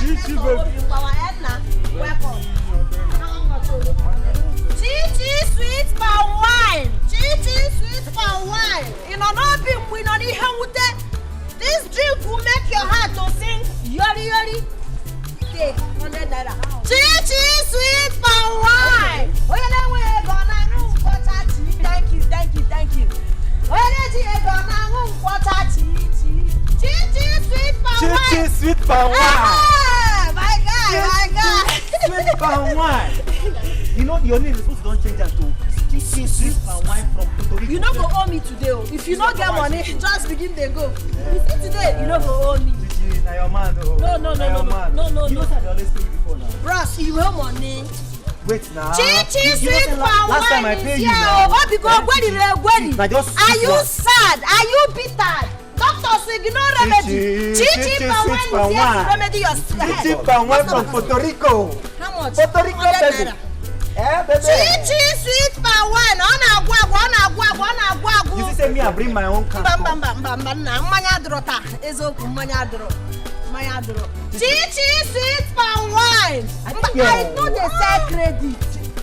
Chichi, welcome. Chichi sweet palm wine. Chichi sweet palm wine. You know, we don't need help. This drink will make your heart to sing. Yori yori. Take 100 naira. Chichi sweet palm wine. Oh, you know we're gonna room for Chichi. Thank you. Oh, you gonna room for Chichi. Chichi sweet palm wine. Chichi sweet palm wine. Ah, my God. Sweet palm wine. You know your name is supposed to don't change that to Chichi sweet palm wine from Puerto Rico. You don't go owe me today. If you don't get money, just begin to go. You see today, you don't go owe me. Chichi, now your man though. No. You know that they always pay you before now. Bros, you owe money. Wait now. Chichi sweet palm wine. Last time I paid you now. Oh, because when are you sad? Are you bitter? Doctor said you know remedy. Chichi palm wine is here to remedy your head. Chichi palm wine from Puerto Rico. How much? Puerto Rico, baby. Baby. Chichi sweet palm wine. You see, say me, I bring my own counsel. Chichi sweet palm wine. I know they sell credit.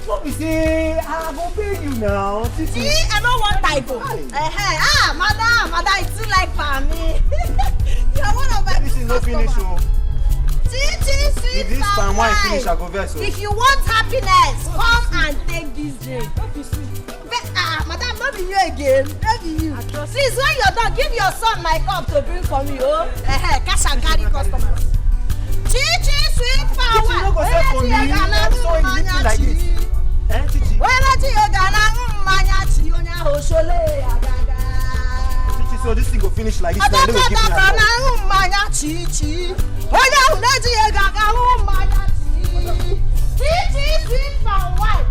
What we say? I go pay you now. See, I don't want typo. Madam, it's too like for me. You're one of my this is no finish, oh. Chichi sweet if this palm wine finish, I go verse. If you want happiness, come and take this drink. Madam, not be you again. Not be you. Please, when you're done, give your son my cup to bring for me. Oh, cash and carry customers. Chichi sweet palm wine. You no go sell for me. I'm so easy like this. Chichi. Chichi, so this thing go finish like this. Now they will give me a Chichi sweet palm wine.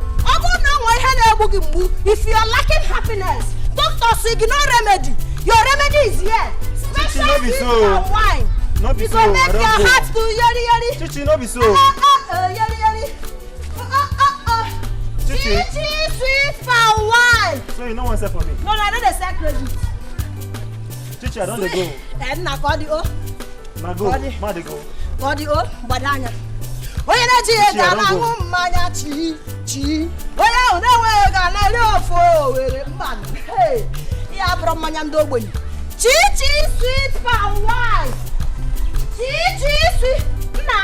If you are lacking happiness, doctor say no remedy. Your remedy is here. Special sweet palm wine. No be so. Make your heart to yori. Chichi, no be so. Yori. Chichi sweet palm wine. So you no want to sell for me? No, I don't sell credit. Chichi, I don't go. Na body oh. Na go. Ma dey go. Body oh, badanya. Oye na ji ga na hu mmanya chi. Oye o na we ga na le ofo were mban. Hey. Ya bro mmanya ndo ogbenyi. Chichi sweet palm wine. Chichi sweet. Na.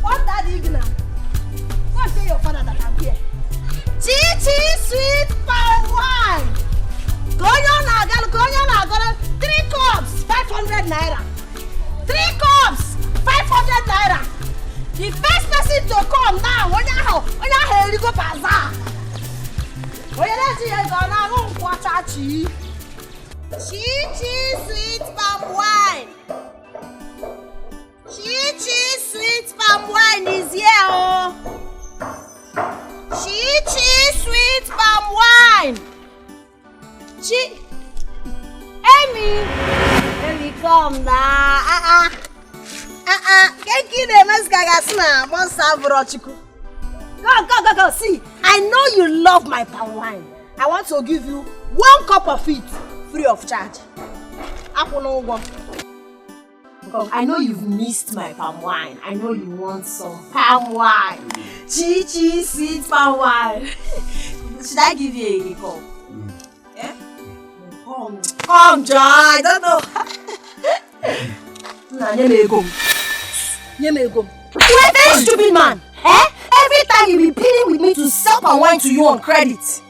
What that igna? What say your father that I'm here? Chichi sweet palm wine. Go on, 3 cups, 500 naira. 3 cups, 500 naira. The first person to come now, when you go bazaar. When you go now, Chichi sweet palm wine. Chichi sweet palm wine is here, oh. Chichi sweet palm wine. Amy, come now. Can't give them as gagasna. Go. See, I know you love my palm wine. I want to give you 1 cup of it free of charge. Because I know you've missed my palm wine. I know you want some palm wine. Chichi sweet palm wine. Should I give you a cup? Yeah? Come, Joy. I don't know. You're a very stupid man. Every time you be pleading with me to sell palm wine to you on credit.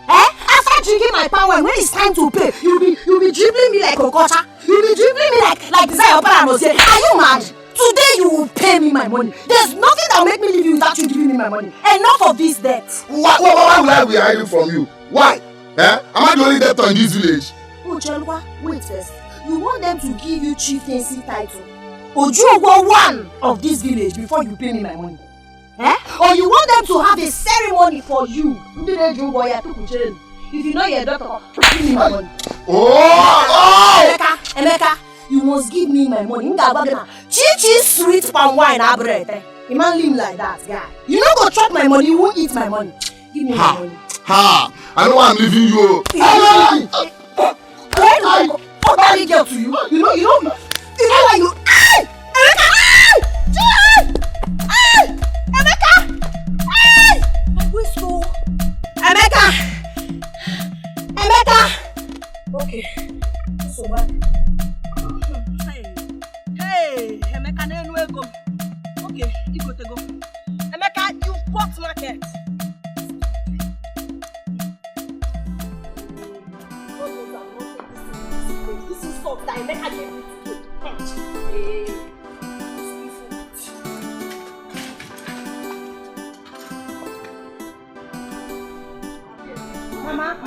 After drinking my palm wine, when it's time to pay, you'll be dribbling me like Okocha. You'll be dribbling me like Desire Opera. Are you mad? Today you will pay me my money. There's nothing that will make me leave you without you giving me my money. Enough of this debt. Why will I be hiding from you? Why? Am I the only debtor in this village? Oh, Chelwa, wait first. You want them to give you chieftaincy title? Ojuogwo one of this village before you pay me my money? Or you want them to have a ceremony for you? If you know your daughter, give me my money. Oh! Emeka, you must give me my money. Chichi sweet palm wine bread. You man live like that, guy. You not go chop my money, you won't eat my money. Give me my money. I know why I'm leaving you. Where do I go? What girl to you? You know why you Mama,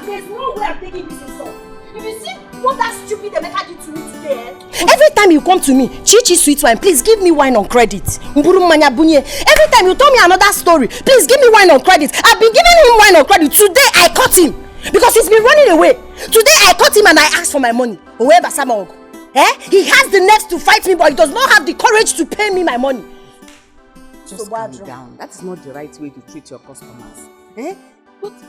there's no way I'm taking this insult. If you see what that stupid Emeka did to me today, every time you come to me, Chichi sweet wine, please give me wine on credit. Every time you tell me another story, please give me wine on credit. I've been giving him wine on credit. Today I caught him because he's been running away. Today I caught him and I asked for my money. He has the nerves to fight me, but he does not have the courage to pay me my money. Just calm down. That is not the right way to treat your customers.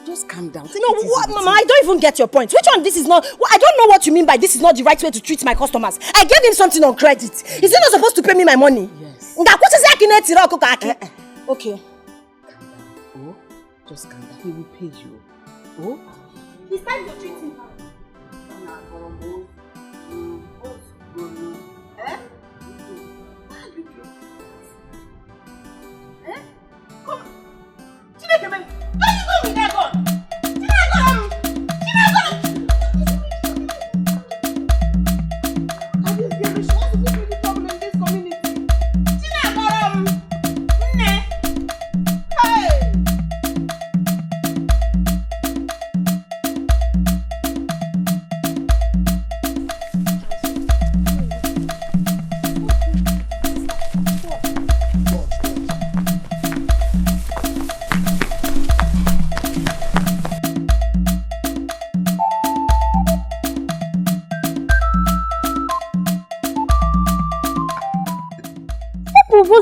Just calm down. No, what, Mama? I don't even get your point. Which one? This is not. I don't know what you mean by this is not the right way to treat my customers. I gave him something on credit. Is he not supposed to pay me my money? Yes. Okay. Calm down. Just calm down. He will pay you. It's time to treat him. Come on.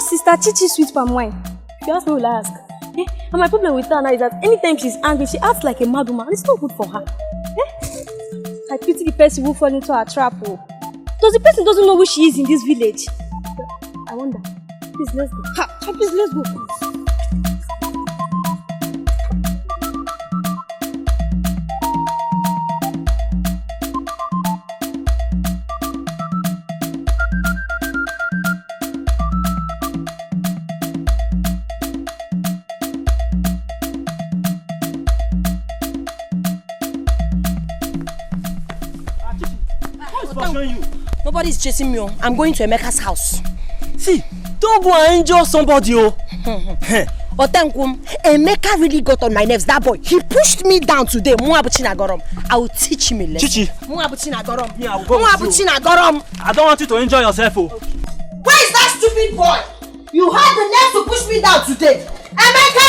Sister Chichi sweet palm wine. If you ask me, will I ask? And my problem with her now is that anytime she's angry, she acts like a mad woman. It's not good for her. I pity the person who fall into her trap. Because the person doesn't know who she is in this village. I wonder. Please, let's go. Please, let's go. Nobody's chasing me. I'm going to Emeka's house. See, don't go and injure somebody. Otenkum, Emeka really got on my nerves. That boy, he pushed me down today. I will teach him a lesson. Chichi. Yeah, I will go with you. I don't want you to enjoy yourself. Okay. Where is that stupid boy? You had the nerve to push me down today. Emeka!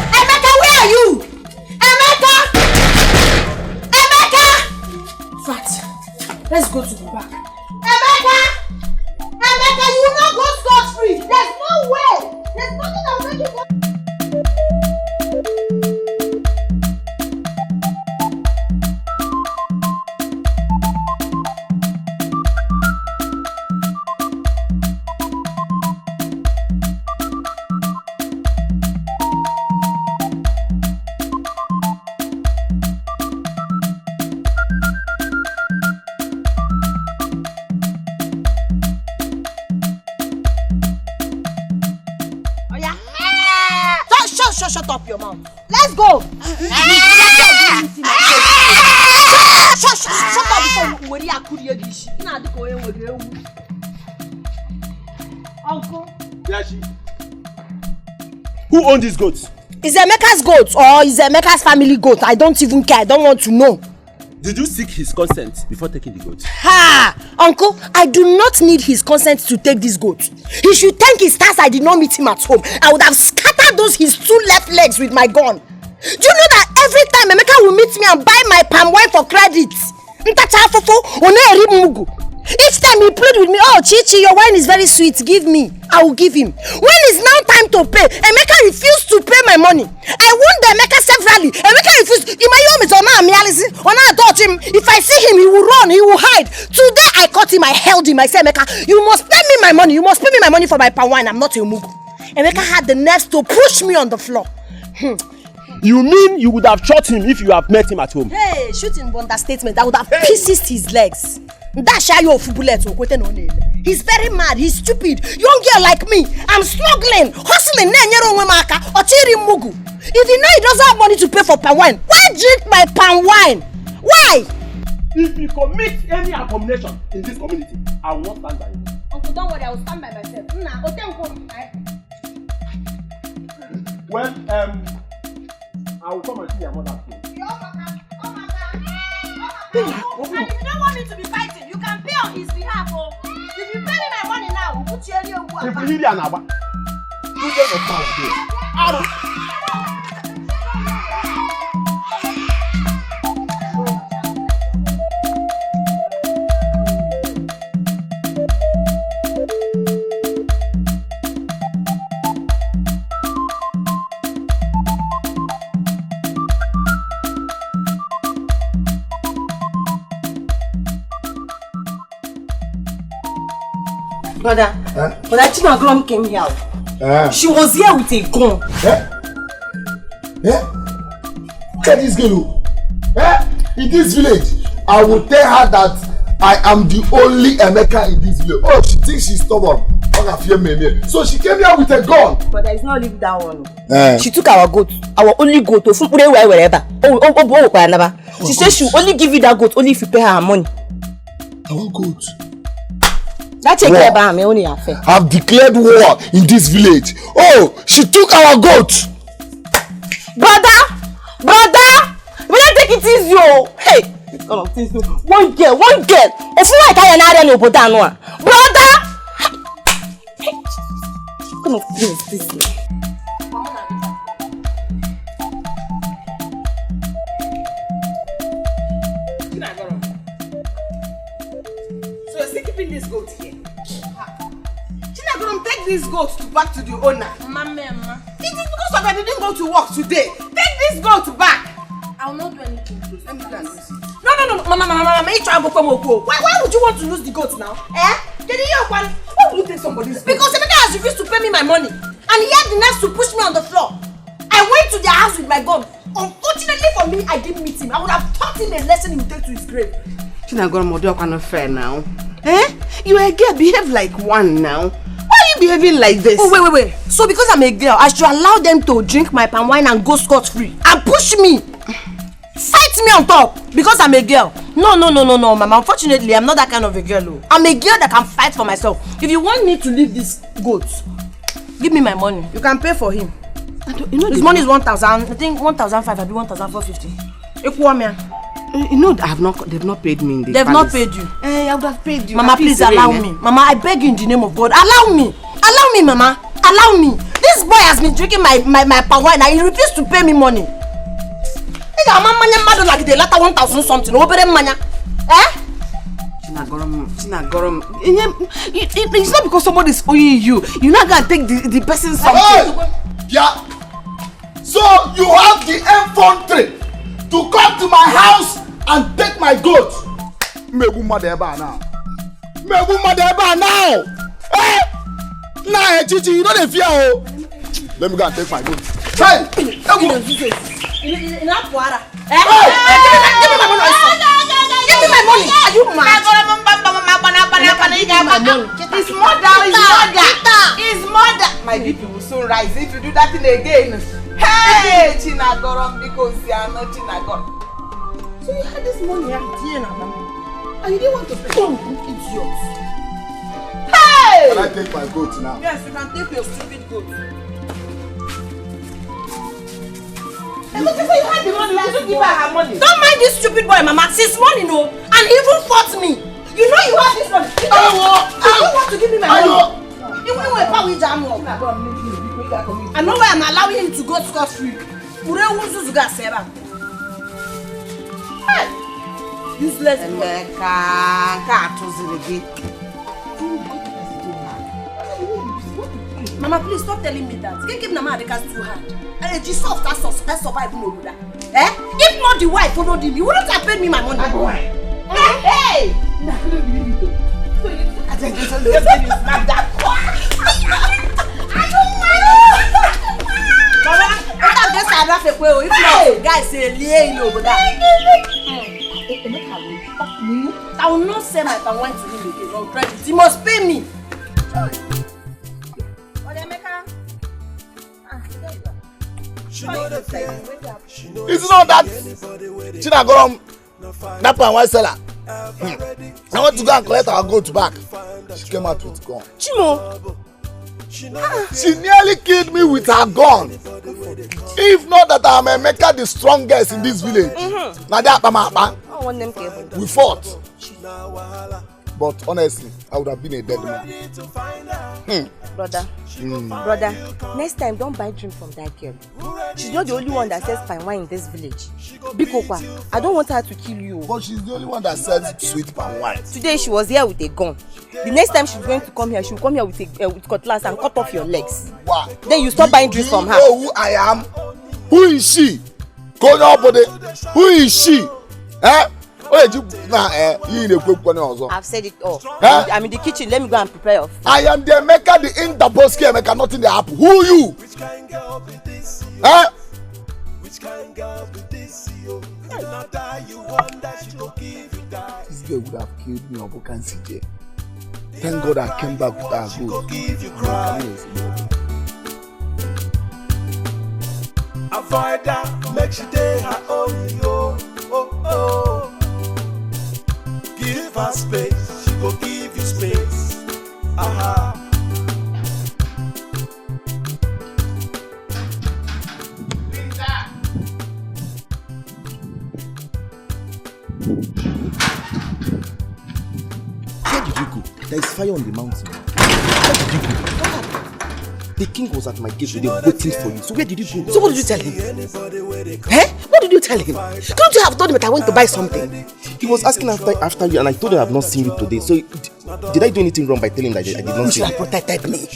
Emeka, where are you? Emeka! Let's go to the back. Emeka, you will not go scot-free. There's no way. There's nothing that will make you go. Shut up your mouth. Let's go. Shut up before Uncle. Who owns this goat? Is Emeka's goat or is Emeka's family goat? I don't even care. I don't want to know. Did you seek his consent before taking the goat? Ha! Uncle, I do not need his consent to take this goat. He should thank his stars I did not meet him at home. I would have scattered his 2 left legs with my gun. Do you know that every time Emeka will meet me and buy my palm wine for credit? Each time he played with me, oh Chichi, your wine is very sweet, give me. I will give him. When it's now time to pay, Emeka refused to pay my money. I warned Emeka severally. Emeka refused. When I touch him, if I see him, he will run, he will hide. Today I caught him, I held him. I said, Emeka, you must pay me my money. You must pay me my money for my palm wine. I'm not a mugu. Emeka had the nerves to push me on the floor. You mean you would have shot him if you have met him at home? Hey, shooting understatement. I would have pieces his legs. He's very mad, he's stupid. Young girl like me, I'm struggling, hustling. If you know he doesn't have money to pay for palm wine, why drink my palm wine? Why? If you commit any abomination in this community, I will not stand by you. Uncle, don't worry, I will stand by myself. Well, I will come and see your mother. If you don't want me to be fighting, you can pay on his behalf. Oh. If you pay me my money now, we'll put you in your work. If you hear Anaba, you get a power. Brother, when Chioma came here, she was here with a gun. Look at this girl. In this village, I will tell her that I am the only Emeka in this village. Oh, she thinks she's stubborn. So she came here with a gun. But there is no leave that one. She took our goat, our only goat, to wherever. She said she will only give you that goat only if you pay her money. Our goat? That's a clear by me only affair. I've declared war in this village. Oh, she took our goat. Brother, we don't take it easy, oh. Hey, one girl. If you like I am no brother. Come on, this. So you're still keeping this goat here? Chinagoro, take this goat back to the owner. Mama. It is because of I didn't go to work today. Take this goat back. I will not do anything. Let me plan this. No, Mama. Why would you want to lose the goat now? Why would you take somebody's goat? Because Emeka has refused to pay me my money. And he had the nerve to push me on the floor. I went to their house with my gun. Unfortunately for me, I didn't meet him. I would have taught him a lesson he would take to his grave. Chinagoro, Modo cannot fair now. You are a girl, behave like one now. Why are you behaving like this? Oh, wait. So because I'm a girl, I should allow them to drink my palm wine and go scot-free and push me. Fight me on top because I'm a girl. No, Mama. Unfortunately, I'm not that kind of a girl. I'm a girl that can fight for myself. If you want me to leave this goat, give me my money. You can pay for him. His money is 1,000. I think 1,500. I'll be 1,450. Equal me. You know, they've not paid me in the They've not paid you. I would have paid you. Mama, please allow me. Mama, I beg you in the name of God. Allow me, Mama. Allow me. This boy has been drinking my palm wine and he refused to pay me money. I'm like the latter 1,000 something. Chinagorom. It's not because somebody's owing you. You're not gonna take the person's something. Yeah. So you have the infantry to come to my house and take my goat. Megu madeba now. Eh? Nah, Chichi, you don't fear. Oh. Let me go and take my goat. Hey! Give me my money. Are you mad? His mother. My BP will soon rise if you do that thing again. Hey, Chinagorom, because you are not Chinagorom. So you had this money and you didn't want to pay. You idiot. Hey! Can I take my goat now? Yes, you can take your stupid goat. And look, before you had the money, you didn't give her money. Don't mind this stupid boy, Mama. She's money, no, and even fought me. You know you have this money. You don't want to give me my money. You won't wait for me, Jam. I know why I'm allowing him to go scot-free. Hey! Useless. Mama, please stop telling me that. Can't keep Nama Adeka's too hard. And she soft as survive no that. If not the wife followed him, you wouldn't have paid me my money. Hey! I couldn't believe it. So you snap that. Mama, I'm just a rough way. If you guys say lay over that. I will not sell my palm wine to him again on credit. He must pay me. It's not that Chinagorom, that palm wine seller. I want to go and collect our goat back. She came out with gun. Chimo, She nearly killed me with her gun. If not that I'm Emeka the strongest in this village. We fought. But honestly, I would have been a dead man. Brother, next time don't buy drink from that girl. She's not the only one that sells fine wine in this village. Bikokwa, I don't want her to kill you. But she's the only one that sells sweet palm wine. Today she was here with a gun. The next time she's going to come here, she'll come here with cutlass and cut off your legs. Wow. Then you stop buying drinks from her. You know who I am? Who is she? Who is she? Eh? I've said it all. Huh? I'm in the kitchen. Let me go and prepare your food. I am the Emeka, the Interboski Emeka, not in the apple. Who are you? Huh? This girl would have killed me on Bokan CJ. Thank God I came back with her good. Avoid that, make she day her own, yo. Oh. Give her space, she go give you space. Aha. Where did you go? There is fire on the mountain. Where did you go? The king was at my gate today waiting for you. So where did you go? So what did you tell him? What did you tell him? Couldn't you have told him that I went to buy something? He was asking after you and I told him I have not seen you today. So did I do anything wrong by telling him that I did not see you? You should have protected me.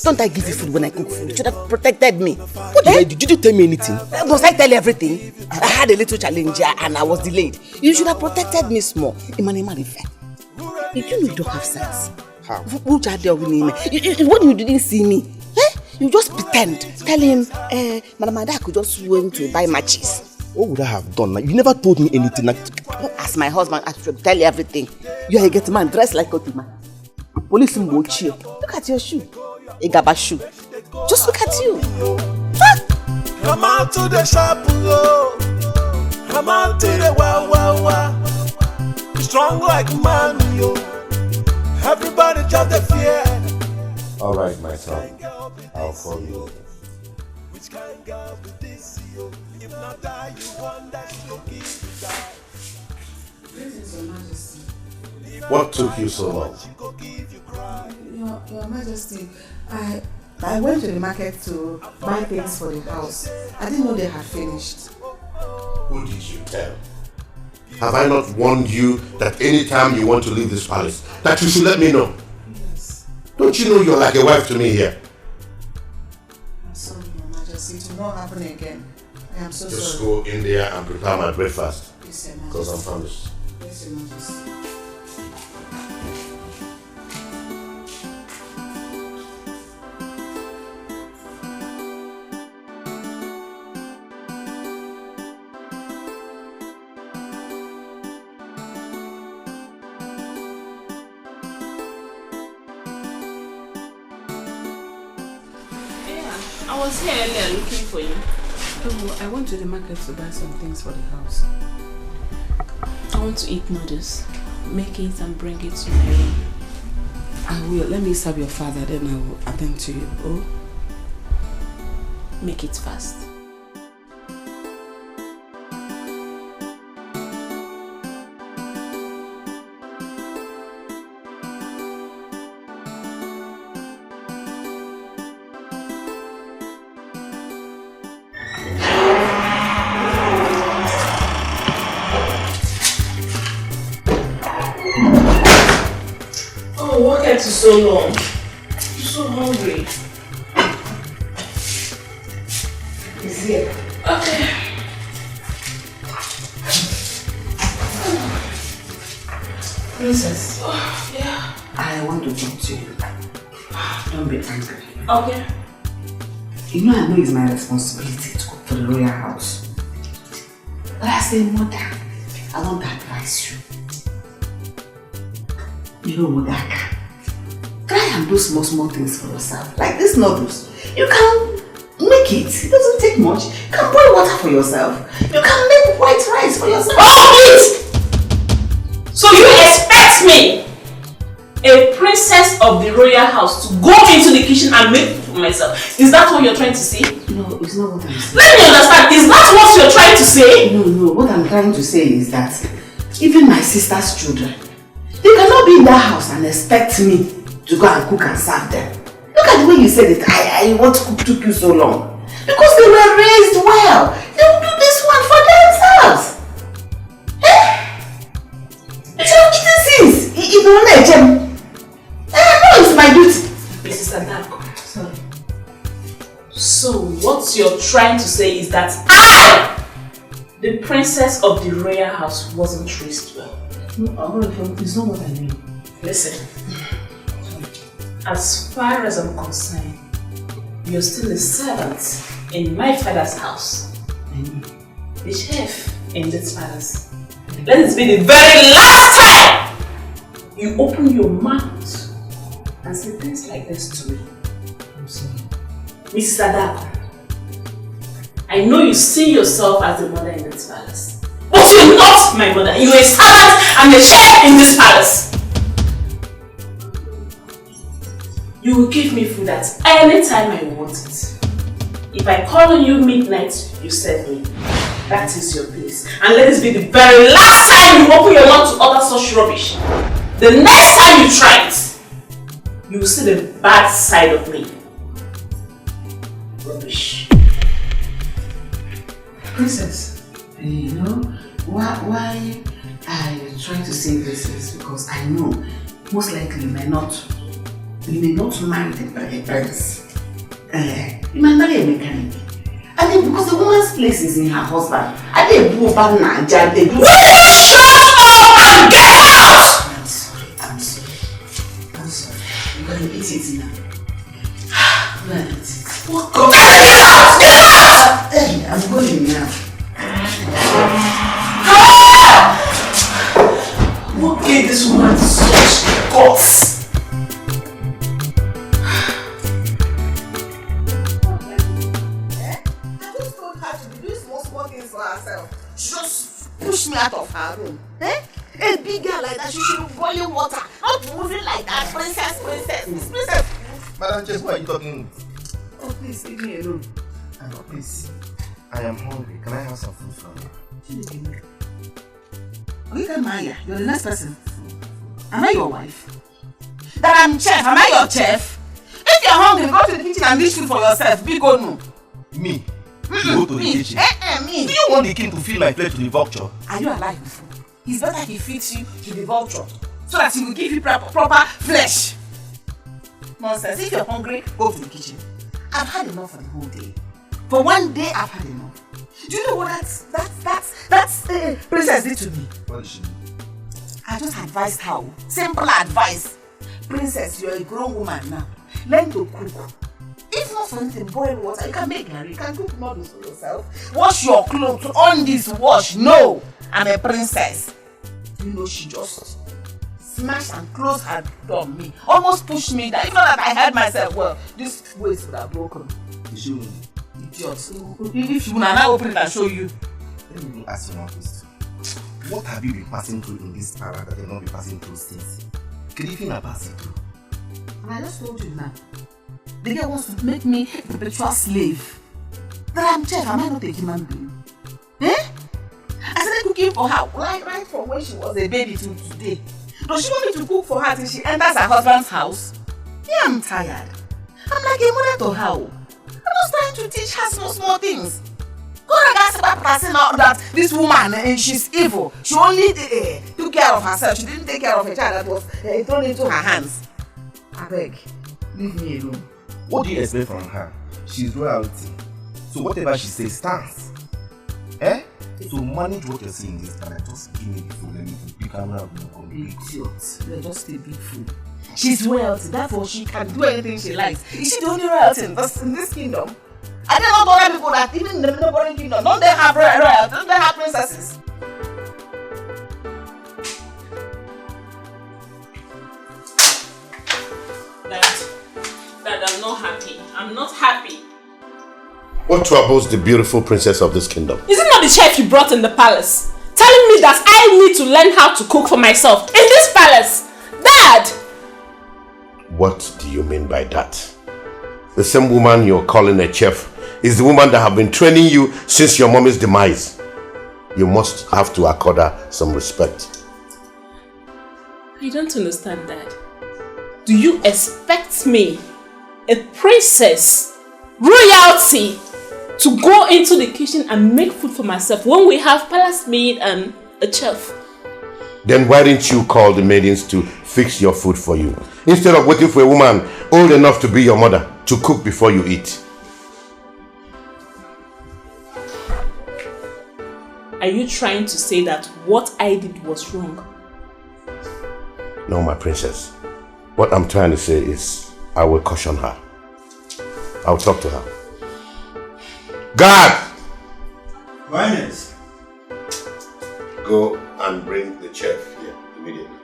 Don't I give you food when I cook food? You should have protected me. What did you tell me anything? Must I tell you everything? I had a little challenge and I was delayed. You should have protected me small. Did you know you don't have sense? How? What you didn't see me? You just pretend. Tell him, Madam Ada could just went to buy matches. What would I have done? You never told me anything. As my husband, I should tell you everything. You are a getty man, dressed like a man. Police will cheer. Look at your shoe. A gaba shoe. Just look at you. Come out to the shop, come out to the wow. Strong like man, yo. Everybody just the fear. All right, my son. I'll call you later. Which kind girl be this, yo? If not die, you want that she go give you die. Greetings, Your Majesty. What took you so long? Your Majesty, I went to the market to buy things for the house. I didn't know they had finished. Who did you tell? Have I not warned you that any time you want to leave this palace, that you should let me know? Yes. Don't you know you're like a wife to me here? I'm sorry, Your Majesty. It will not happen again. I am so sorry. Just go in there and prepare my breakfast. Yes, Your Majesty. Because I'm famished. Yes, Your Majesty. I was here earlier looking for you. Oh, I went to the market to buy some things for the house. I want to eat noodles. Make it and bring it to my room. I will. Let me serve your father, then I will attend to you. Oh? Make it fast. What kept you so long? You're so hungry. It's here. Okay. Princess. Oh, yeah. I want to talk to you. Don't be angry. Okay. You know I know it's my responsibility to cook for the royal house. But as a mother, I want to advise you. You know what I can. Try and do small things for yourself. Like these noodles. You can make it. It doesn't take much. You can boil water for yourself. You can make white rice for yourself. Oh, please! So you expect me a princess of the royal house to go into the kitchen and make food for myself. Is that what you're trying to say? No, it's not what I'm saying. Let me understand. Is that what you're trying to say? No. What I'm trying to say is that even my sister's children, they cannot be in that house and expect me to go and cook and serve them. Look at the way you said it. What took you so long? Because they were raised well. They will do this one for themselves. It's your eating sins. It will let them. No, it's my duty. Mrs. Adako, sorry. So what you're trying to say is that I, the princess of the royal house, wasn't raised well. No, it's not what I mean. Listen. As far as I'm concerned, you're still a servant in my father's house. The chef in this palace. Let this be the very last time you open your mouth and say things like this to me. I'm sorry. Mrs. Adako, I know you see yourself as the mother in this palace. But you're not my mother. You're a servant and a chef in this palace. You will give me food at any time I want it. If I call on you midnight, you serve me. That is your place. And let this be the very last time you open your mouth to utter such rubbish. The next time you try it, you will see the bad side of me. Rubbish. Princess, you know why I try to say this is because I know most likely you may not marry the prince. You might marry a mechanic. And then because the woman's place is in her husband, and they go back Naija, they do. Will you shut up and get out? I'm sorry. You're gonna eat it now. You're gonna eat it. What? Go get out! Get out! Hey, I'm going now. What gave this woman such guts? Just push me out of her room. A big girl like that, she should be boiling water, not moving like that. Princess. Madam Chess, why are you talking? Oh, please, leave me alone. Oh, please. I am hungry. Can I have some food from you? Maya, you're the next person. Am I your wife? That I'm chef. Am I your chef? If you're hungry, go to the kitchen and dish food for yourself. Big or no? Me? Go to the kitchen. Me. Do you want the king to feed my plate to the vulture? Are you alive before? It's better he feeds you to the vulture so that he will give you proper flesh. Nonsense. If you're hungry, go to the kitchen. I've had enough for the whole day. For one day, I've had enough. Do you know what that's Princess did to me? What did she do? I just advised her. Simple advice. Princess, you're a grown woman now. Learn to cook. If not for anything, boil water. You can make curry. You can cook noodles for yourself. Wash your clothes. On this wash. No, I'm a princess. You know, she just smashed and closed her door on me. Almost pushed me down. If not that I held myself well, this waist would have broken. Did she win? Idiot. If you will now open it and show you. Let me ask you one question. What have you been passing through in this para that you're not been passing through since? Can you feel passing through? And I just told you now. The girl wants to make me a perpetual slave. That I'm chef, am I not a human being? I started cooking for her right from when she was a baby to today. Does she want me to cook for her till she enters her husband's house? Yeah, I'm tired. I'm like a mother to her. I'm just trying to teach her small things. That this woman, she's evil. She only took care of herself. She didn't take care of a child that was thrown into her hands. I beg, leave me alone. What do you expect from her? She's royalty. So whatever she says stands. So manage what you're saying this time. Just give me the food. Let me do. You can have no idiot. You're just a big fool. She's royalty, therefore she can do anything she likes. Is she the only royalty in this kingdom? Are there not other people that even in the neighboring kingdom, don't they have royalty? Don't they have princesses? Dad, I'm not happy. I'm not happy. What troubles the beautiful princess of this kingdom? Is it not the chef you brought in the palace? Telling me that I need to learn how to cook for myself in this palace? Dad! What do you mean by that? The same woman you're calling a chef is the woman that have been training you since your mommy's demise. You must have to accord her some respect. I don't understand that. Do you expect me, a princess, royalty, to go into the kitchen and make food for myself when we have palace maid and a chef? Then why didn't you call the maidens to fix your food for you, instead of waiting for a woman old enough to be your mother to cook before you eat? Are you trying to say that what I did was wrong? No, my princess. What I'm trying to say is, I will caution her. I'll talk to her. Guard! Finance. Go and bring the chef here immediately.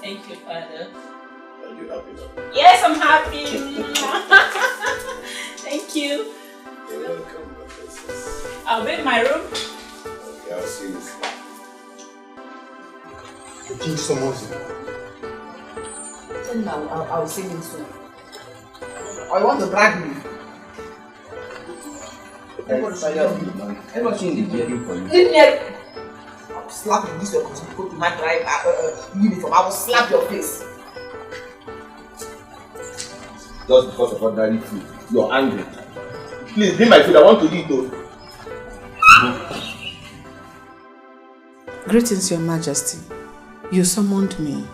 Thank you, Father. Are you happy now? Yes, I'm happy. Thank you. You're welcome, my princess. I'll be in my room. Okay, I'll see you. The king summons you. Then I'll see him soon. Or you want to drag me? Everybody in the hearing for you. Leave me alone. I'll slap you this way because you go to my drive uniform. I will slap your face. Just because of ordinary food, you're angry. Please, bring my food. I want to eat though. Greetings, Your Majesty. You summoned me.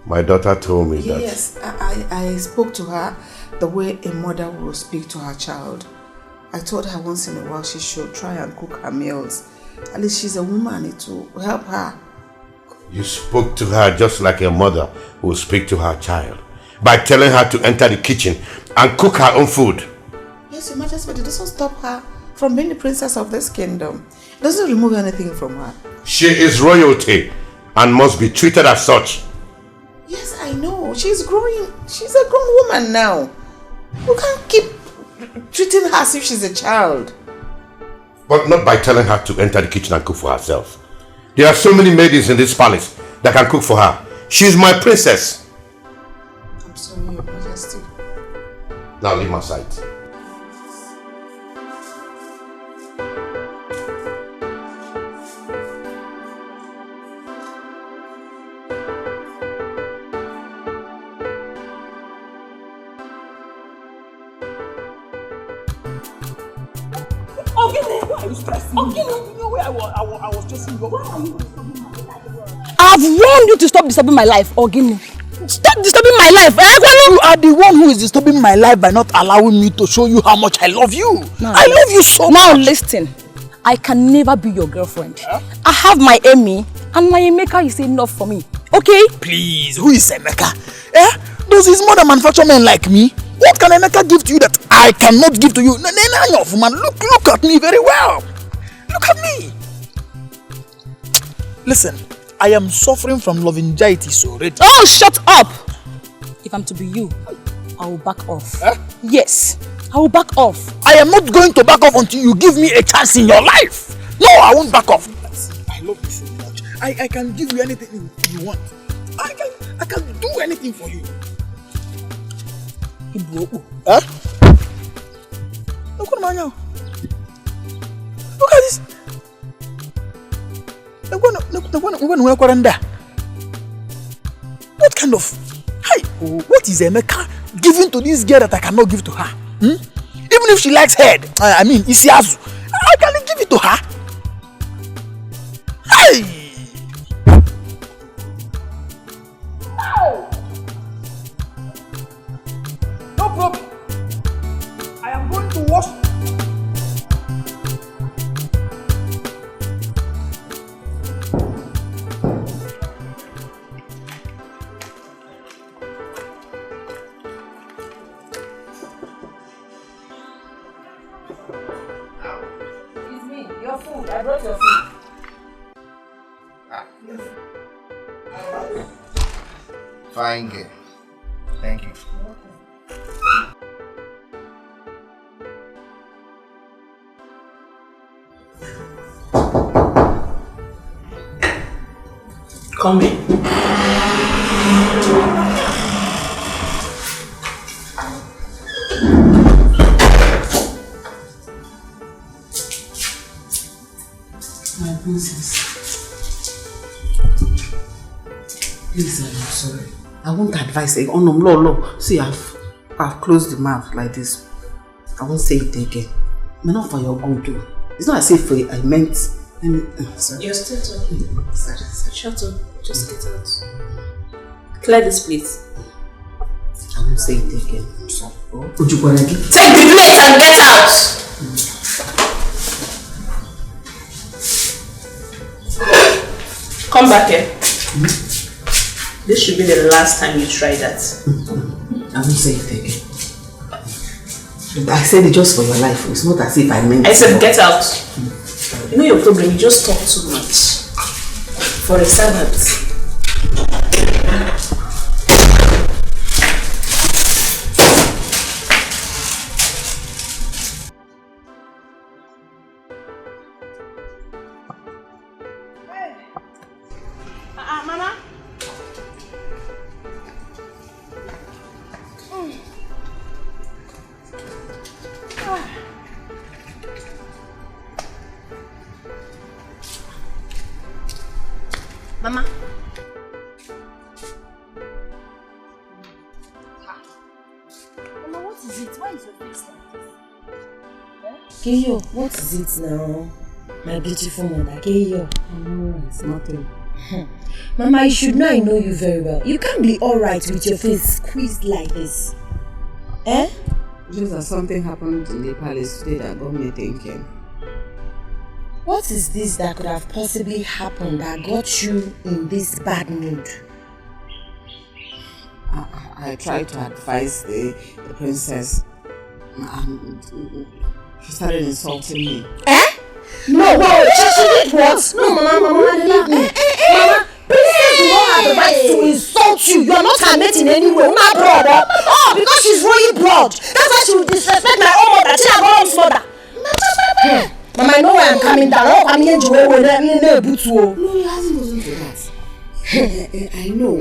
My daughter told me that. Yes, I spoke to her the way a mother will speak to her child. I told her once in a while she should try and cook her meals. At least she's a woman, it will help her. You spoke to her just like a mother will speak to her child, by telling her to enter the kitchen and cook her own food. Yes, Your Majesty, but it doesn't stop her from being the princess of this kingdom. It doesn't remove anything from her. She is royalty and must be treated as such. Yes, I know. She's growing. She's a grown woman now. You can't keep treating her as if she's a child. But not by telling her to enter the kitchen and cook for herself. There are so many maidens in this palace that can cook for her. She's my princess. I'm sorry, Your Majesty. Now leave my sight. I've warned you to stop disturbing my life, Ogini. Stop disturbing my life. You are the one who is disturbing my life by not allowing me to show you how much I love you. I love you so much. Now listen, I can never be your girlfriend. I have my Emmy, and my Emeka is enough for me. Okay? Please, who is Emeka? Does his mother manufacture men like me? What can Emeka give to you that I cannot give to you? Man, look at me very well. Look at me. Listen, I am suffering from lovingitis already. Oh, shut up! If I'm to be you, I will back off. Yes, I will back off. I am not going to back off until you give me a chance in your life. No, I won't back off. I love you so much. I can give you anything you want. I can do anything for you. Look at this. What kind of... what is Emeka giving to this girl that I cannot give to her? Even if she likes head, I mean, Isiazu, I can give it to her. No problem. I am going to wash. I brought your food. Fine girl. Thank you. Come in. My princess. Please, I'm sorry. I won't advise you. Oh no, no. See, I've closed the mouth like this. I won't say it again. But not for your good, too. It's not as if I meant. Sorry. You're still talking. Sorry. Shut up. Just get out. Clear this plate. I won't say it again. I'm sorry. Take the plate and get out! Come back here. This should be the last time you try that. I won't say it again. I said it just for your life. It's not as if I meant. I said get out. You know your problem, you just talk too much. For a servant. Mama. Mama. Mama, what is it? Why is your face like this? Keyo, what is it now? My beautiful mother, Keyo. It's nothing. Mama, you should know I know you very well. You can't be alright with your face squeezed like this. Eh? Just that something happened in the palace today that got me thinking. What is this that could have possibly happened that got you in this bad mood? I tried to advise the princess and she started insulting me. Eh? No, she did what? No, Mama, believe me. Mama, princess do not have the right to insult you. You are not her mate in any way. Not brother. Oh, because she's royal blood. That's why she will disrespect my own mother. She have her own mother. Mama, I know where I'm coming down. I'm here to No, it hasn't gotten to that. I know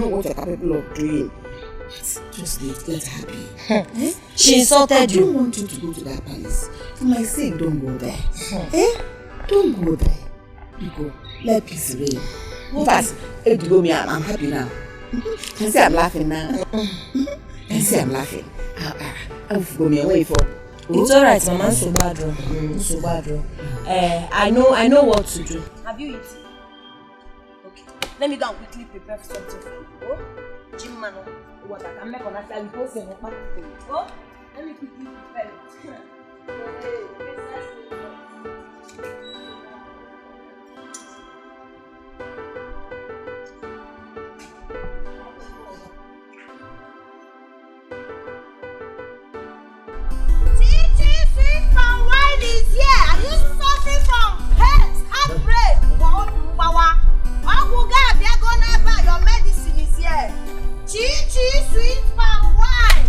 what you're capable of doing. Just get happy. She insulted you. I don't want you to go to that palace. For my sake, don't go there. Don't go there. You go. Let peace reign. In fact, I'm happy now. Can see I'm laughing now. Can see I'm laughing. I'll go me away for. It's alright, Mama. Subadro. I know what to do. Have you eaten? Okay. Let me go and quickly prepare something for you. Oh, Jim man, what I can make on that side. Oh, let me quickly prepare it. Chichi sweet palm wine.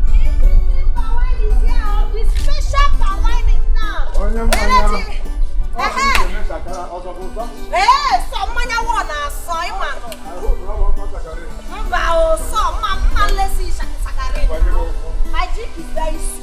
Chichi palm wine is here. The special palm wine is now. Someone you wanna sign, man. My drink is very sweet.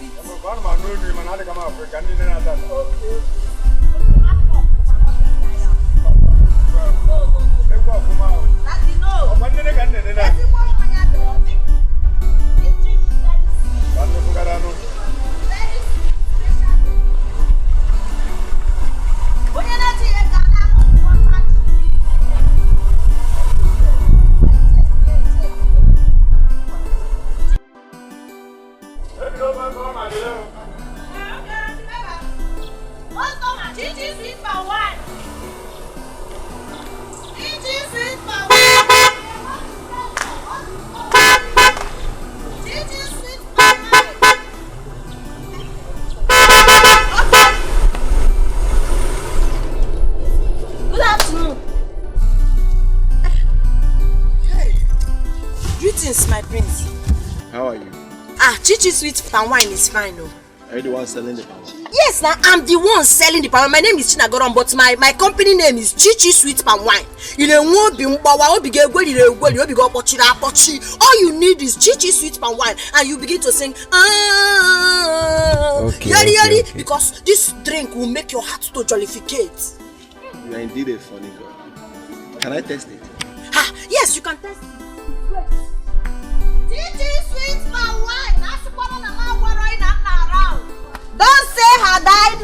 My prince. How are you? Chichi sweet palm wine is fine, oh. Are you the one selling the palm wine? Yes, now I'm the one selling the palm wine. My name is Chinagoron, but my company name is Chichi Sweet Palm Wine. All you need is Chichi Sweet Palm Wine, and you begin to sing okay. Because this drink will make your heart to jollificate. You are indeed a funny girl. Can I test it? Yes, you can test it. Chichi Sweet Palm Wine. Don't say had I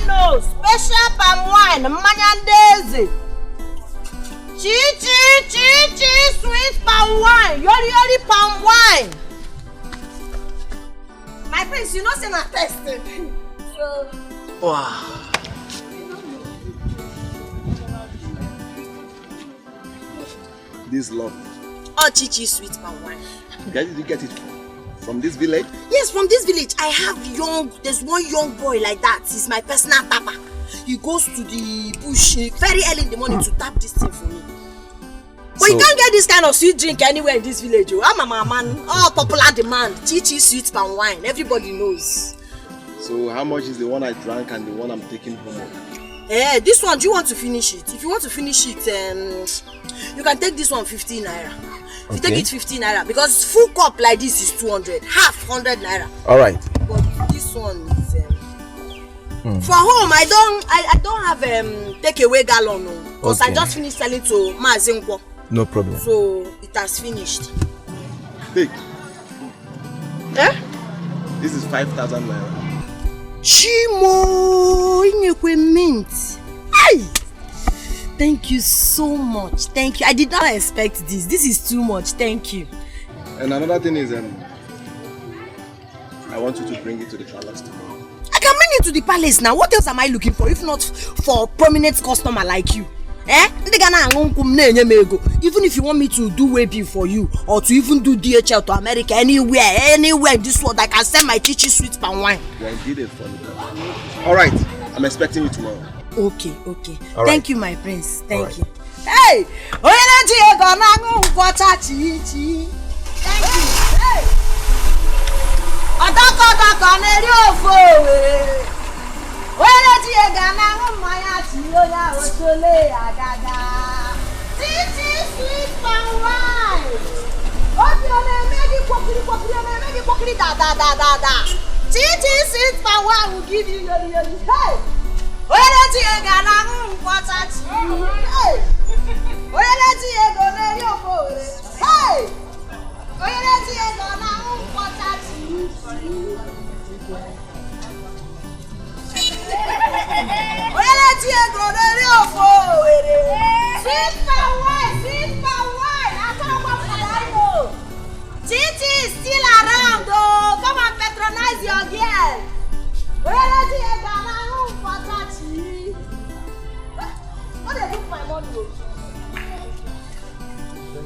know. Special palm wine, Manyandeze. Chichi sweet palm wine. Yori palm wine. My prince, you know say na testing. So wow. This love. Oh, Chichi sweet palm wine. Where did you get it from this village? Yes, from this village. There's one young boy like that. He's my personal tapper. He goes to the bush very early in the morning to tap this thing for me. But you can't get this kind of sweet drink anywhere in this village. I'm a man. Oh, popular demand. Chichi sweet palm wine. Everybody knows. So how much is the one I drank and the one I'm taking home? This one, do you want to finish it? If you want to finish it, you can take this one 15 naira. If you take it 15 naira, because full cup like this is 200, half 100 naira. All right. But this one is for home. I don't have takeaway gallon because I just finished selling to Mazinko. No problem. So it has finished. Take. This is 5,000 naira. Chimo, inekwe mint. Ay! Thank you so much. Thank you. I did not expect this. This is too much. Thank you. And another thing is, I want you to bring it to the palace tomorrow. I can bring it to the palace now. What else am I looking for if not for a prominent customer like you? Even if you want me to do webbing for you or to even do DHL to America, anywhere in this world, I can send my Chichi sweet palm wine. You are indeed a funny girl. All right, I'm expecting you tomorrow. Okay. All Thank you, my prince. Thank you. Hey! Thank you. Hey! Sweet palm wine. Chichi sweet palm wine will give you yori. Hey! Chichi is still around, oh. Come and patronize your girl. What they do for my money?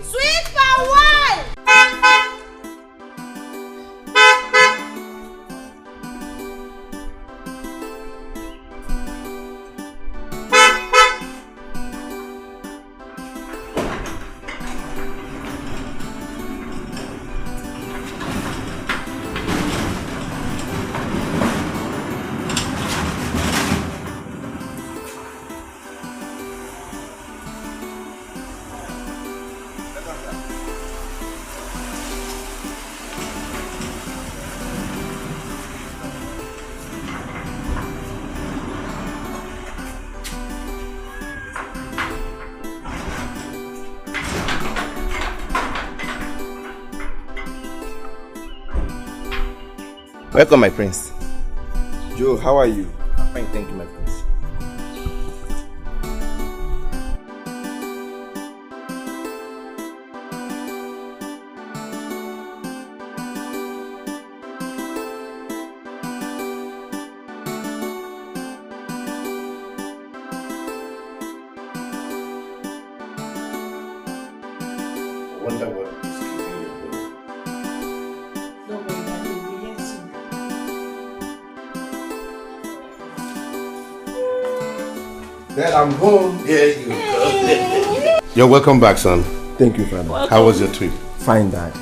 Sweet palm wine. Welcome, my prince. Joe, how are you? I'm fine, thank you, my prince. I wonder what is keeping you going. Then I'm home. There you go. You're welcome back, son. Thank you, Father. How was your trip? Fine, Dad.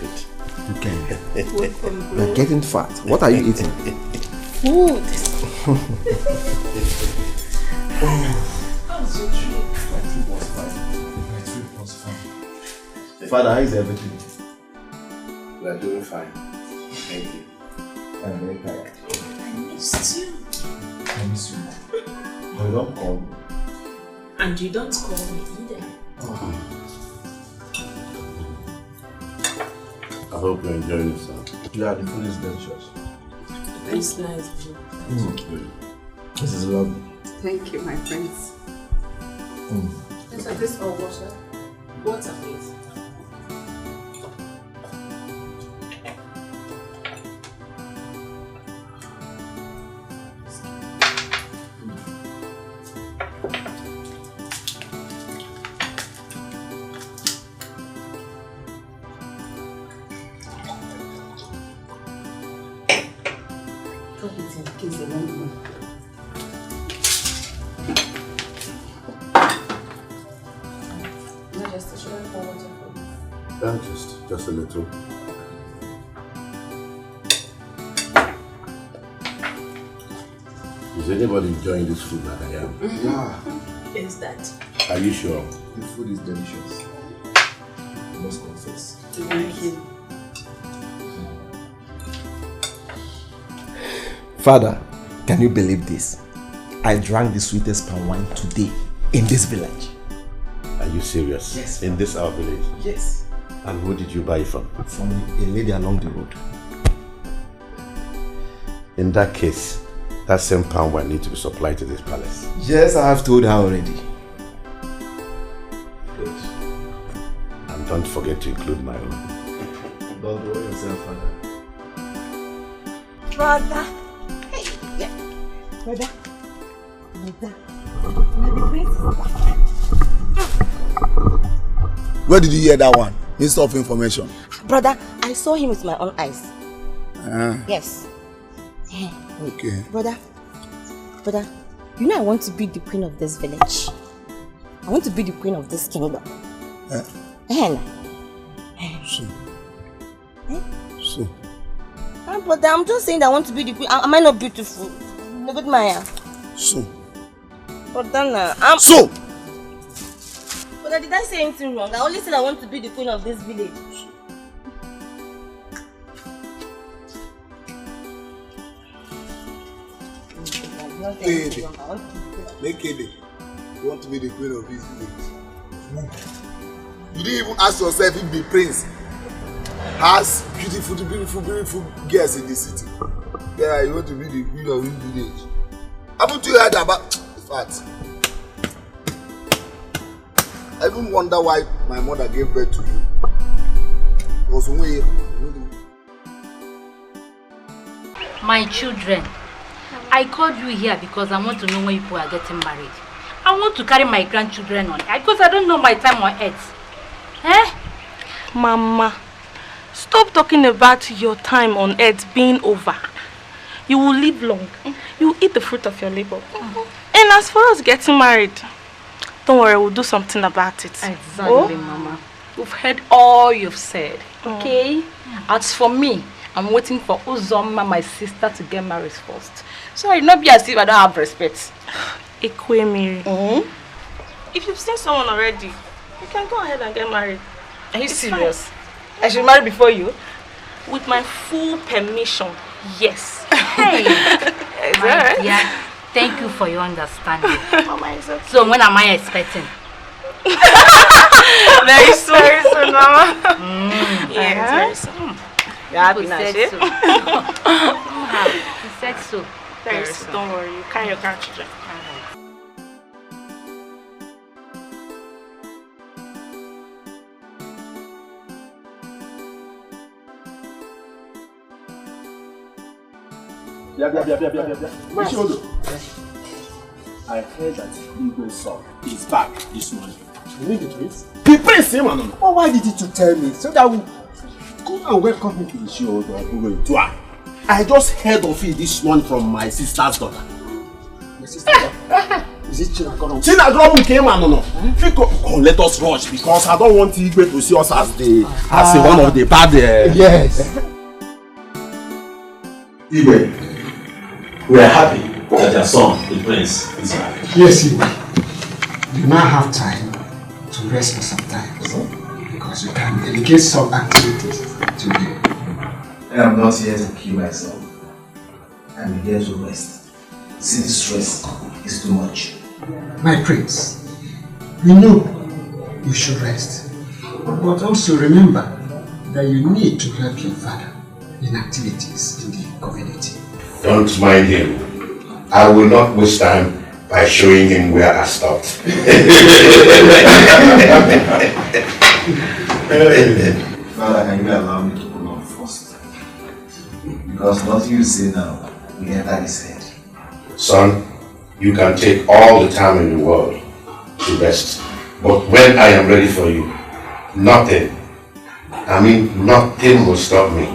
Good. You're getting fat. What are you eating? Food. How's your trip? My trip was fine. Father, how is everything? We are doing fine. Thank you. I'm very tired. I missed you. I miss you more. You don't call me. And you don't call me either. I hope you're enjoying yourself. Yeah, the food is delicious. It's nice. This is lovely. Thank you, my friends. Is this all water? Water, please. Just a little. Is anybody enjoying this food like I am? Yeah. Is that? Are you sure? The food is delicious. I must confess. Thank you. Father, can you believe this? I drank the sweetest palm wine today in this village. Are you serious? Yes. In this our village? Yes. And who did you buy it from? From a lady along the road. In that case, that same palm wine needs to be supplied to this palace. Yes, I have told her already. Good. And don't forget to include my own. Don't worry yourself, Father. Brother. Hey, yeah. Brother. Where did you hear that one? Minister of Information. Brother, I saw him with my own eyes. Yes. Okay. Brother, you know I want to be the queen of this village. I want to be the queen of this kingdom. So. Brother, I'm just saying that I want to be the queen. Am I not beautiful? Look at my So. Brother, So. Brother, did I say anything wrong? I only said I want to be the queen of this village. Naked. You want to be the queen of this village? You didn't even ask yourself if the prince has beautiful girls in the city. Yeah, you want to be the queen of this village. Haven't you heard about that? I even wonder why my mother gave birth to you. Was way. My children, I called you here because I want to know when people are getting married. I want to carry my grandchildren on because I don't know my time on earth. Mama, stop talking about your time on earth being over. You will live long. You will eat the fruit of your labor. And as for us getting married, don't worry, we'll do something about it. Exactly, Mama. We've heard all you've said. Okay? As for me, I'm waiting for Uzoma, my sister, to get married first. So it not be as if I don't have respect. Mary. If you've seen someone already, you can go ahead and get married. Are you serious? Fine. I should marry before you? With my full permission, yes. Hey! Is that right? Yeah. Thank you for your understanding. Mama, is okay. So when am I expecting? Very soon, Mama. Yeah, very soon. You're happy now, said so. You said so. Very soon. Don't worry, you carry your grandchildren. Yeah. I heard that Igbo's son is back this morning. You mean the twins? The prince, man. Oh, why didn't you tell me? So that we come and welcome him to the show. I just heard of it this morning from my sister's daughter. My sister's daughter? Is it Chinagoro? Chinagoro came and no. Oh, let us rush because I don't want Igwe to see us as one of the bad. Yes. Igwe, we are happy that your son, the prince, is back. Yes, Igwe. You now have time to rest for some time. Because you can delegate some activities to him. I am not here to kill myself. I'm here to rest. See, the stress is too much. My prince, we know you should rest. But also remember that you need to help your father in activities in the community. Don't mind him. I will not waste time by showing him where I stopped. Father, can you allow me to go on first? Because what you say now will enter his head. Son, you can take all the time in the world to rest. But when I am ready for you, nothing will stop me.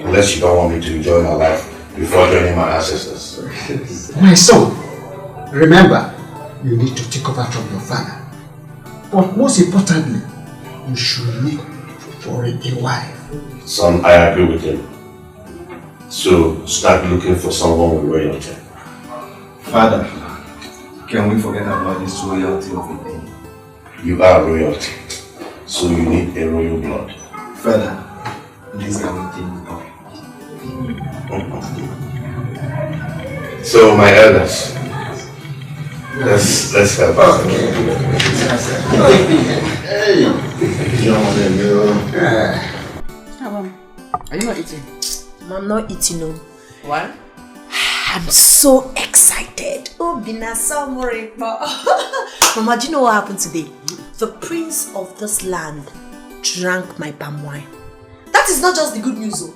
Unless you don't want me to enjoy my life before joining my ancestors. My son, remember, you need to take over from your father. But most importantly, you should look for a wife. Son, I agree with him. So start looking for someone with royalty. Father, can we forget about this royalty of a thing? You are royalty, so you need a royal blood. Father, please can we think of? So my elders, let's help us. Hey, are you not eating? I'm not eating, no. Why? I'm so excited. Oh, Bina Samore. Mama, do you know what happened today? The prince of this land drank my palm wine. That is not just the good news, though.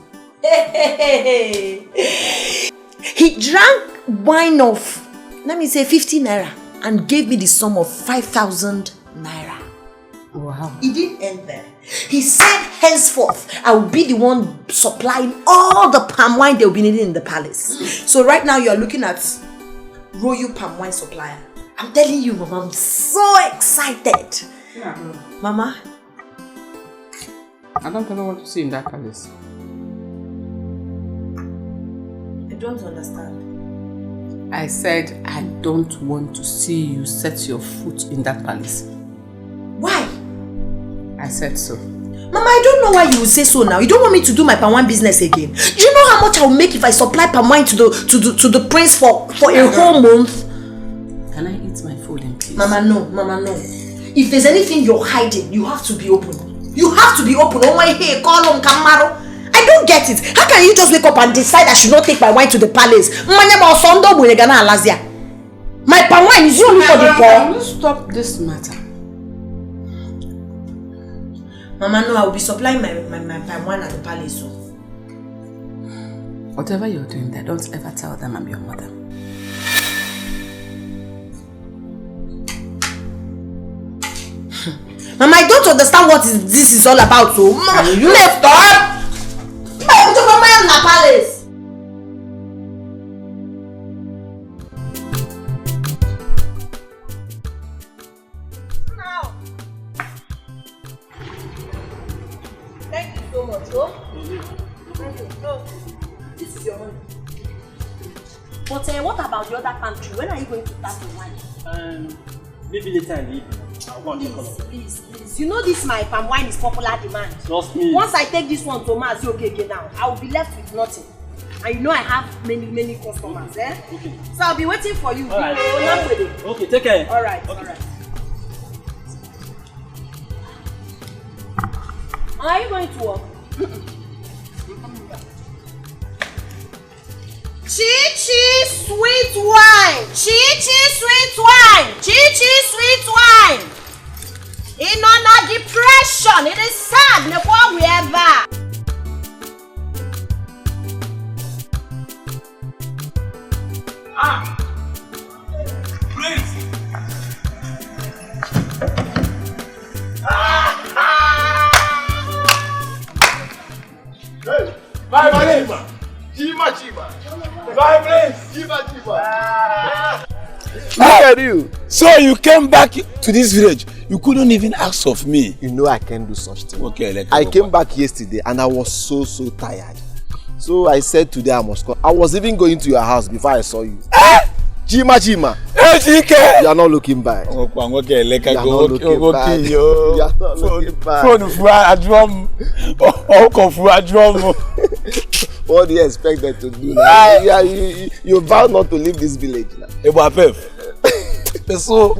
He drank wine of, let me say, 50 naira and gave me the sum of 5,000 naira. Wow. He didn't end there. He said, henceforth, I will be the one supplying all the palm wine they will be needing in the palace. So right now you are looking at royal palm wine supplier. I'm telling you, Mama, I'm so excited. Yeah. Mama? I don't ever want to see you in that palace. I don't understand. I said I don't want to see you set your foot in that palace. Why? I said so. Mama, I don't know why you will say so now. You don't want me to do my palm wine business again. Do you know how much I will make if I supply palm wine to the prince for a whole month? Can I eat my food in peace? Mama, no. Mama, no. If there's anything you're hiding, you have to be open. You have to be open. Oh my, hey, call on Kamaro. I don't get it. How can you just wake up and decide I should not take my wine to the palace? My palm wine is only for the poor. Can you stop this matter? Mama, no, I will be supplying my palm wine at the palace. So. Whatever you're doing there, don't ever tell them I'm your mother. Mama, I don't understand what this is all about. So, Mama, you left up. I'm to Mama in the palace. Thank you so much, oh. Thank you. Oh, this is your money. But what about the other pantry? When are you going to tap the wine? Maybe later in the evening. Please. You know this my palm wine is popular demand. Trust me. Once I take this one to Mass, okay now, I will be left with nothing. And you know I have many customers, eh? Okay. So I'll be waiting for you. All right. Okay, take care. All right. Are you going to work? Chi-chi sweet wine! Chi-chi sweet wine! Chi-chi sweet wine! In on depression, it is sad, never we ever. Please. Hey, my name, Chioma. My place, Chioma. Look at you. So you came back to this village. You couldn't even ask of me. You know I can't do such thing. Okay, I came back yesterday and I was so tired. So I said today I must come. I was even going to your house before I saw you. Chima. You are not looking back. You are not looking back. You are not looking back. What do you expect them to do now? You vow not to leave this village now. Peso.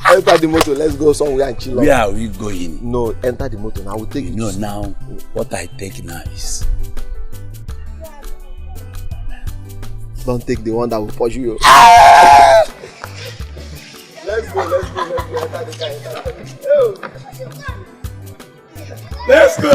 Enter the motor. Let's go somewhere and chill out. Where are we going? No, enter the motor. I will take you. No, now what I take now is. Don't take the one that will push you. Let's go. Enter the car. Let's go.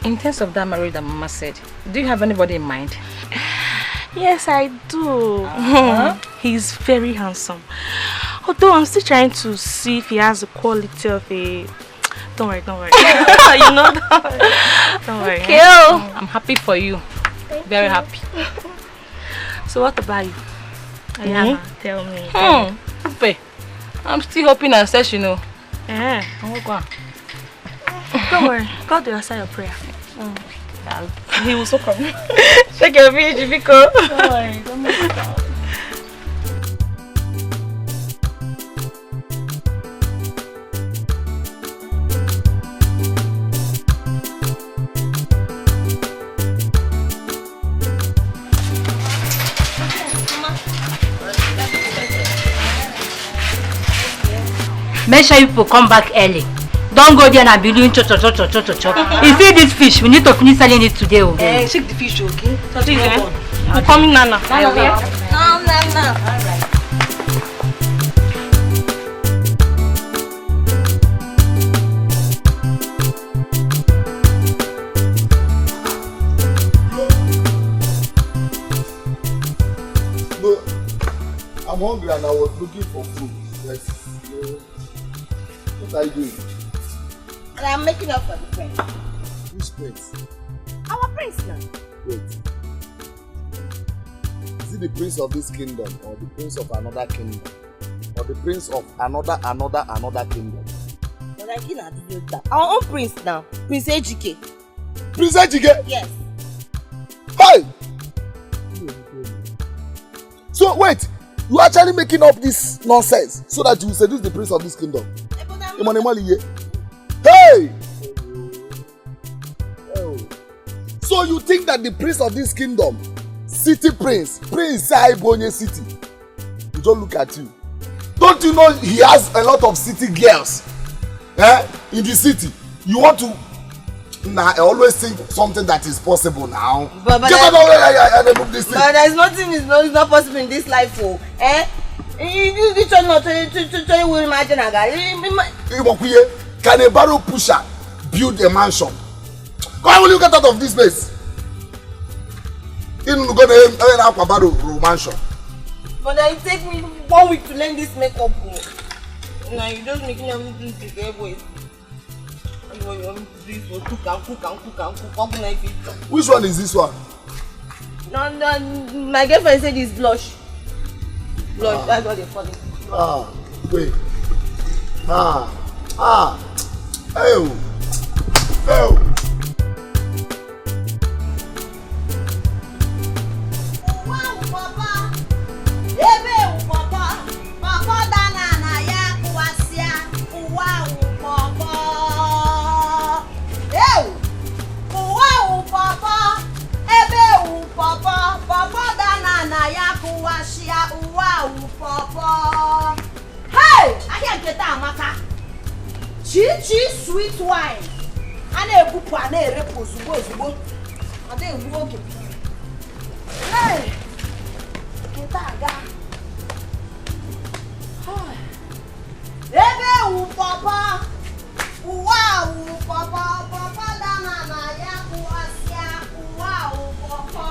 In terms of that marriage that Mama said, do you have anybody in mind? Yes, I do. He's very handsome. Although I'm still trying to see if he has the quality of a... Don't worry. You know that. Don't worry. Okay. I'm happy for you. Very happy. So what about you? Ayana, tell me. I'm still hoping and searching, you know. Don't worry. God will answer your prayer. He will so come. Check your video, Vico. Don't worry. Don't make it down. Make sure you people come back early. Don't go there and be doing chop. If you eat this fish, we need to finish selling it today. Okay? Shake the fish, okay? I'm coming, Nana. Nana. No, I'm hungry and I was looking for food. Yes. What are you doing? And I'm making up for the prince. Which prince? Our prince now. Wait. Is it the prince of this kingdom or the prince of another kingdom? Or the prince of another kingdom? But I cannot do that. Our own prince now. Prince Ejike. Prince Ejike? Yes. Hey! So wait, you are actually making up this nonsense so that you will seduce the prince of this kingdom? Hey! So you think that the prince of this kingdom, city prince Saibonye city, you don't look at you. Don't you know he has a lot of city girls in the city? You want to... I always think something that is possible now. But there's nothing is not possible in this life. You will imagine a guy. Can a barrel pusher build a mansion? Why will you get out of this place? You're going to have a barrel mansion. But it takes me 1 week to learn this makeup. Now you just making everything together. Which one is this one? No, my girlfriend said it's blush. That's what they call it. Wait. Hey! I can't get that, Mata. Chi sweet wine. I never put a repose. Hey! Ebe papa, wow, papa, papa, dana ya kuasia, wow, papa.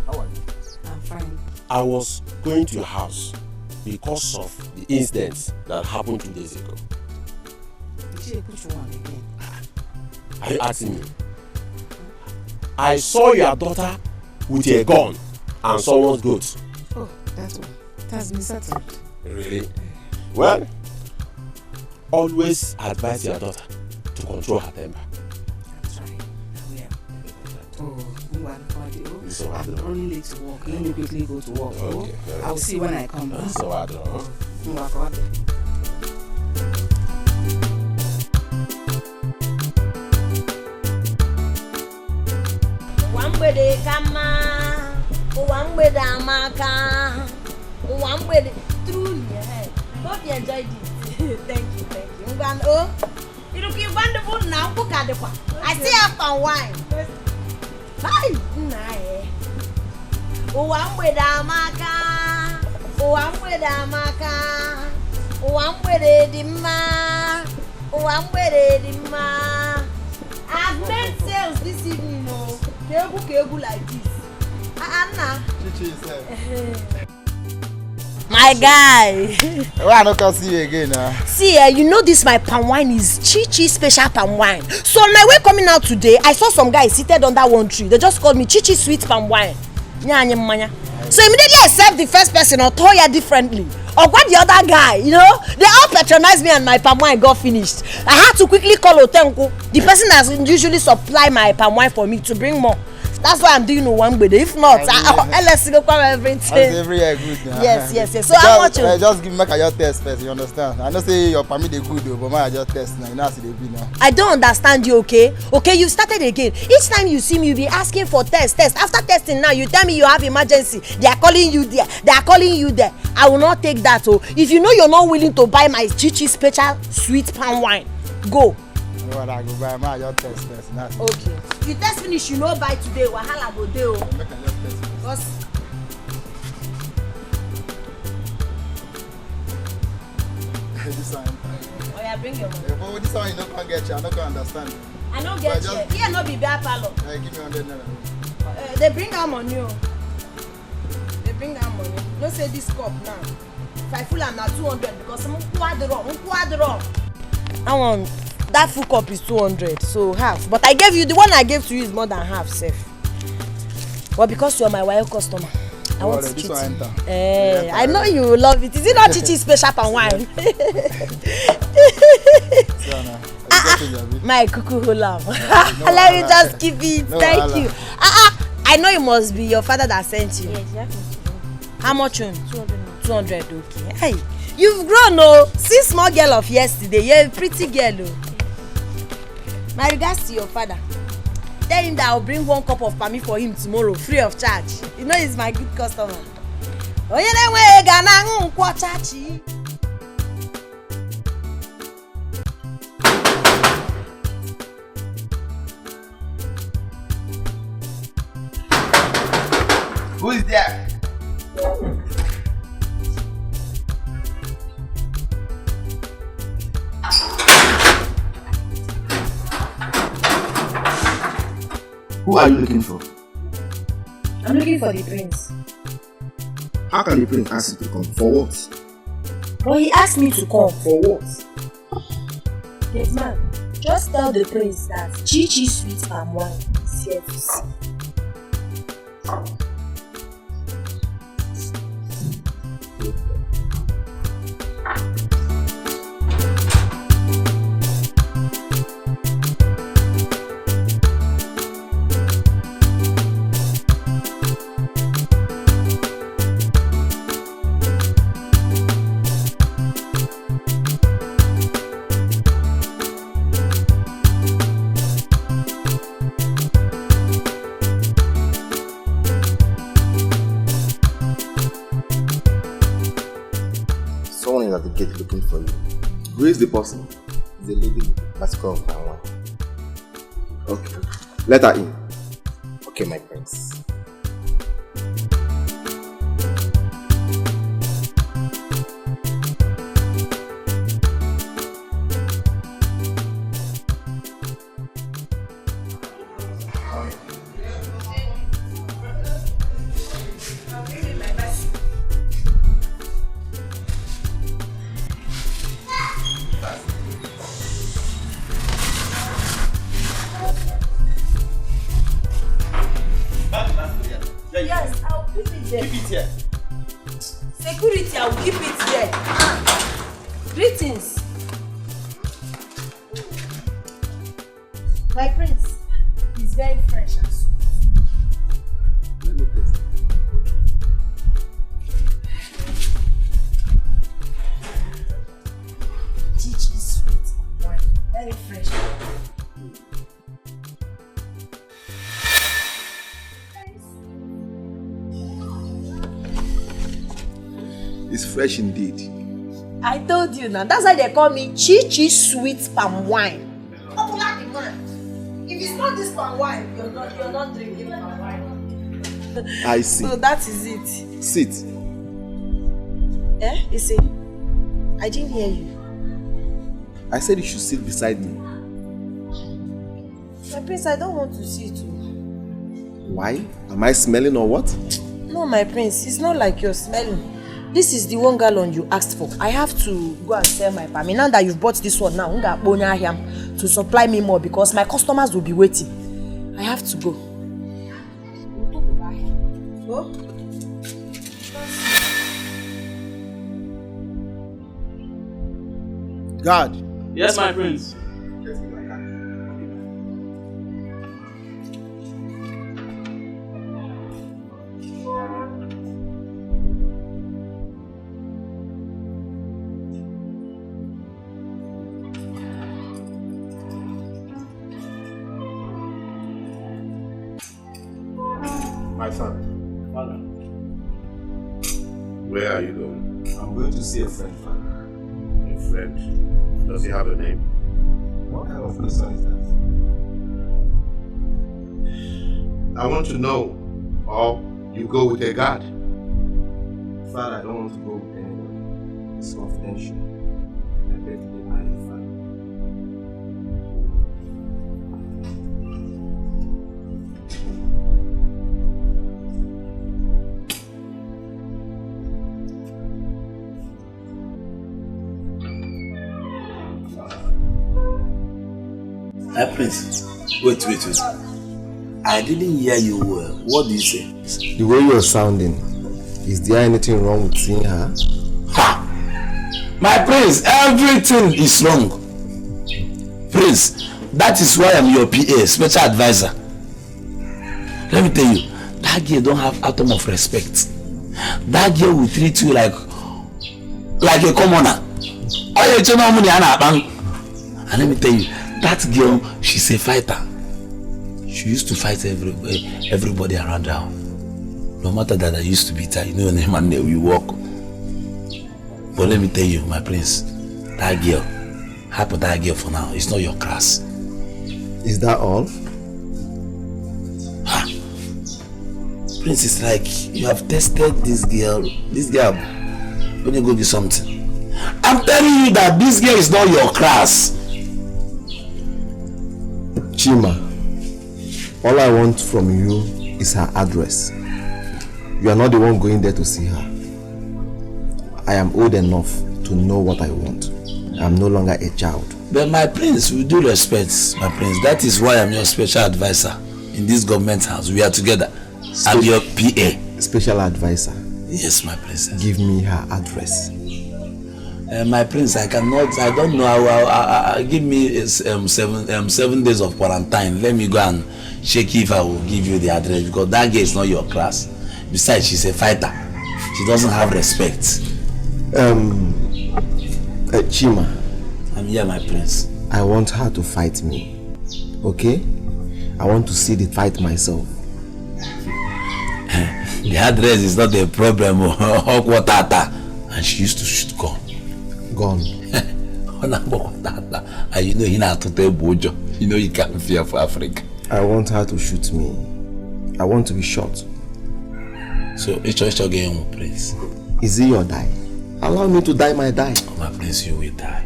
How are you? I'm fine. I was going to your house because of the incident that happened 2 days ago. Are you asking me? I saw your daughter with a gun and someone's goat. Oh, that's one. It has been settled. Really? Well, always advise your daughter to control her temper. That's right. I will. Oh, So I'm only late to work. Let me quickly go to work. Okay. I'll see when I come back. So I don't know. Wambede kama, wambede amaka, wambede truly. Hope you enjoyed it. Thank you. Oh, you look wonderful now. I see up on wine. Hi, nice. Wambede amaka, wambede amaka, wambede dima, wambede dima. I've made sales this evening, no. Kegu like this. Anna. Chichi said. My guy. Why I not come see you again now? See, you know this my palm wine is Chichi special palm wine. So on my way coming out today, I saw some guys seated under one tree. They just called me Chichi sweet palm wine. So immediately I served the first person or Toya differently. Or what the other guy, you know, they all patronized me and my palm wine got finished. I had to quickly call Otenko, the person that usually supply my palm wine for me, to bring more. That's why I'm doing one with it. If not, let's go cover everything. That's every year good now. Yes. So how much? Just give me your test first, you understand? I know say your permit they good though, but my just test now. You know how they be now. I don't understand you, okay? Okay, you started again. Each time you see me, you be asking for test. After testing now, you tell me you have emergency. They are calling you there. They are calling you there. I will not take that. Oh, if you know you're not willing to buy my Chichi special sweet palm wine, go. I go buy my your test first. Okay. You test finish, you know by today. Wahala go dey. Because this one. Oh yeah, bring your money. But this one you don't get you. I don't understand. I don't get you. Here no be beer parlor. Give me 100 naira. They bring out money. They bring out money. No say this cup now. If I full am na 200 because I'm quadro. I want that full cup is 200, so half. But I gave you the one I gave to you is more than half, safe. But because you're my wild customer, I want to treat you. I know you will love it. Is it not Chichi special palm wine? My cuckoo lamb. Let me just keep it. Thank you. I know it must be your father that sent you. Yes, how much on? 200. Okay. Hey, you've grown, oh. See small girl of yesterday. You're a pretty girl, oh. My regards to your father. Tell him that I'll bring 1 cup of palmy for him tomorrow, free of charge. You know he's my good customer. Who is there? Who are you looking for? I'm looking for the prince. How can the prince ask you to come? For what? But he asked me to come. For what? Yes, ma'am. Just tell the prince that Chichi sweet palm wine is here to see. At the gate looking for you. Who is the person? The lady with the massacre of palm wine. Okay. Let her in. Okay, my prince. Yes, I'll keep it there. Keep it here. Security, I'll keep it there. Greetings. My prince is very fresh and sweet. Let me taste it. Chichi sweet and wine. Very fresh. It's fresh indeed. I told you now. That's why they call me Chichi sweet palm wine. Popular demand. If it's not this palm wine, you're not drinking palm wine. I see. So that is it. Sit. You see, I didn't hear you. I said you should sit beside me. My prince, I don't want to sit. Why? Am I smelling or what? No, my prince, it's not like you're smelling. This is the 1 gallon you asked for. I have to go and sell my palm. Now that you've bought this one now, to supply me more because my customers will be waiting. I have to go. Go. God. Yes, my prince. My son. Father. Where are you going? I'm going to see a friend, father. A friend? Does he have a name? What kind of person is that? I want to know. Or you go with a guard. Father, I don't want to go with anyone. It's confidential. I beg to be my father. Prince, wait. I didn't hear you well. What do you say? The way you're sounding, is there anything wrong with seeing her? Ha! My prince, everything is wrong. Prince, that is why I'm your PA, special advisor. Let me tell you, that girl don't have atom of respect. That girl will treat you like a commoner. And let me tell you, that girl, she's a fighter. She used to fight everybody around her. No matter that I used to beat her, you know, name and name, we walk. But let me tell you, my prince, that girl, happy that girl for now, it's not your class. Is that all? Ha! Prince, it's like you have tested this girl, when you go do something. I'm telling you that this girl is not your class. Chioma, all I want from you is her address. You are not the one going there to see her. I am old enough to know what I want. I am no longer a child. But my prince, with due respect, my prince, that is why I'm your special advisor in this government house. We are together. I'm your PA. Special advisor? Yes, my princess. Give me her address. My prince, I cannot, I don't know, give me 7 days of quarantine. Let me go and check if I will give you the address, because that girl is not your class. Besides, she's a fighter. She doesn't have respect. Chioma. I'm here, my prince. I want her to fight me. Okay? I want to see the fight myself. The address is not a problem. And she used to shoot gun. Gun? And you know he not to tell Bojo. You know you can't fear for Africa. I want her to shoot me. I want to be shot. So it's again, Prince. Is it your die? Allow me to die my die. Oh, my Prince, you will die.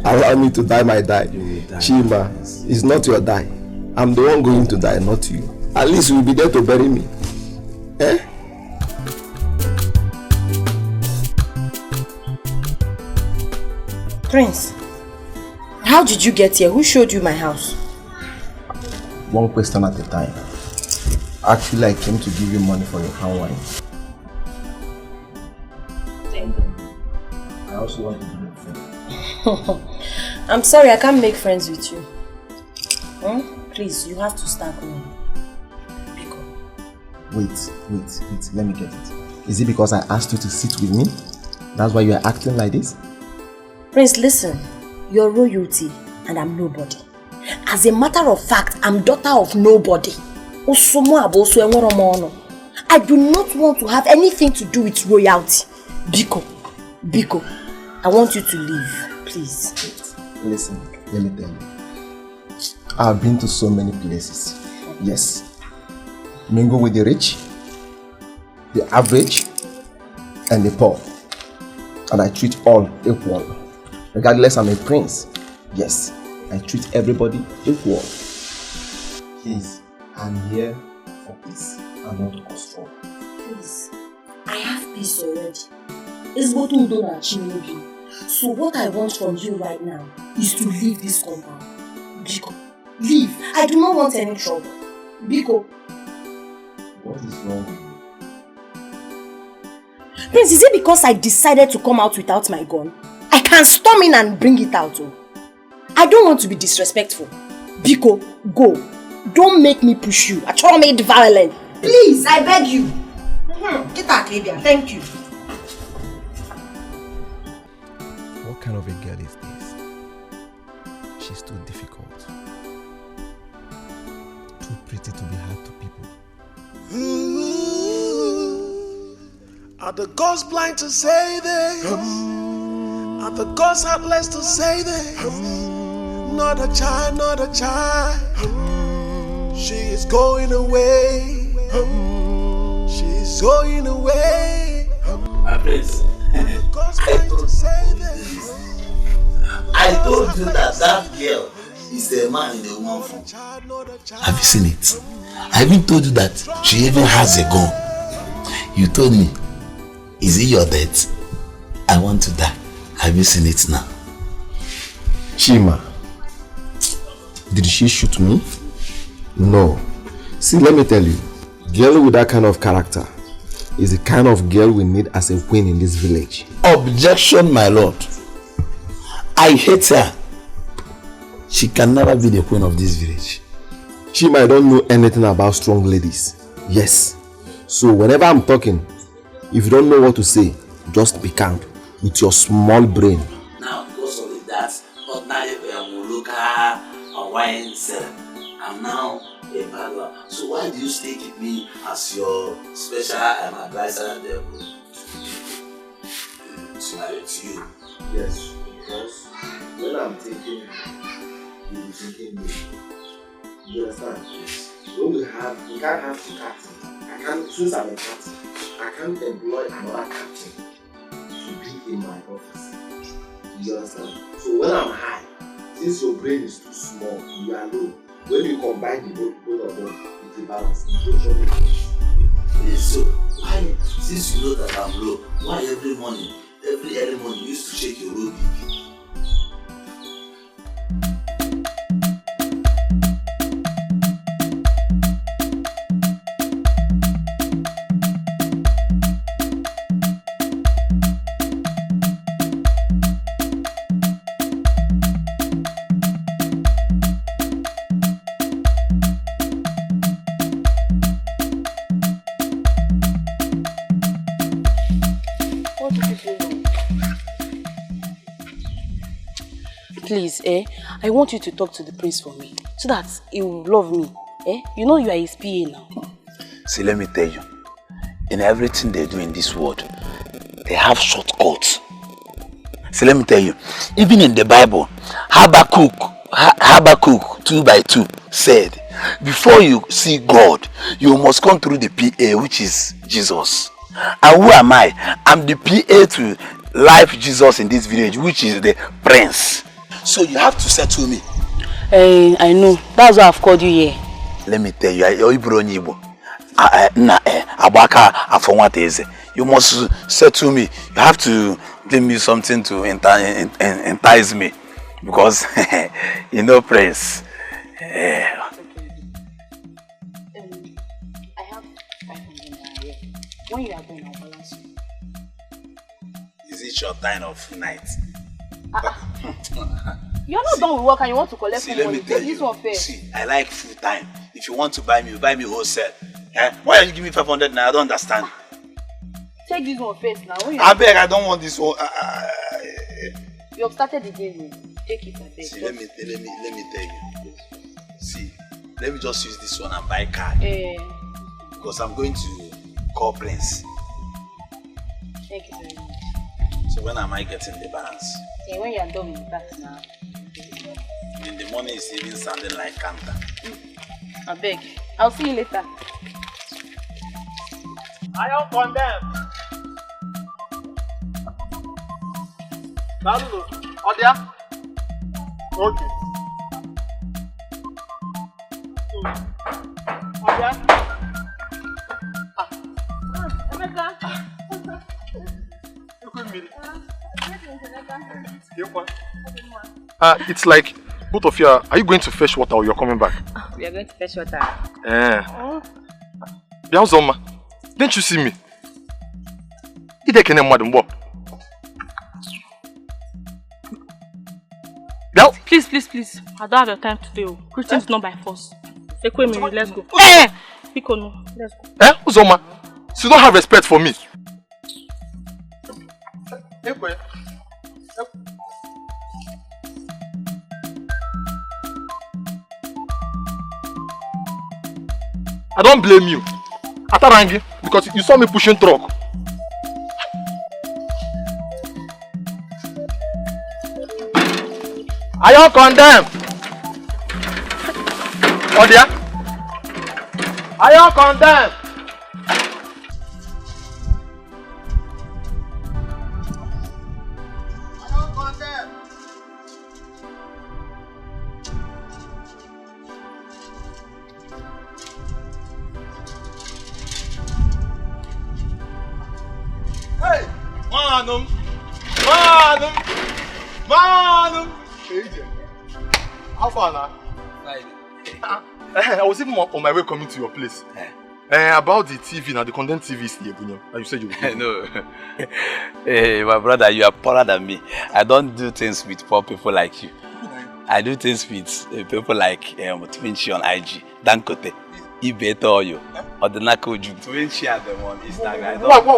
Allow me to die my die. You will die. Chima, it's not your die. I'm the one going to die, not you. At least you'll be there to bury me. Eh? Prince, how did you get here? Who showed you my house? One question at a time. Actually, I came to give you money for your hand wine. I also want to be your friend. I'm sorry, I can't make friends with you. Please, you have to start going. Wait, let me get it. Is it because I asked you to sit with me? That's why you are acting like this? Prince, listen. You're royalty and I'm nobody. As a matter of fact, I'm daughter of nobody. I do not want to have anything to do with royalty. Biko, I want you to leave, please. Listen, let me tell you. I've been to so many places. Yes. Mingle with the rich, the average, and the poor. And I treat all equal. Regardless, I'm a prince. Yes, I treat everybody equal. Please, I'm here for peace and not to cause trouble. Please, I have peace already. It's what we don't achieve. So what I want from you right now is to leave this compound. Biko, leave. I do not want any trouble. Biko. What is wrong with you? Prince, is it because I decided to come out without my gun? I can storm in and bring it out. Oh. I don't want to be disrespectful. Biko, go. Don't make me push you. I try to make it violent. Please, I beg you. Get out, Lydia. Thank you. What kind of a girl is this? She's too difficult. Too pretty to be hard to people. Are the gods blind to say this? Are the gods heartless to say this? Not a child, not a child. She is going away. She's going away. My prince, I told you that girl is the man in the woman form. Have you seen it? I even told you that she even has a gun. You told me, is it your death? I want to die. Have you seen it now? Chima, did she shoot me? No. See, let me tell you, girl with that kind of character is the kind of girl we need as a queen in this village. Objection, my lord. I hate her. She can never be the queen of this village. Chima, I don't know anything about strong ladies. Yes. So whenever I'm talking, if you don't know what to say, just be calm with your small brain. Now, because of that, ordinary Muluka or wine seller, I'm now a bad. So why do you stay with me as your special advisor there to marry to you? Yes, because when I'm thinking, you'll be thinking me. You understand? Yes. We can't have two captains. Since I'm a captain, I can't employ another captain to be in my office. You understand? So when I'm high, since your brain is too small, you are low. When you combine the both of them, it's a balance. So why, since you know that I'm low, why every early morning you used to shake your low BP? Please, I want you to talk to the prince for me, so that he will love me. You know you are his PA now. See, let me tell you, in everything they do in this world, they have shortcuts. See, let me tell you, even in the Bible, Habakkuk 2:2 said, before you see God, you must come through the PA, which is Jesus. And who am I? I'm the PA to life Jesus in this village, which is the prince. So you have to settle me. Hey, I know. That's why I've called you here. Let me tell you, you must settle me. You have to give me something to entice me. Because, you know, prince. I have 500 naira here. When you are done, I'll balance you. Is it your time of night? You're not done with work and you want to collect some money. Let me tell this one first. See, I like full time. If you want to buy me wholesale. Why are you giving me 500 naira? I don't understand. Take this one first now. I beg, I don't want this one. You have started the game. Take it, I beg. See, let me tell you. See, let me just use this one and buy car. Because I'm going to call Prince. Thank you very much. So when am I getting the balance? Okay, when you are done with that now. In the morning it's even sounding like counter. I beg. I'll see you later. I am condemned. Naluno, Odia. Okay. Odia. Emeka. It's like both of you are you going to fetch water or you're coming back? We are going to fetch water. Biauzoma, didn't you see me? Please. I don't have your time today. Christian's not by force. Let's go. Let's go. Uzoma, so you don't have respect for me. I don't blame you, Atarangi, because you saw me pushing truck. Are you condemned? Odia? Are you condemned? Manum! How far now? I was even on my way coming to your place. About the TV now, the content TV is here, and you said you would. No. Hey, my brother, you are poorer than me. I don't do things with poor people like you. I do things with people like Twinchi on IG, Dankote, Ibetoyo, or the Nakoju. Twinchi are the one.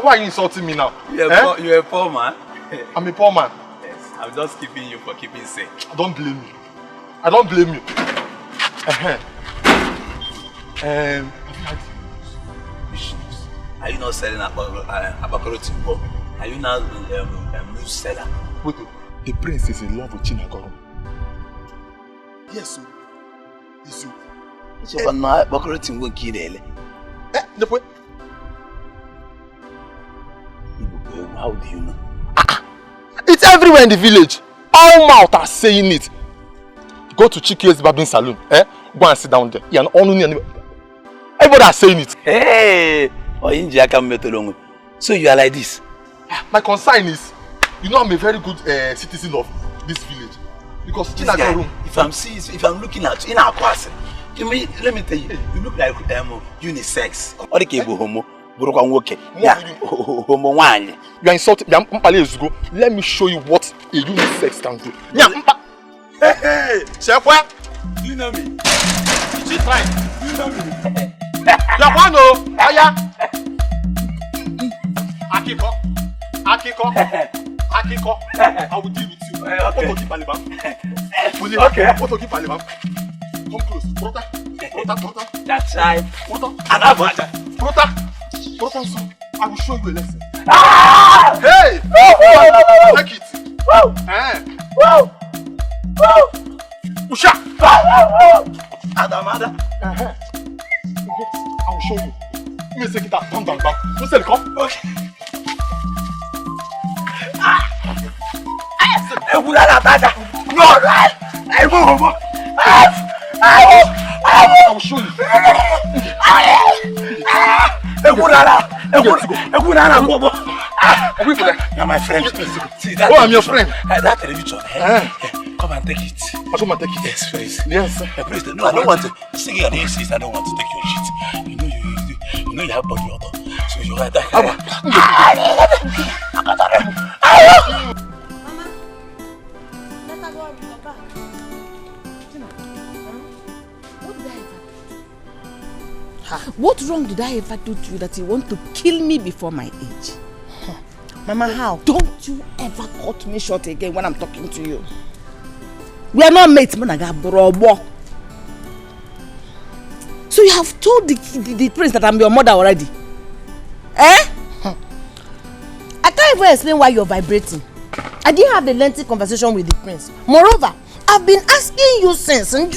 Why are you insulting me now? You're a poor man. I'm a poor man. Yes, I'm just keeping you for keeping sake. I don't blame you. I don't blame you. Are you not selling Abakoroti? Are you now a news seller? Wait, the prince is in love with Chinagoro. Yes, sir. Yes, sir. So now Abakoroti won't kill it. How do you know? It's everywhere in the village. All mouth are saying it. Go to Chike's barbering salon. Go and sit down there. Everybody are saying it. Hey! So you are like this? My concern is, you know I'm a very good citizen of this village. Because this guy, if I'm looking at you in our class, let me tell you, you look like unisex. Or the cable homo. Yeah, homo one. You are insulting. Let me show you what a unisex can do. Hey, Chef, you know me. She's fine. You know me. Yapano, Aya. Akiko. I will deal with you. Okay. Come close. Prota. That's right. Prota, I will show you a lesson. Ah! Hey! Take it. Woo! Woo! Woo! Usha! Adamada. I will show you. Let me take it out. Come down back. You say come. Okay. I will show you. You're my friend. See that? Oh, I'm your friend. That television. Come and take it. I'll come and take it. Yes, please. Yes. Please, no, I don't want to. Sing your insist. I don't want to take your shit. You know you have body odor. So you like that. What wrong did I ever do to you that you want to kill me before my age? Mama, how? Don't you ever cut me short again when I'm talking to you. We are not mates, Monaga. So you have told the prince that I'm your mother already? Eh? I can't even explain why you're vibrating. I didn't have a lengthy conversation with the prince. Moreover, I've been asking you since. Did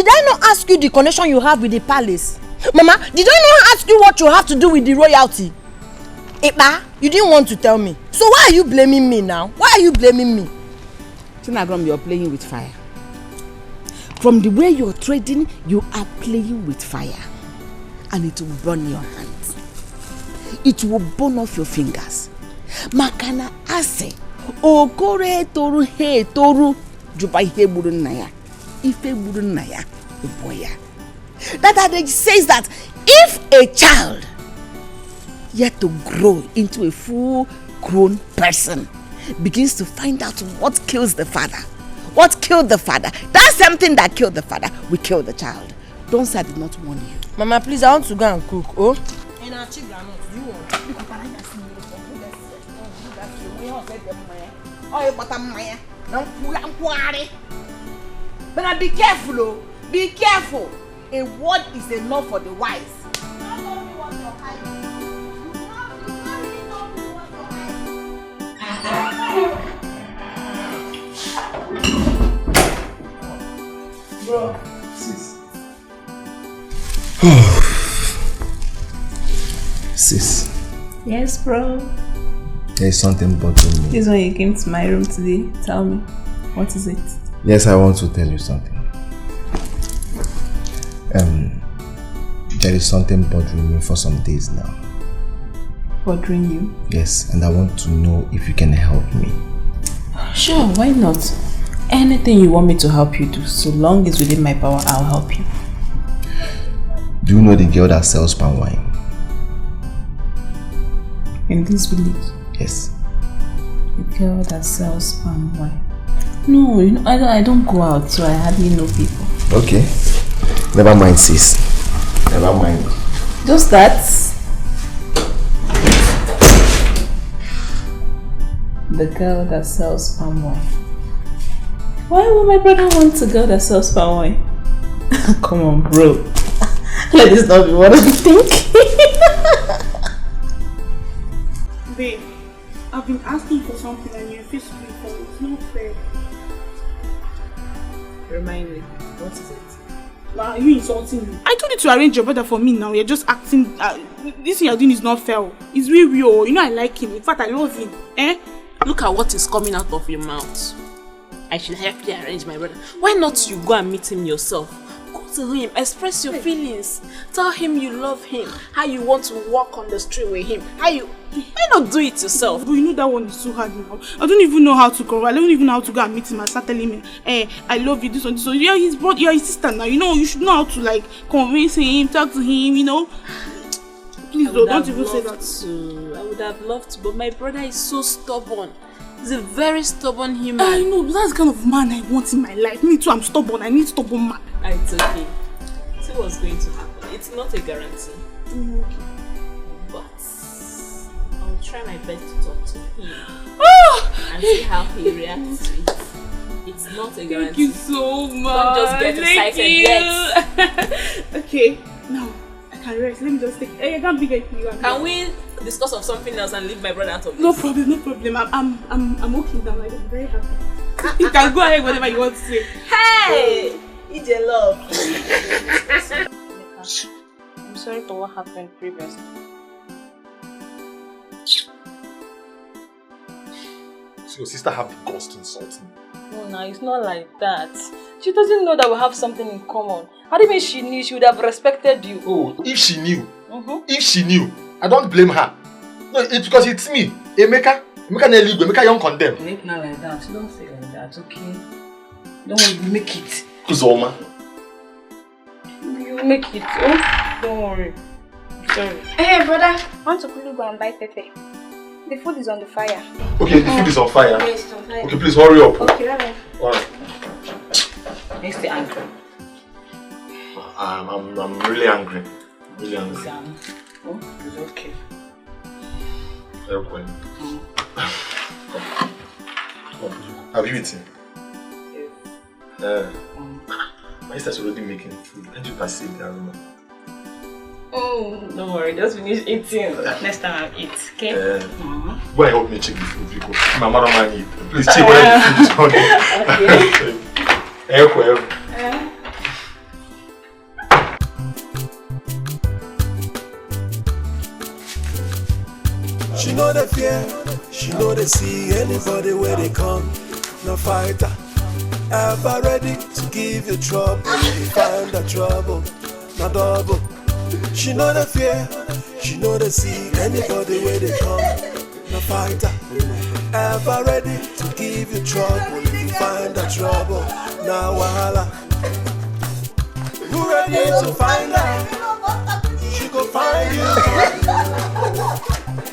I not ask you the connection you have with the palace? Mama, did I not ask you what you have to do with the royalty? Eba, you didn't want to tell me. So why are you blaming me now? Why are you blaming me? Tinagrom, you're playing with fire. From the way you're trading, you are playing with fire. And it will burn your hands. It will burn off your fingers. Makana ase, okore toru he toru, jubai he burun naya. Ife burun naya, boya. That adage says that if a child yet to grow into a full-grown person begins to find out what kills the father, what killed the father, that's something that killed the father, we kill the child. Don't say I did not warn you. Mama, please, I want to go and cook. Oh? But be careful, oh. Be careful. A word is enough for the wise. Bro, sis. Sis. Yes, bro. There is something bothering me. This is when you came to my room today. Tell me, what is it? Yes, I want to tell you something. There is something bothering me for some days now. Bothering you? Yes, and I want to know if you can help me. Sure, why not? Anything you want me to help you do, so long as within my power, I'll help you. Do you know the girl that sells palm wine? In this village? Yes. The girl that sells palm wine. No, you know, I don't go out, so I hardly know people. Okay. Never mind, sis. Never mind. Just that. The girl that sells palm wine. Why would my brother want a girl that sells palm wine? Come on, bro. Let this not be what I'm thinking. Babe, I've been asking for something and you refuse to do it for me. It's not fair. Remind me, what is it? Are you insulting me? I told you to arrange your brother for me now. You're just acting. This thing you're doing is not fair. It's really real. You know I like him. In fact, I love him. Eh? Look at what is coming out of your mouth. I should help you arrange my brother. Why not you go and meet him yourself? Go to him, express your feelings. Tell him you love him. How you want to walk on the street with him. Why not do it yourself? But you know that one is so hard now. I don't even know how to go. I don't even know how to go and meet him and start telling him, I love you, this one, this one. You're his brother, you're his sister now. You know, you should know how to like convince him, talk to him, you know. Please don't even say that. I would have loved to, but my brother is so stubborn. He's a very stubborn human. I know, but that's the kind of man I want in my life. Me too, I'm stubborn. I need stubborn man. It's okay. See what's going to happen. It's not a guarantee. Okay. But I'll try my best to talk to him and see how he reacts to it. It's not a guarantee. Thank you so much. Don't just get excited yet. Okay, now I can rest. Let me just take. I can't be getting you. Can we discuss of something else and leave my brother out of this. No problem, no problem. I'm okay now. Like, I'm very happy. You can go ahead whatever you want to say. Hey! It's your love. I'm sorry for what happened previously. So your sister have the guts to insult me? No, it's not like that. She doesn't know that we have something in common. How do you mean she knew? She would have respected you. Oh, if she knew, I don't blame her. No, it's because it's me, Emeka nearly go, Emeka young condemn. Make not like that. Don't say like that, okay? Don't worry, you make it. Kuzoma. You make it, oh? Don't worry. I'm sorry. Hey, brother, I want to quickly go and buy Pepe. The food is on the fire. Okay, the food is on fire. Yes, it's on fire. Okay, please hurry up. Okay, bye-bye. Alright. Let's stay angry. I'm really angry. Really angry. Oh, it's okay. Okay. Have you eaten? Yes. My sister's already making food. Can't you perceive the aroma? Oh, don't worry, just finish eating. Next time I'll eat, okay? Go and help me check the food, Rico. My mother might eat. Please check whether the food is on. Okay. She know the fear, she know they see anybody where they come. No fighter, ever ready to give you trouble. You find the trouble, no double. She know the fear, she know they see anybody where they come. No fighter, ever ready to give you trouble. You find the trouble, now wahala. You ready to find her? She go find you.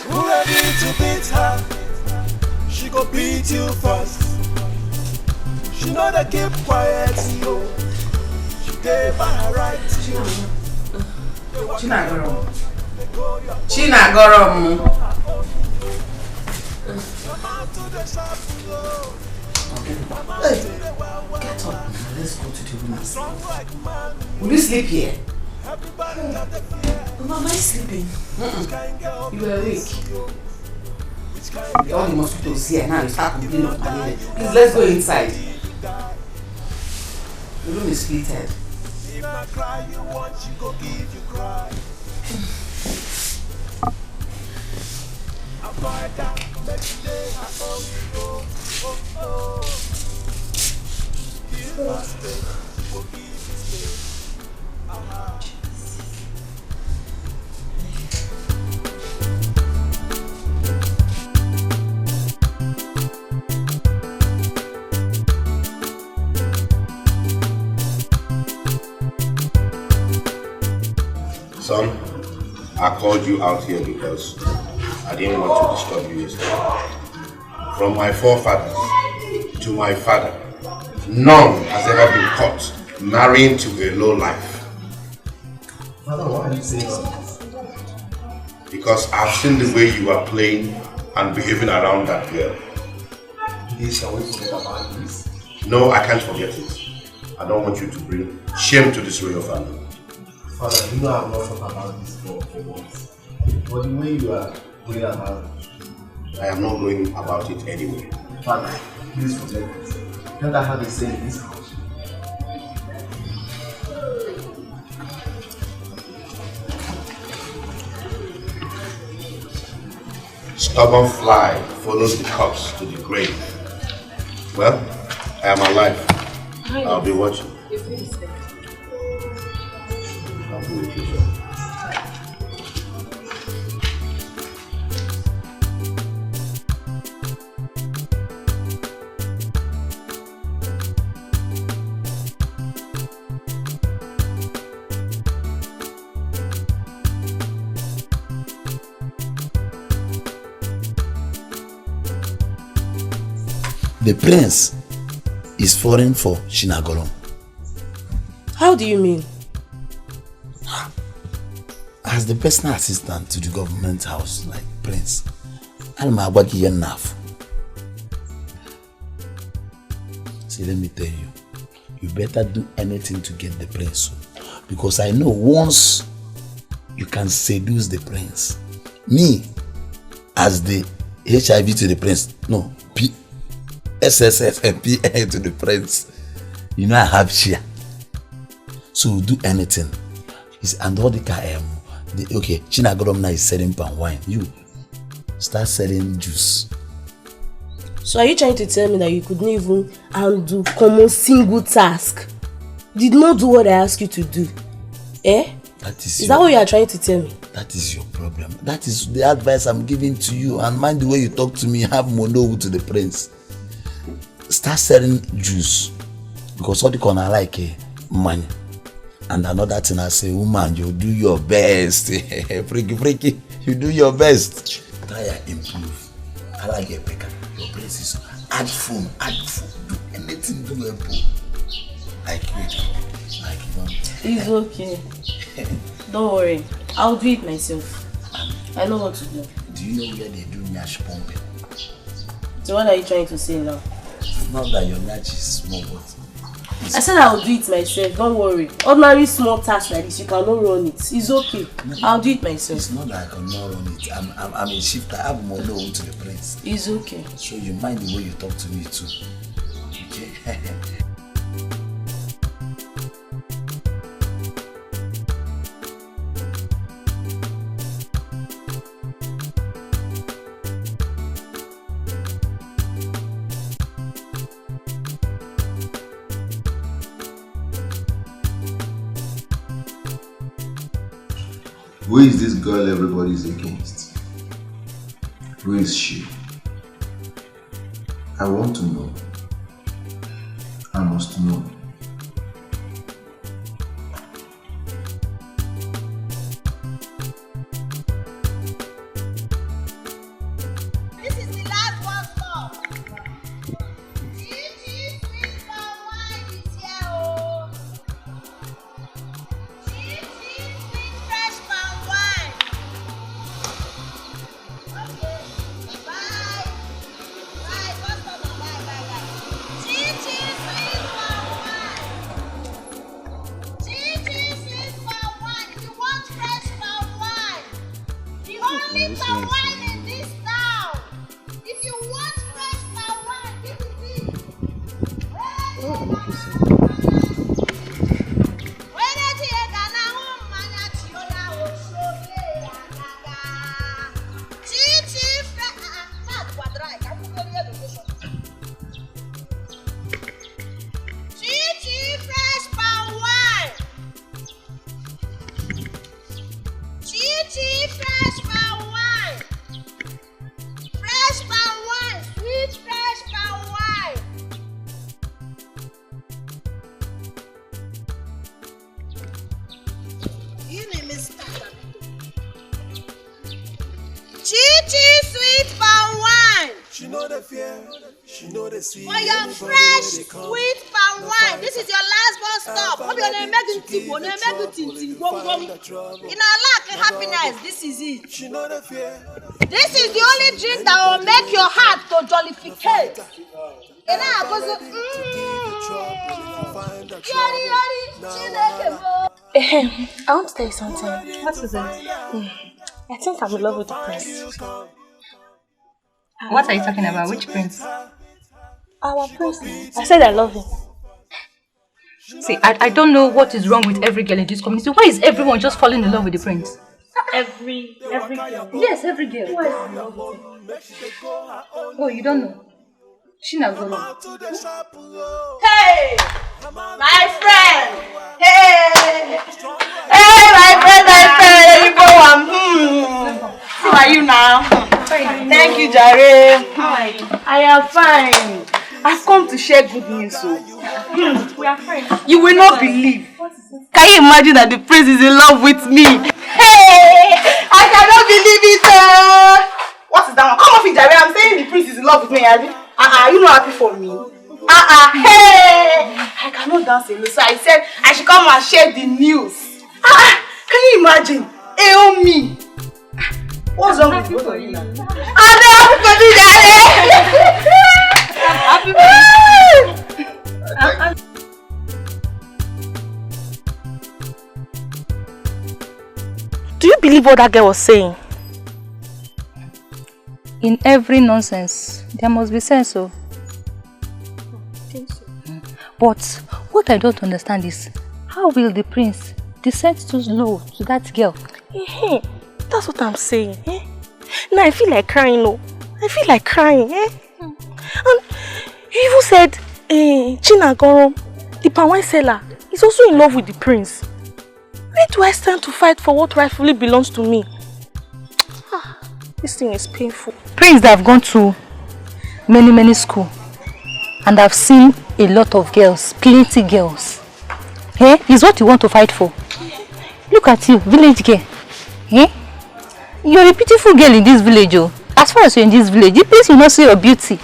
Who ready to beat her? She go beat you first. She know they keep quiet, yo. She gave by her right. Chinagorom. Hey, get up. Let's go to the room. Will you sleep here? Mama, am I sleeping? You are awake. All the mosquitoes here now, you start complaining of malaria. Please, let's go inside. The room is splitted. If I cry, you want, she go give you cry. I'm quiet down, make you lay her own. Give her space, go give you space. Son, I called you out here because I didn't want to disturb you yesterday. From my forefathers to my father, none has ever been caught marrying to a low life. Father, why are you saying so? Because I've seen the way you are playing and behaving around that girl. Please, can we forget about this? No, I can't forget it. I don't want you to bring shame to this royal family. Father, you know I've not thought about this for once. But the way you are going about it, I am not going about it anyway. Father, please forget it. Can't I have a say in this house? Stubborn fly follows the corpse to the grave. Well, I am alive. I'll be watching. I'll be with you, sir. The prince is foreign for Shinagolo. How do you mean? As the personal assistant to the government house, like prince, I'm enough. See, let me tell you, you better do anything to get the prince. Because I know once you can seduce the prince, me, as the HIV to the prince. No, SSF and PN to the prince. You know I have share. So we'll do anything. And all the okay, Chinagodom is selling palm wine. You start selling juice. So are you trying to tell me that you couldn't even handle common single task? Did not do what I asked you to do? Eh? Is that what you are trying to tell me? That is your problem. That is the advice I'm giving to you. And mind the way you talk to me, have mono to the prince. Start selling juice. Because all the corner like money. And another thing I say, woman, you do your best. Freaky, you do your best. Try and improve. I like a picker. Your place is add phone, do anything, do a pool. Like it's okay. Don't worry. I'll do it myself. I know what to do. Do you know where they do nyash pumping? So what are you trying to say now? Not that your nyash is small, but I said I'll do it myself, don't worry. Ordinary small task like this, you cannot run it. It's okay. I'll do it myself. It's not that I cannot run it. I'm a shifter. I have more known to the prince. It's okay. So you mind the way you talk to me too. Okay. Who is this girl everybody's against? Who is she? I want to know. I must know. This is the last one stop. For your fresh, sweet palm wine. This is your last bus stop. Hope you're not making tea. In our lack of happiness, this is it. This is the only drink that will make your heart to jollificate. And I want to tell you something. What is it? I think I'm in love with the prince. What are you talking about? Which prince? Our prince. I said I love him. See, I don't know what is wrong with every girl in this community. Why is everyone just falling in love with the prince? Every girl? Yes, every girl. Why is in love with him? Oh, you don't know? Shinagolo. Hey! My friend! Hey! Hey, my friend! You go How are you now? Thank you, Jare. How are you? I am fine. I've come to share good news. We are friends. You will not believe. Can you imagine that the prince is in love with me? Hey! I cannot believe it. What is that one? Come off it, Jare. I'm saying the prince is in love with me. You not happy for me? Hey! I cannot dance alone. So I said I should come and share the news. Can you imagine? Me. What's wrong with you? I'm happy for you, Jare. I'm happy for you. Do you believe what that girl was saying? In every nonsense, there must be sense. Oh. I think so. But what I don't understand is, how will the prince descend too low to that girl? That's what I'm saying. Now I feel like crying. No, I feel like crying. And you even said Chinagoro, the palm wine seller, is also in love with the prince. Where do I stand to fight for what rightfully belongs to me? This thing is painful. Prince, that have gone to many schools, and I've seen a lot of girls, plenty girls. Is what you want to fight for. Look at you, village girl. You're a beautiful girl in this village. Oh. As far as you're in this village, the place will not see your beauty.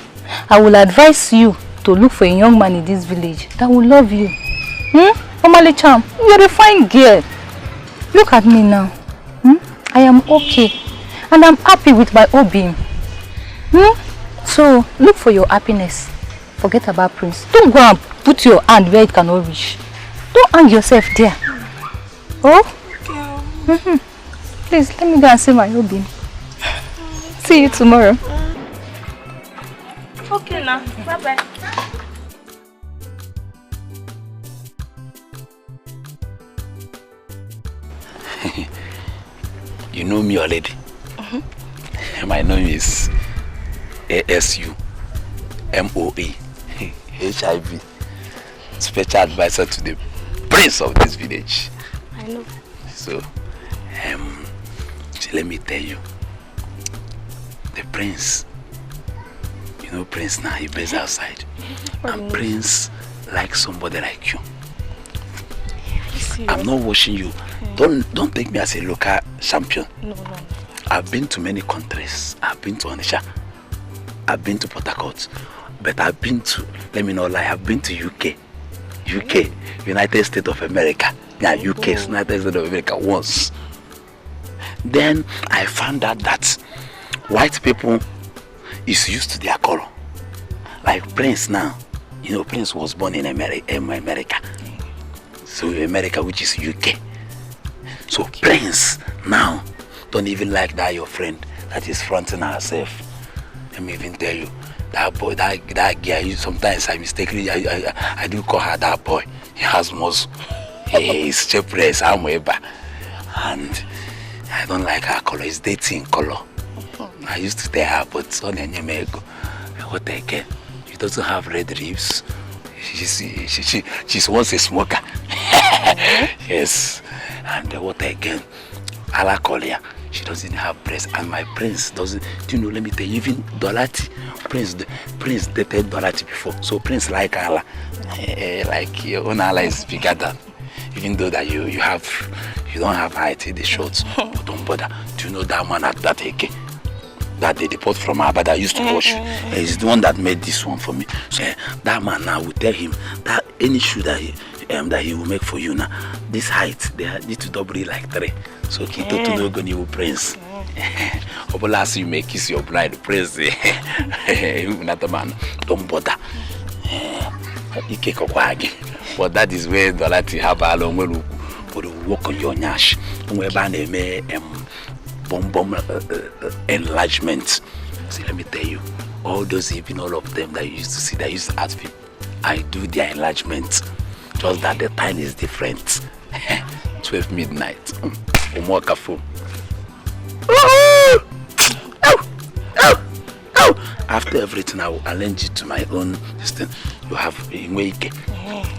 I will advise you to look for a young man in this village that will love you. Omale Cham, you're a fine girl. Look at me now. I am okay. And I'm happy with my Obim. So, look for your happiness. Forget about Prince. Don't go and put your hand where it cannot reach. Don't hang yourself there. Oh? Please, let me go and see my Obim. See you tomorrow. Okay now. Bye-bye. You know me already. My name is ASUMOE, HIV, special advisor to the prince of this village. I know. So let me tell you, the prince, you know Prince now, he plays outside. And Prince likes somebody like you. I'm not watching you. Don't take me as a local champion. No. I've been to many countries. I've been to Naija. I've been to Port Harcourt. But I've been to, let me not lie, I've been to UK, United States of America. Yeah, UK, United States of America once. Then I found out that white people is used to their color. Like Prince now, you know, Prince was born in America. So America, which is UK. So Prince now don't even like that your friend that is fronting herself. Let me even tell you, that boy, that girl, sometimes I mistakenly, I do call her that boy. He has muscle. He's shapeless, I'm Weber. And I don't like her color, it's dating color. I used to tell her, but on any go. What again? She doesn't have red lips. She's once a smoker. Yes. And what again? Ala Kolia. She doesn't have breasts, and my prince doesn't. Do you know? Let me tell you, even Dorothy, Prince dated Dorothy before, so Prince like Allah, like your own Allah is bigger than. Even though that you don't have height in the shorts, but don't bother. Do you know that man at that AK that they deport from Abba that I used to wash? He's the one that made this one for me. So that man now will tell him that any shoe that he will make for you now, this height they need to double it like 3. So Kito to no go new prince. Obolas you may kiss your bride, prince. Not the man. Don't bother. But that is where the Lati have a long way to work on your nash. Whereby they may bomb enlargement. See, let me tell you, all those even all of them that you used to see, that used to ask me, I do their enlargement. Just that the time is different. 12 midnight. After everything, I will arrange it to my own system. You have a wake.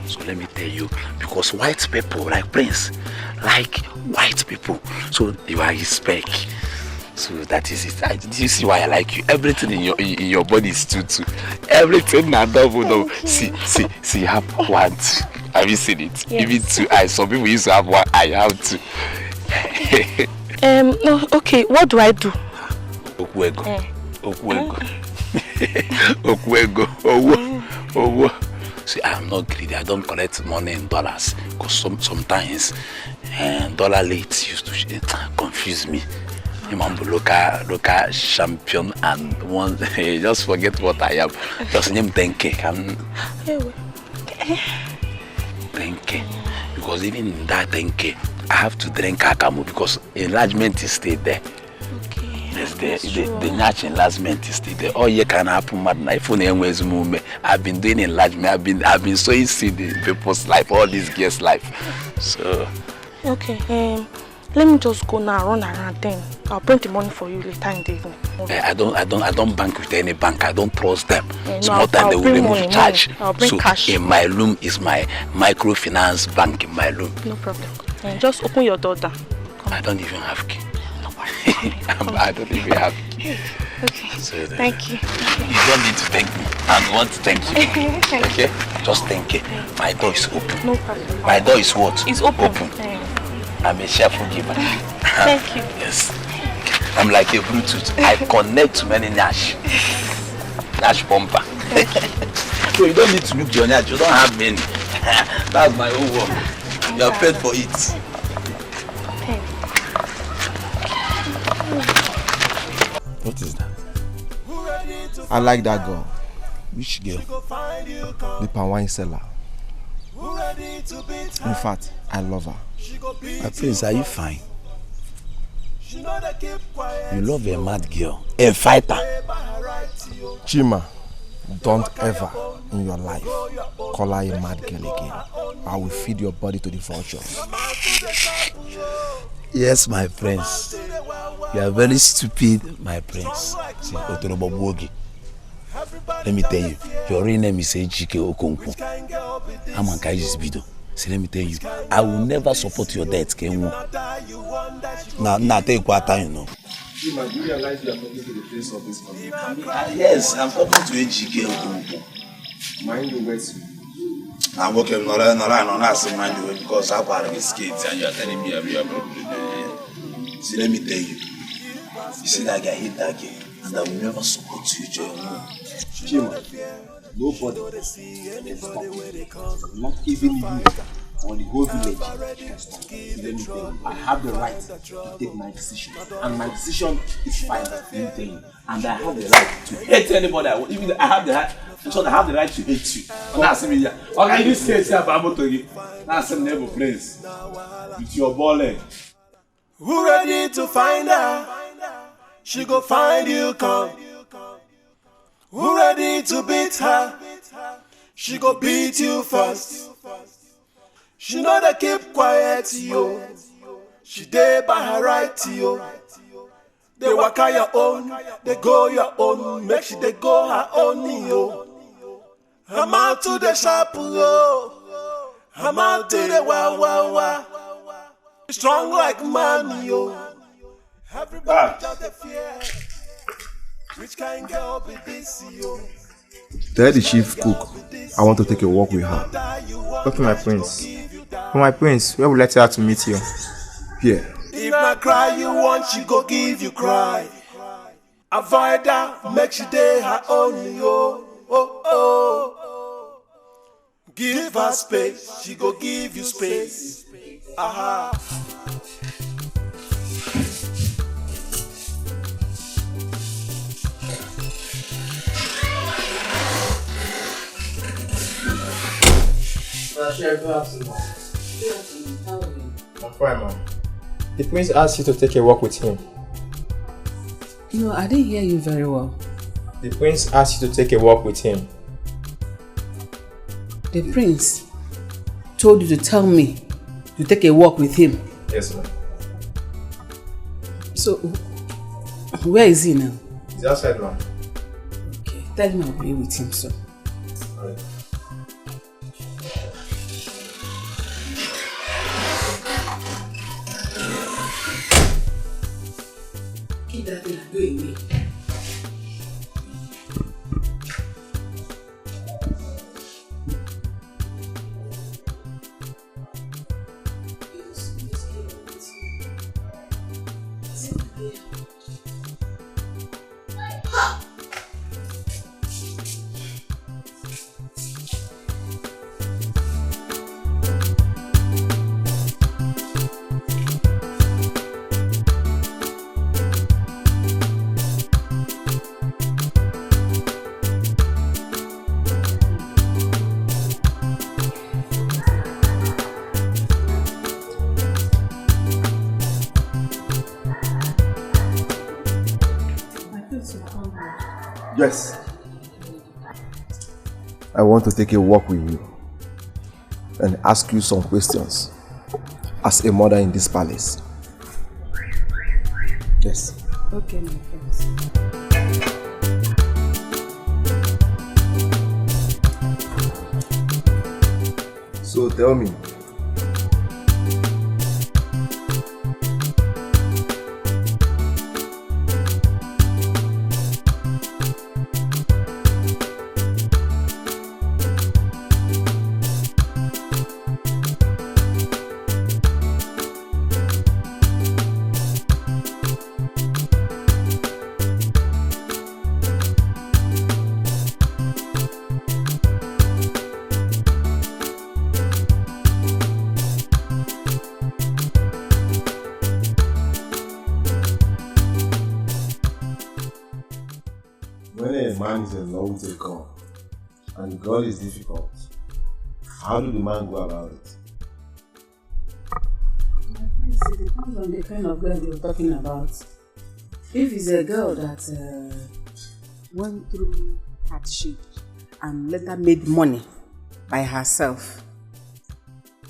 So let me tell you, because white people like Prince, like white people, so you are his spec. So that is it. Do you see why I like you? Everything in your body is too. Everything na double. See, you have one. Have you seen it? Yes. Even 2 eyes. Some people used to have 1 eye. I have 2. No, okay, what do I do? Okwego. See, I'm not greedy. I don't collect money in dollars because sometimes dollar late used to confuse me. I'm local champion and one just forget what I am. Just name 10K. 10K. Because even in that 10K, I have to drink Akamu because enlargement is still there. Okay. Yes, the match enlargement is still there. All you can happen, man. If I've been doing enlargement. I've been sowing seed in people's life, all these girls' life. So. Okay. Let me just go now, run around then. I'll print the money for you later in the evening. Okay. I don't bank with any bank. I don't trust them. No, More than they will remove charge. I'll bring cash. In my room is my microfinance bank in my room. No problem. Just open your door down. I don't even have key. I don't even have key. Okay. So thank you. You don't need to thank me. I want to thank you. Okay? Just thank you. My door is open. No problem. My door is what? It's open. I'm a cheerful giver. Thank you. Yes. I'm like a Bluetooth. I connect to many Nash bumper. So you don't need to look your Nash. You don't have many. That's my own work. You are paid for it. What is that? I like that girl. Which girl? The palm wine seller. In fact, I love her. My prince, are you fine? You love a mad girl, a fighter. Chioma, don't ever in your life call her a mad girl again. I will feed your body to the vultures. Yes, my prince. You are very stupid, my prince. See, let me tell you, your real name is Ejike Okonkwo. I'm on Kai's video. See, let me tell you, I will never support your death, Kenwo. Now, take what time, you know. Chima, do you realize you are talking to the prince of this country? Yes, I'm talking to Ejike Okonkwo. Mind the words. I'm working not mind the way because I'm part of the skates and you are telling me every other. See, let me tell you. You see that guy hit that girl, and I will never support you, Chima, nobody can stop you. Not even you or the whole village can stop you. Let me tell you, I have the right to take my decision, and my decision is final. Let me tell you, and I have the right to hate anybody I want. Even I have the right. So I have the right to hate you. Now, see me here. Okay, this case here, I'm to you. Now, some neighbor friends with your ball. Who ready to find her? She go find you, come. Who ready to beat her? She go beat you first. She know they keep quiet, yo. She dey by her right, yo. They walk out your own, they go your own. Make sure they go her own, yo. I'm out to the shop, yo. I'm out to the wow. Strong like man, yo. Everybody just the fear. Which kind girl be this, yo? Tell the chief cook I want to take a walk with her. Okay, my prince. For my prince, where would you like her to meet you? Here. If not cry you want, she go give you cry. Avoid her, make she day her own, yo. Oh. Give her space, she go give you space. Aha. I'm fine, ma'am. The prince asked you to take a walk with him. No, I didn't hear you very well. The prince asked you to take a walk with him. The prince told you to tell me to take a walk with him. Yes, ma'am. So, where is he now? He's outside, ma'am. Okay, tell him I'll be with him, sir. Alright. Keep that thing and go away. Yes. I want to take a walk with you and ask you some questions as a mother in this palace. Yes. Okay, my friends. So tell me, when a man is in love with a girl and the girl is difficult, how do the man go about it? It depends on the kind of girl you're talking about. If it's a girl that went through hardship and later made money by herself,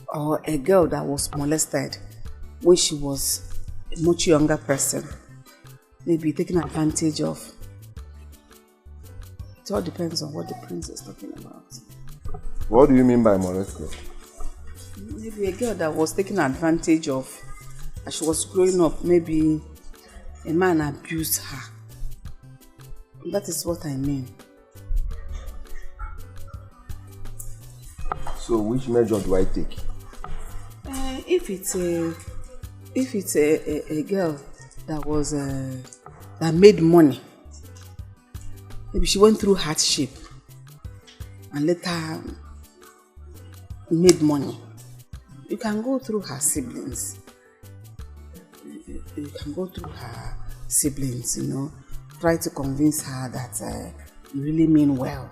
or a girl that was molested when she was a much younger person, maybe taken advantage of. It all depends on what the prince is talking about. What do you mean by molested? Maybe a girl that was taken advantage of as she was growing up, maybe a man abused her. That is what I mean. So which measure do I take? If it's a girl that was that made money, maybe she went through hardship and later made money, you can go through her siblings. You can go through her siblings, you know, try to convince her that you really mean well,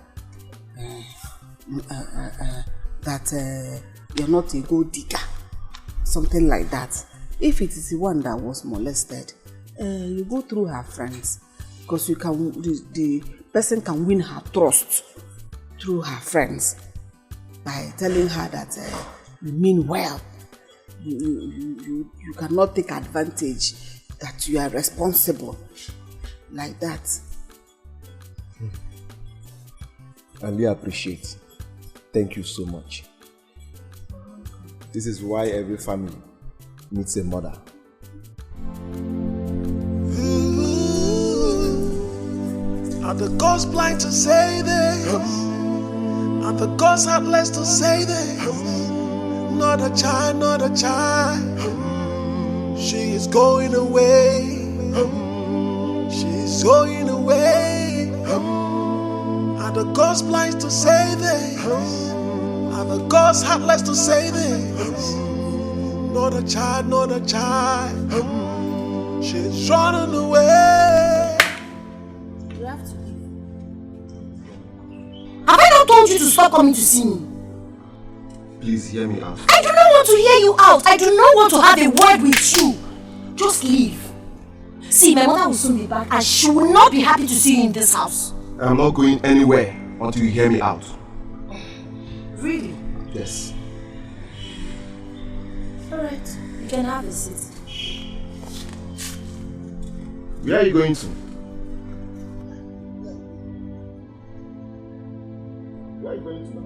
that you're not a gold digger, something like that. If it is the one that was molested, you go through her friends, because you can, the person can win her trust through her friends by telling her that you mean well. You cannot take advantage, that you are responsible, like that. I really appreciate. Thank you so much. This is why every family needs a mother. Are the gods blind to say this? Are the gods heartless to say this? Not a child, not a child. She is going away. She is going away. Are the gods blind to say this? Are the gods heartless to say this? Not a child, not a child. She is running away. You have to leave. Have I not told you to stop coming to see me? Please hear me out. I do not want to hear you out. I do not want to have a word with you. Just leave. See, my mother will soon be back and she will not be happy to see you in this house. I'm not going anywhere until you hear me out. Really? Yes. Alright, you can have a seat. Where are you going to? Where are you going to now?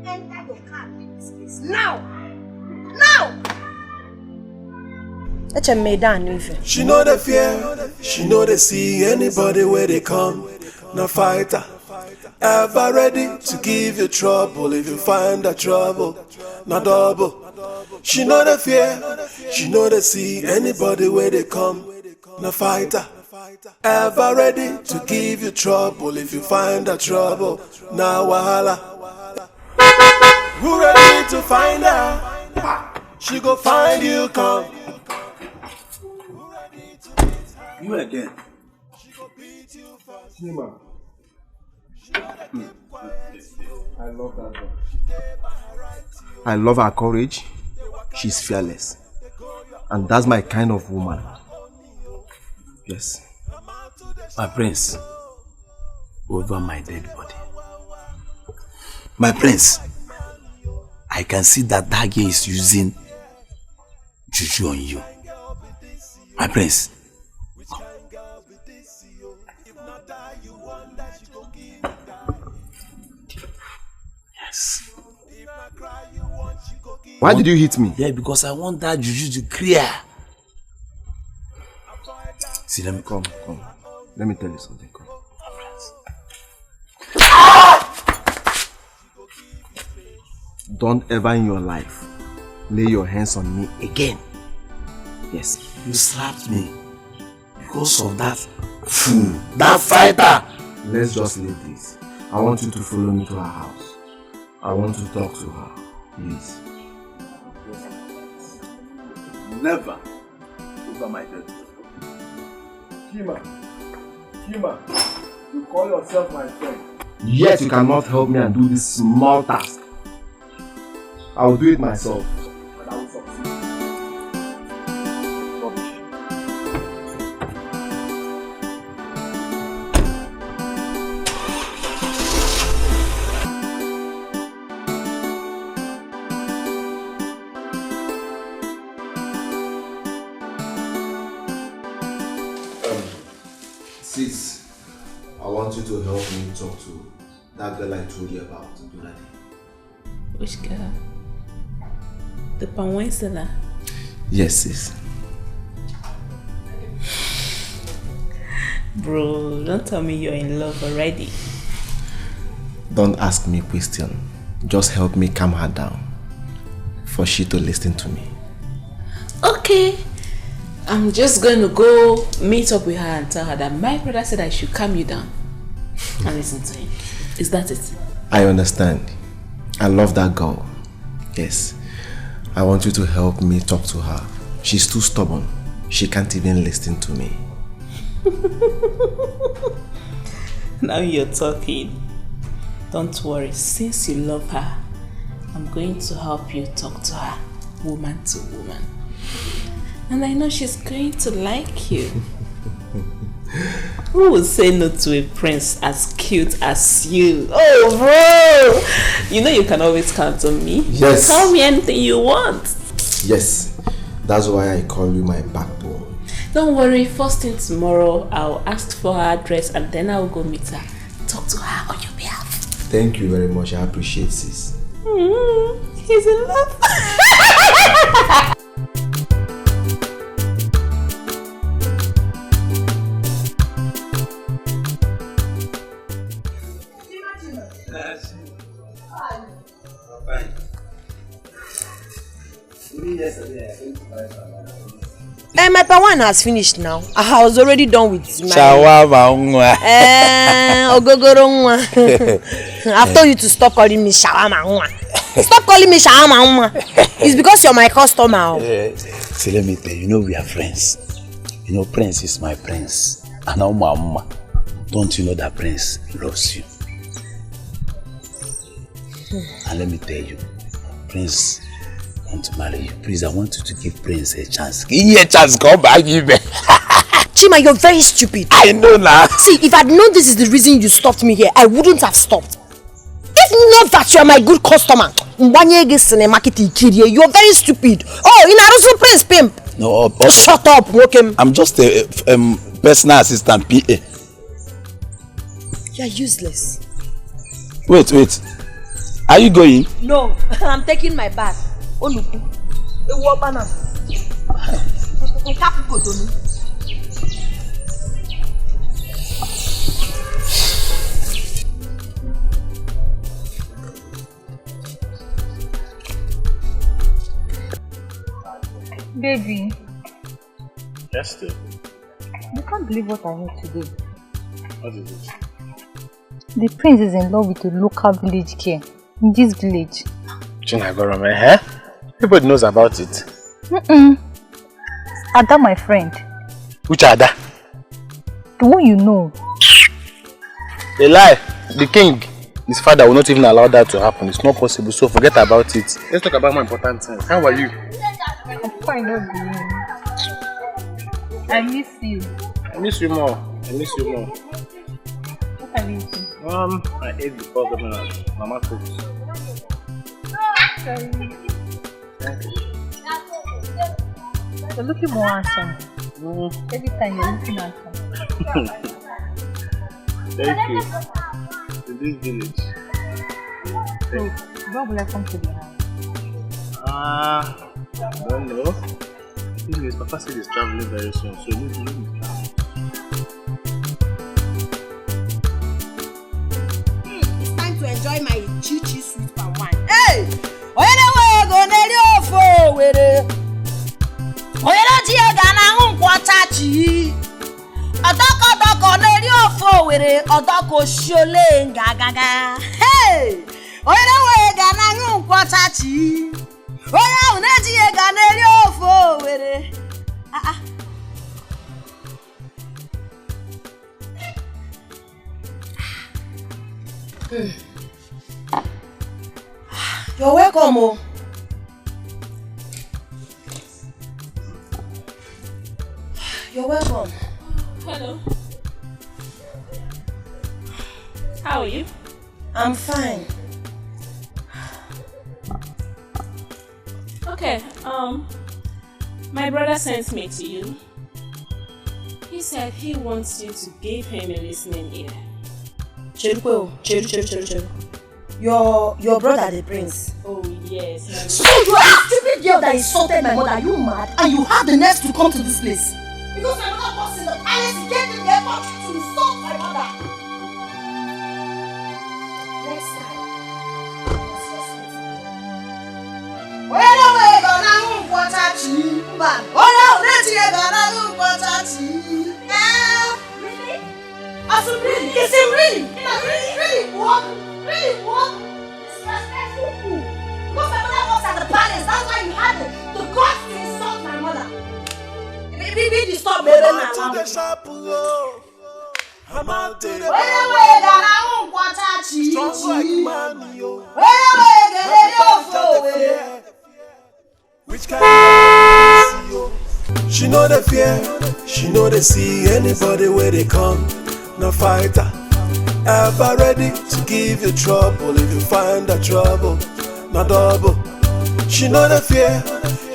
Enter your car and leave this place. Now! Now! She know the fear, she know they see anybody where they come. No fighter, ever ready to give you trouble if you find that trouble. No double. She know the fear, she know they see anybody where they come. No fighter, ever ready to give you trouble if you find that trouble. Now wahala. Who ready to find her? She go find you, come. You again. Chioma, I love that girl. I love her courage. She's fearless. And that's my kind of woman. Yes. My prince, over my dead body. My prince, I can see that girl is using juju on you. My prince. Yes. Why did you hit me? Yeah, because I want that juju to clear. See, let me come. Let me tell you something. Come. Don't ever in your life lay your hands on me again. Yes. You slapped me because of that fool, that fighter. Let's just leave this. I want you to follow me to her house. I want to talk to her. Please. Never over my dead. Chioma, you call yourself my friend. Yet you cannot help me and do this small task. I will do it myself. And I will succeed. Rubbish. Sis, I want you to help me talk to that girl I told you about the other day. Which girl? The palm wine seller? Yes, sis. Bro, don't tell me you're in love already. Don't ask me question. Just help me calm her down. For she to listen to me. Okay. I'm just going to go meet up with her and tell her that my brother said I should calm you down and listen to him. Is that it? I understand. I love that girl. Yes. I want you to help me talk to her. She's too stubborn. She can't even listen to me. Now you're talking. Don't worry. Since you love her, I'm going to help you talk to her, woman to woman. And I know she's going to like you. Who would say no to a prince as cute as you? Oh, bro! You know you can always count on me. Yes. Tell me anything you want. Yes. That's why I call you my backbone. Don't worry. First thing tomorrow, I'll ask for her address and then I'll go meet her. Talk to her on your behalf. Thank you very much. I appreciate this. He's in love. My one has finished now. I was already done with my Shawarma. Ogogoro. I've told you to stop calling me shawarma. Stop calling me shawarma. It's because you're my customer. See, let me tell you, we are friends. You know, Prince is my prince. And I'm mama. Don't you know that Prince loves you? And let me tell you, Prince want to marry you. Please, I want you to give Prince a chance. Give me a chance, come back, give me. Chima, you're very stupid. I know now. See, if I'd known this is the reason you stopped me here, I wouldn't have stopped. If not that you're my good customer, you're very stupid. Oh, in Aruso Prince Pimp. No, shut up, Wokem. I'm just a personal assistant, PA. You're useless. Wait. Are you going? No, I'm taking my bath. Oluku. Baby. Yes, dear. You can't believe what I heard today. What is it? The prince is in love with a local village girl in this village. Chinagorome, eh? Everybody knows about it. Ada, my friend. Which Ada? The one you know. They lie. The king, his father will not even allow that to happen. It's not possible, so forget about it. Let's talk about more important things. How are you? I'm fine, I miss you. I miss you more. I miss you more. What are you eating? I ate before coming out. Mama cooked. Sorry. Thank you. You're looking more handsome. Every time you're looking handsome. Thank you. To this village. So, when will I come to the house? I don't know. Thing is, Papa said he's traveling very soon, so you need to leave me. It's time to enjoy my chi-chi sweet palm wine. Hey! Oyele go neri ofo were. Oyele ji ga na nkwacha chi. Odoko neri ofo were, odoko shole ngagaga. Hey! Oyele ga na nkwacha chi. Oya uneji ga neri ofo were. You're welcome. Oh. You're welcome. Hello. How are you? I'm fine. Okay, my brother sent me to you. He said he wants you to give him a listening ear. Cheru. Your brother the prince. Oh yes. So you are a stupid girl that insulted my mother. Are you mad? And you have the nerve to come to this place? Because my mother was in the palace, he gave me the effort to insult my mother. Next time. Really? Is it really? Really what? Disrespectful. Because my mother works at the palace, that's why you had the guts to insult my mother. Baby, stop baby now. I'm out to the strong like man, yo. Which kind of yo? She know the fear, she know they see anybody where they come. No fighter, ever ready to give you trouble if you find the trouble. No double. She know the fear,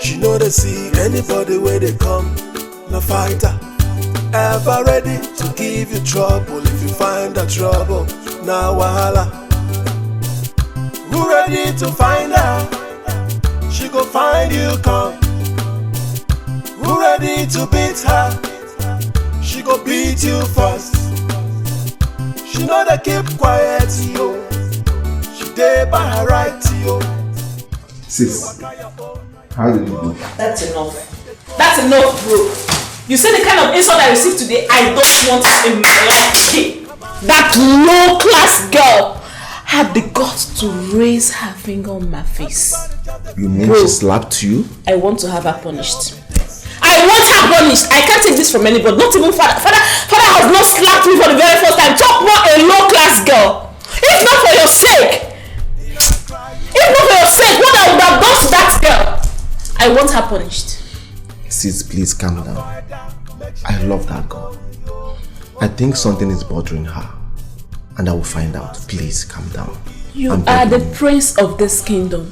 she know they see anybody where they come. No fighter, ever ready to give you trouble if you find the trouble. Now wahala, who ready to find her? She go find you come. Who ready to beat her? She go beat you first. She know they keep quiet, yo. She dey by her right, yo. Sis, how did you do? That's enough. That's enough, bro. You see the kind of insult I received today, I don't want it in my life. That low-class girl had the guts to raise her finger on my face. You mean she slapped you? I want to have her punished. I want her punished. I can't take this from anybody. Not even father. Father has not slapped me for the very first time. Talk about a low-class girl. If not for your sake, what I would have done to that girl, I want her punished. Sis, please calm down. I love that girl. I think something is bothering her. And I will find out. Please calm down. You are the prince of this kingdom.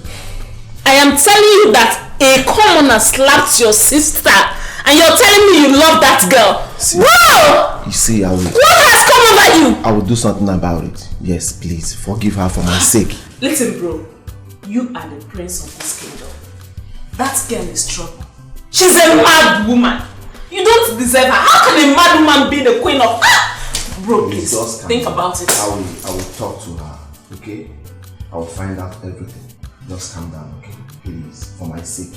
I am telling you that a commoner slapped your sister and you're telling me you love that girl. Wow! You see, I will. What has come over you? I will do something about it. Yes, please. Forgive her for my sake. Listen, bro. You are the prince of this kingdom. That girl is trouble. She's a mad woman. You don't deserve her. How can a mad woman be the queen of... Bro, please, think about it. I will talk to her, okay? I will find out everything. Just calm down, okay? Please, for my sake.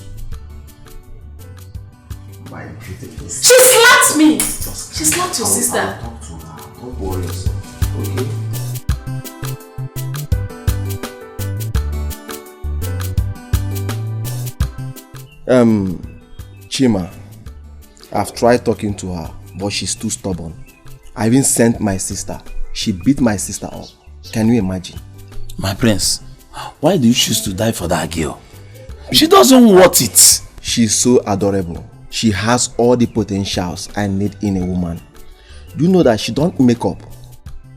My beautiful sister. She slapped me! She slapped your sister. I will talk to her. Don't worry yourself, okay? Chioma, I've tried talking to her, but she's too stubborn. I even sent my sister. She beat my sister up. Can you imagine? My prince, why do you choose to die for that girl? She doesn't want it. She's so adorable. She has all the potentials I need in a woman. Do you know that she don't make up?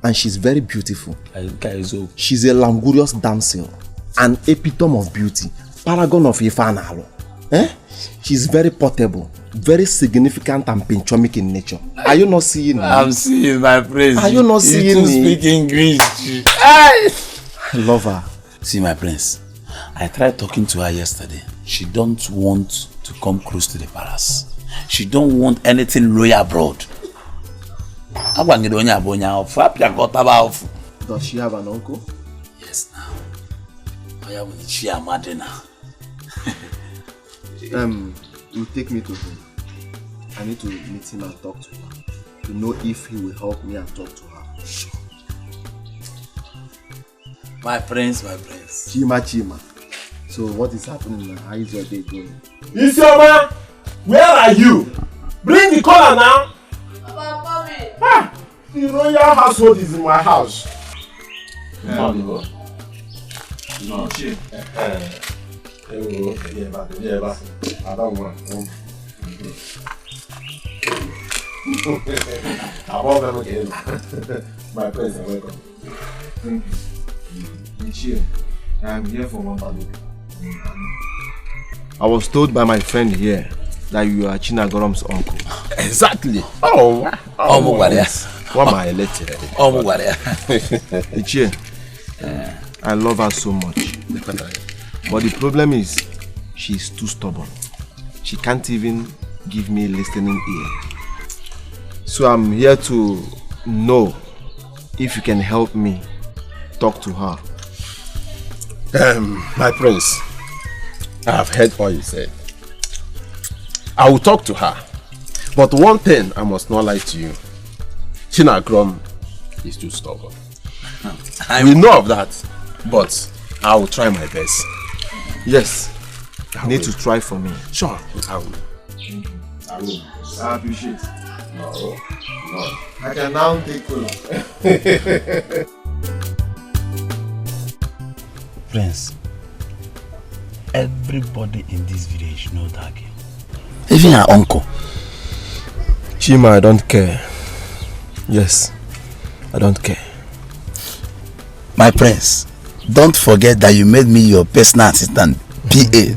And she's very beautiful. She's a languorous damsel. An epitome of beauty. Paragon of Ifanalo. She's very portable. Very significant and pinchomic in nature. Are you not seeing me? I'm seeing my prince. Are you not seeing you me? Speak English. I love her. See, my prince, I tried talking to her yesterday. She don't want to come close to the palace. She don't want anything royal abroad. Does she have an uncle? Yes, now. She a madina. You take me to him. I need to meet him and talk to her to know if he will help me and talk to her. Sure. My prince. Chima. So what is happening now? How is your day going? Chioma, where are you? Bring the collar now. Ah, the royal household is in my house. No, chief. I don't want. I want them again. My friends are welcome. Thank you. I'm here for one value. I was told by my friend here that you are Chinagorom's uncle. Exactly. Oh, yes. What am I letting? Ichie, I love her so much. But the problem is, she's too stubborn. She can't even give me a listening ear. So I'm here to know if you can help me talk to her. My prince, I have heard what you said. I will talk to her. But one thing I must not lie to you. Chinagrom is too stubborn. We know of that, but I will try my best. Yes, you need to try for me. Sure, I will. I appreciate it. No. I can now take cola. Prince, everybody in this village knows that girl. Even her uncle. Chima, I don't care. Yes, I don't care. My prince, don't forget that you made me your personal assistant, PA.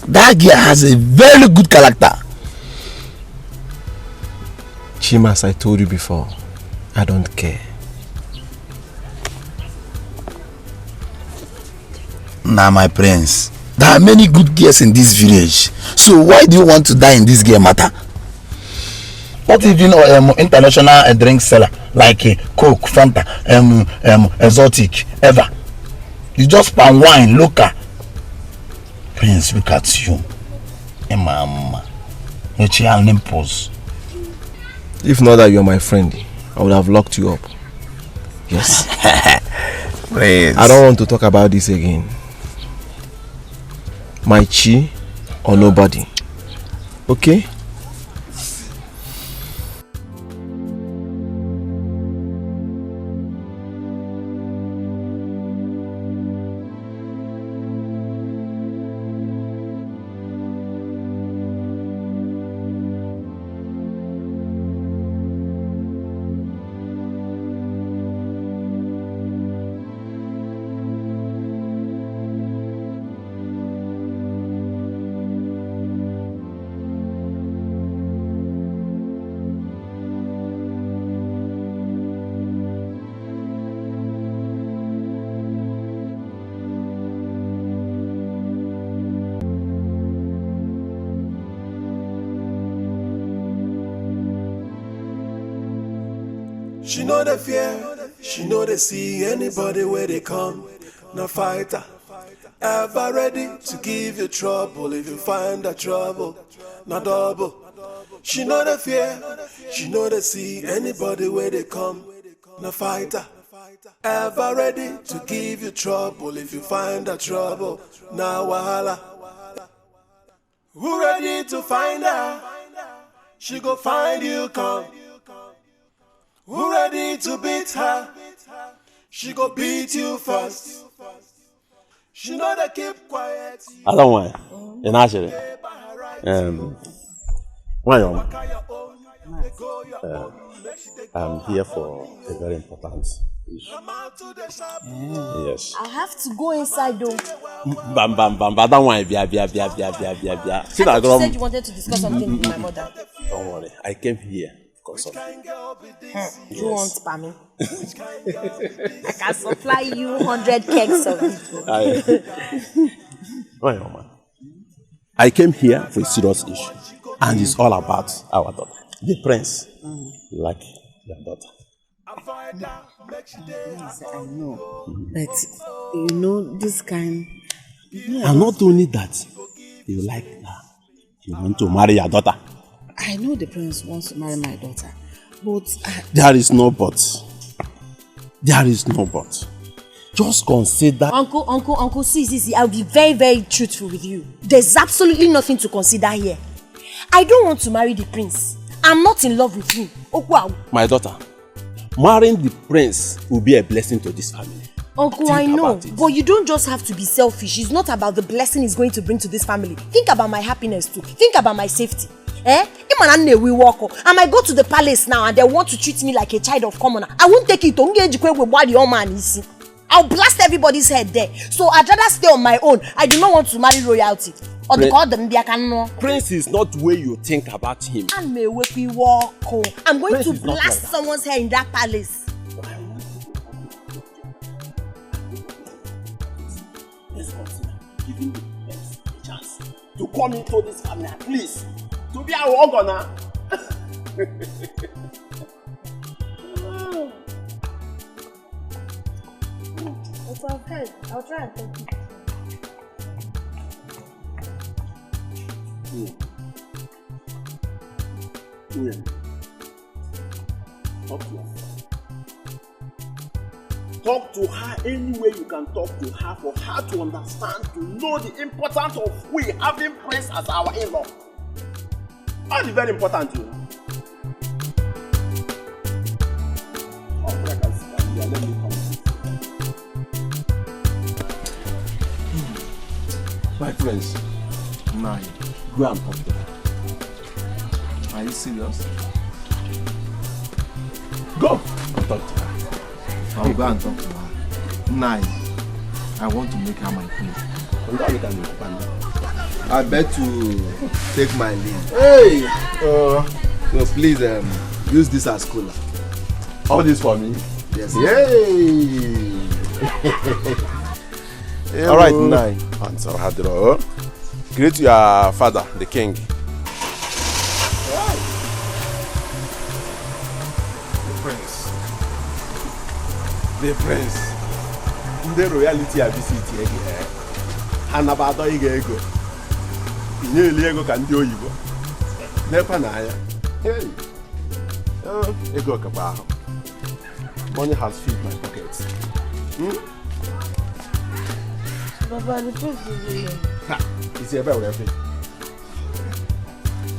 That girl has a very good character. Chima, as I told you before, I don't care. Now, my prince, there are many good girls in this village. So why do you want to die in this girl matter? Not even international drink seller like Coke, Fanta, exotic, ever. You just palm wine, local. Prince, look at you. Mama, your nipples. If not that you're my friend, I would have locked you up. Yes. Please. I don't want to talk about this again. My chi or nobody. Okay? She know the fear, she know they see anybody where they come. No fighter, ever ready to give you trouble if you find that trouble. No double. She know the fear, she know they see anybody where they come. No fighter, ever ready to give you trouble if you find that trouble. Now wahala. Who ready to find her? She go find you come. Who ready to beat her? She go beat you first. She know they keep quiet. I don't want. In actually, why you? I'm here for a very important issue. Yes. I have to go inside though. Bam. I don't want. Bia. I thought you said you wanted to discuss something with my mother. Don't worry. I came here because of you. You want spammy? I can supply you 100 kegs of it. I came here for a serious issue, and it's all about our daughter, the prince. Like your daughter. Yes, I know. But you know this kind. Yeah. And not only that, you like her. You want to marry your daughter. I know the prince wants to marry my daughter, but there is no but. There is no but. Just consider. Uncle, see, I'll be very, very truthful with you. There's absolutely nothing to consider here. I don't want to marry the prince. I'm not in love with him. Oh wow. My daughter, marrying the prince will be a blessing to this family. Uncle, I know, but you don't just have to be selfish. It's not about the blessing he's going to bring to this family. Think about my happiness too. Think about my safety. I might go to the palace now and they want to treat me like a child of commoner. I won't take it to engage with what the old man is. I'll blast everybody's head there. So I'd rather stay on my own. I do not want to marry royalty. Or they call them Prince is not the way you think about him. I'm going to blast someone's hair in that palace. Let's consider giving the prince a chance to come into this family at least. To be our organ. I'll try and talk to you. Talk to her any way you can talk to her for her to understand, to know the importance of we having Prince as our in-law. That's very important, you know. Let me come. My friends, Nine. Go and talk to her. Are you serious? Go and talk to her. I'll go and talk to her. Nine. I want to make her my queen. I bet to take my leave. Hey! So please use this as cooler. All this for me? Yes. Yay! All right, Nine. Answer Hadro. Greet your father, the king. The prince. The royalty of this city again. Hanabado ego. Inye ego can do you. Never naya. Hey. Ego kabaho. Money has filled my pockets. Baba, the prince is here. It's about everything.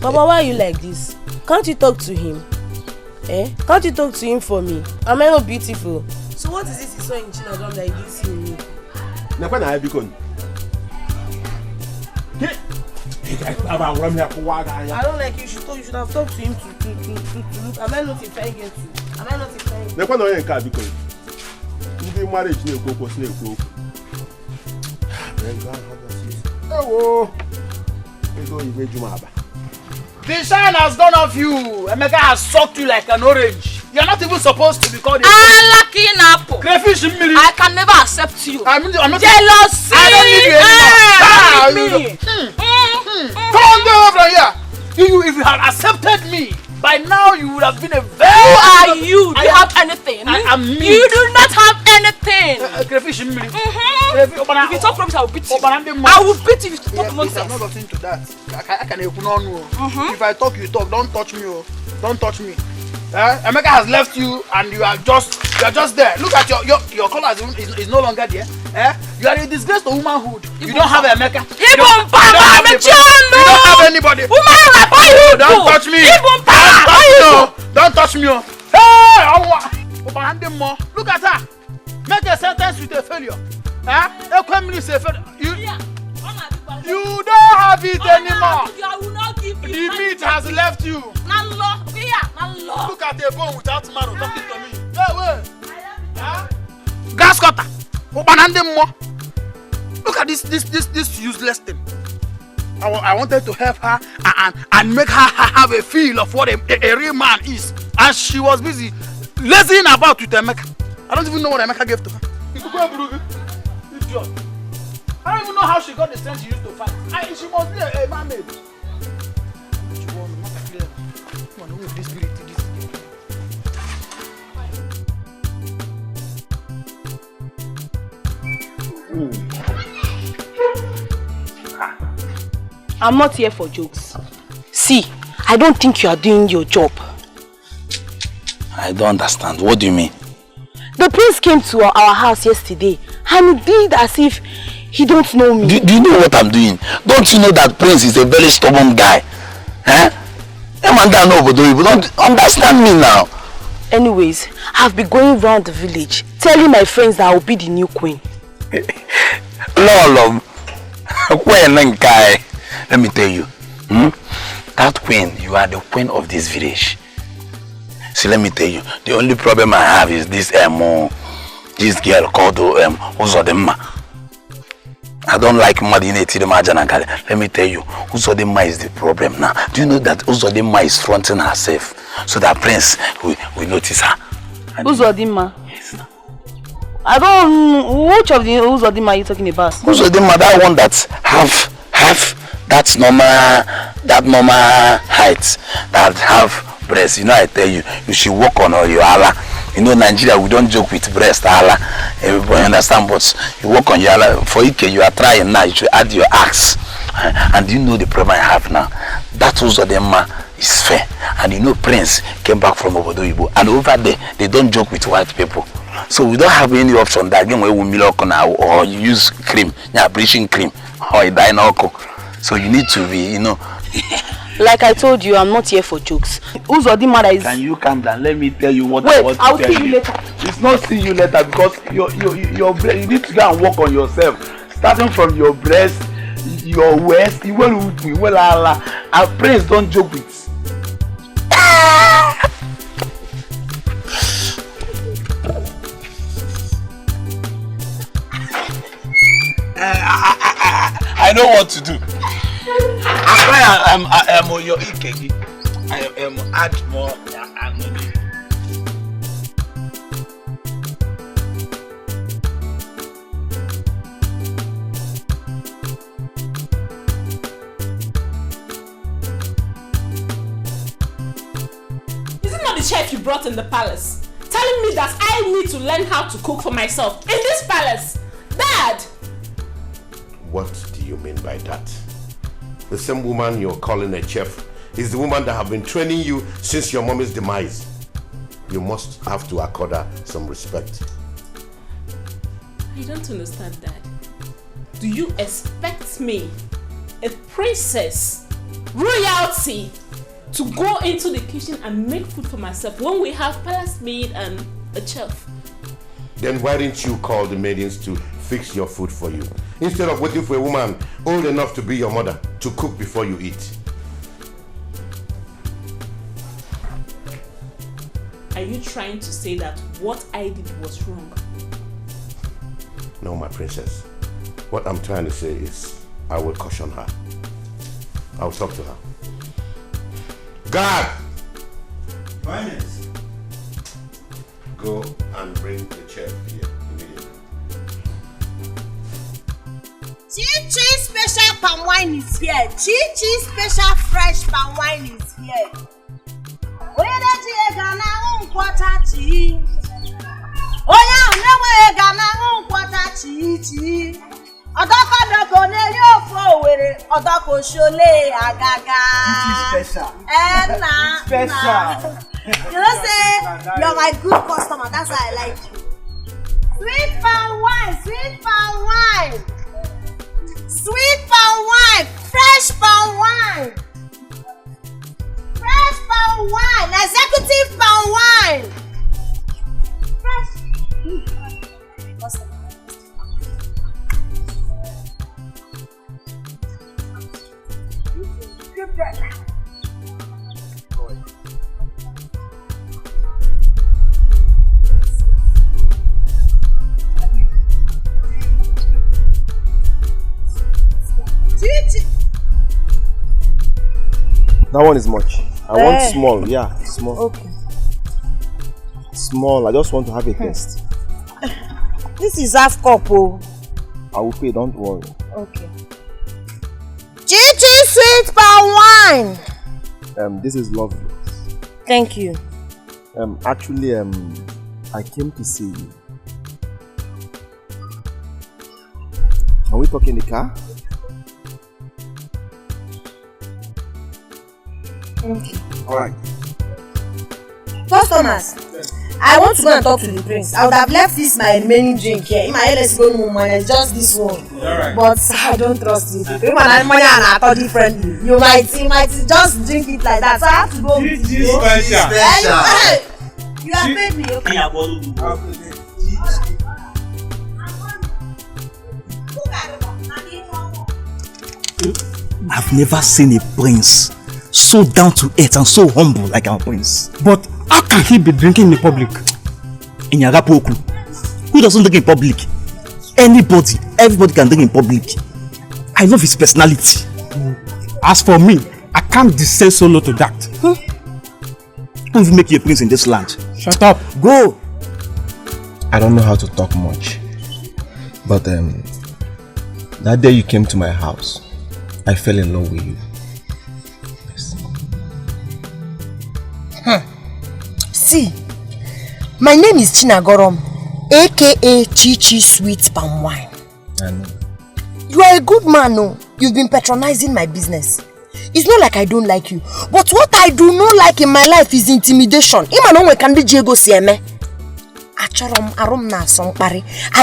Baba, why are you like this? Can't you talk to him? Can't you talk to him for me? Am I not beautiful? So what is this you saw in Chinadom that you didn't see in me? I don't like you. You should have talked to him to look. Am I not implying here too? Am I not implying? The shine has gone off you. Emeka has sucked you like an orange. You're not even supposed to be called a lucky apple. Crayfish in milk. I can never accept you. I'm not jealousy. I don't need you anymore. Come on, go over here. If you had accepted me, by now you would have been a very... Who are you? Do you have anything? I am me. You do not have anything. Crayfish in milk. If you talk rubbish, I will beat you. I will beat you if you talk nonsense. I'm not got into that. I can if I talk, you talk. Don't touch me. Don't touch me. Emeka has left you and you are just there. Look at your color is no longer there. You are a disgrace to womanhood. You don't have Emeka. You don't have anybody. Woman, don't touch me. Don't touch me. Hey! Look at her. Make a sentence with a failure. Huh? You don't have it anymore. The meat has left you. Look at the bone without marrow talking to me. Hey, wait. Huh? Gas cutter. Look at this useless thing. I wanted to help her and make her have a feel of what a real man is. And she was busy lazying about with Emeka. I don't even know what Emeka gave to her. You could go and prove it. Idiot. I don't even know how she got the strength she used to fight. She must be a mermaid. I'm not here for jokes. See, I don't think you are doing your job. I don't understand. What do you mean? The prince came to our house yesterday and he did as if he don't know me. Do you know what I'm doing? Don't you know that Prince is a very stubborn guy? Eh? You don't understand me now. Anyways, I've been going around the village telling my friends that I will be the new queen. Lolo, let me tell you, that queen, you are the queen of this village. See, let me tell you, the only problem I have is this girl called Uzodimma. I don't like Madine Tidemajanakale. Let me tell you, Uzodimma is the problem now. Do you know that Uzodimma is fronting herself so that Prince will notice her? Uzodimma? Yes. I don't. Which of the Uzodimma are you talking about? Uzodimma, that one that have that normal height, that have breast. You know, I tell you, you should work on your Allah. You know, Nigeria, we don't joke with breast, Allah. Everybody understand, but you work on your Allah. For Ike, you are trying now, you should add your axe. And you know the problem I have now. That Uzodimma is fair. And you know, Prince came back from Obodo Ibo. And over there, they don't joke with white people. So we don't have any option that again where we milk now or you use cream, bleaching cream, or a dinoco. So you need to be, you know. Like I told you, I'm not here for jokes. Uzodimma is... Can you calm down? Let me tell you what I want to tell you. I'll see you later. It's not see you later because you need to go and work on yourself. Starting from your breast, your waist, our praise don't joke with. I know what to do. I am your Ikegi. I am add more money. Is it not the chef you brought in the palace? Telling me that I need to learn how to cook for myself in this palace? Dad! What do you mean by that? The same woman you're calling a chef is the woman that have been training you since your mommy's demise. You must have to accord her some respect. I don't understand, Dad. Do you expect me, a princess, royalty, to go into the kitchen and make food for myself when we have palace maid and a chef? Then why didn't you call the maidens to fix your food for you, instead of waiting for a woman old enough to be your mother to cook before you eat? Are you trying to say that what I did was wrong? No, my princess. What I'm trying to say is I will caution her. I'll talk to her. Guard! Finance. Go and bring the chef here immediately. Chi special palm wine is here. Chi special fresh palm wine is here. Oya ji gana unkwata chi. Oya newe gana unkwata chi. Odoko neri ofo were odoko shole agaga. Chi special. Na. Special. You know say you're my good customer. That's why I like you. Sweet palm wine, sweet palm wine. Sweet palm wine, fresh palm wine. Fresh palm wine, executive expensive palm wine. That one is much. I want small. Yeah, small. Okay. Small. I just want to have a taste. This is half cup, oh. I will pay. Don't worry. Okay. Chichi sweet palm wine. This is lovely. Thank you. Actually, I came to see you. Can we talk in the car? Okay. Alright. Customers, I want to go and talk to the prince. I would have left this my remaining drink here. In my LS go no money, it's just this one. Alright. But I don't trust it. If I money and I thought differently, you might just drink it like that. So I have to go with you. You have paid me, okay? I've never seen a prince so down to earth and so humble like our prince. But how can he be drinking in public? In Yagapoku, who doesn't drink in public? Anybody, everybody can drink in public. I love his personality. As for me, I can't descend so low to that. Who will make you a prince in this land? Shut up. Go. I don't know how to talk much, but that day you came to my house, I fell in love with you. See, my name is Chinagorom, aka Chichi Sweet Palm Wine. I know. You are a good man, no? You've been patronizing my business. It's not like I don't like you, but what I do not like in my life is intimidation. I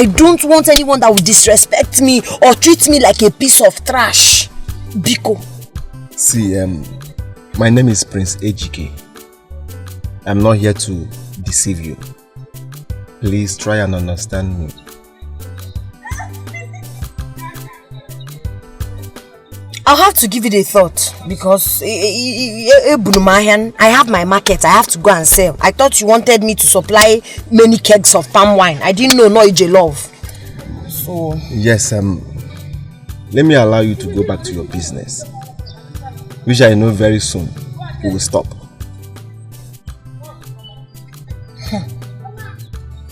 don't want anyone that will disrespect me or treat me like a piece of trash. Biko. See, my name is Prince Ejike. I'm not here to deceive you. Please try and understand me. I'll have to give it a thought because I have my market. I have to go and sell. I thought you wanted me to supply many kegs of palm wine. I didn't know Naija love. So yes, let me allow you to go back to your business, which I know very soon we will stop.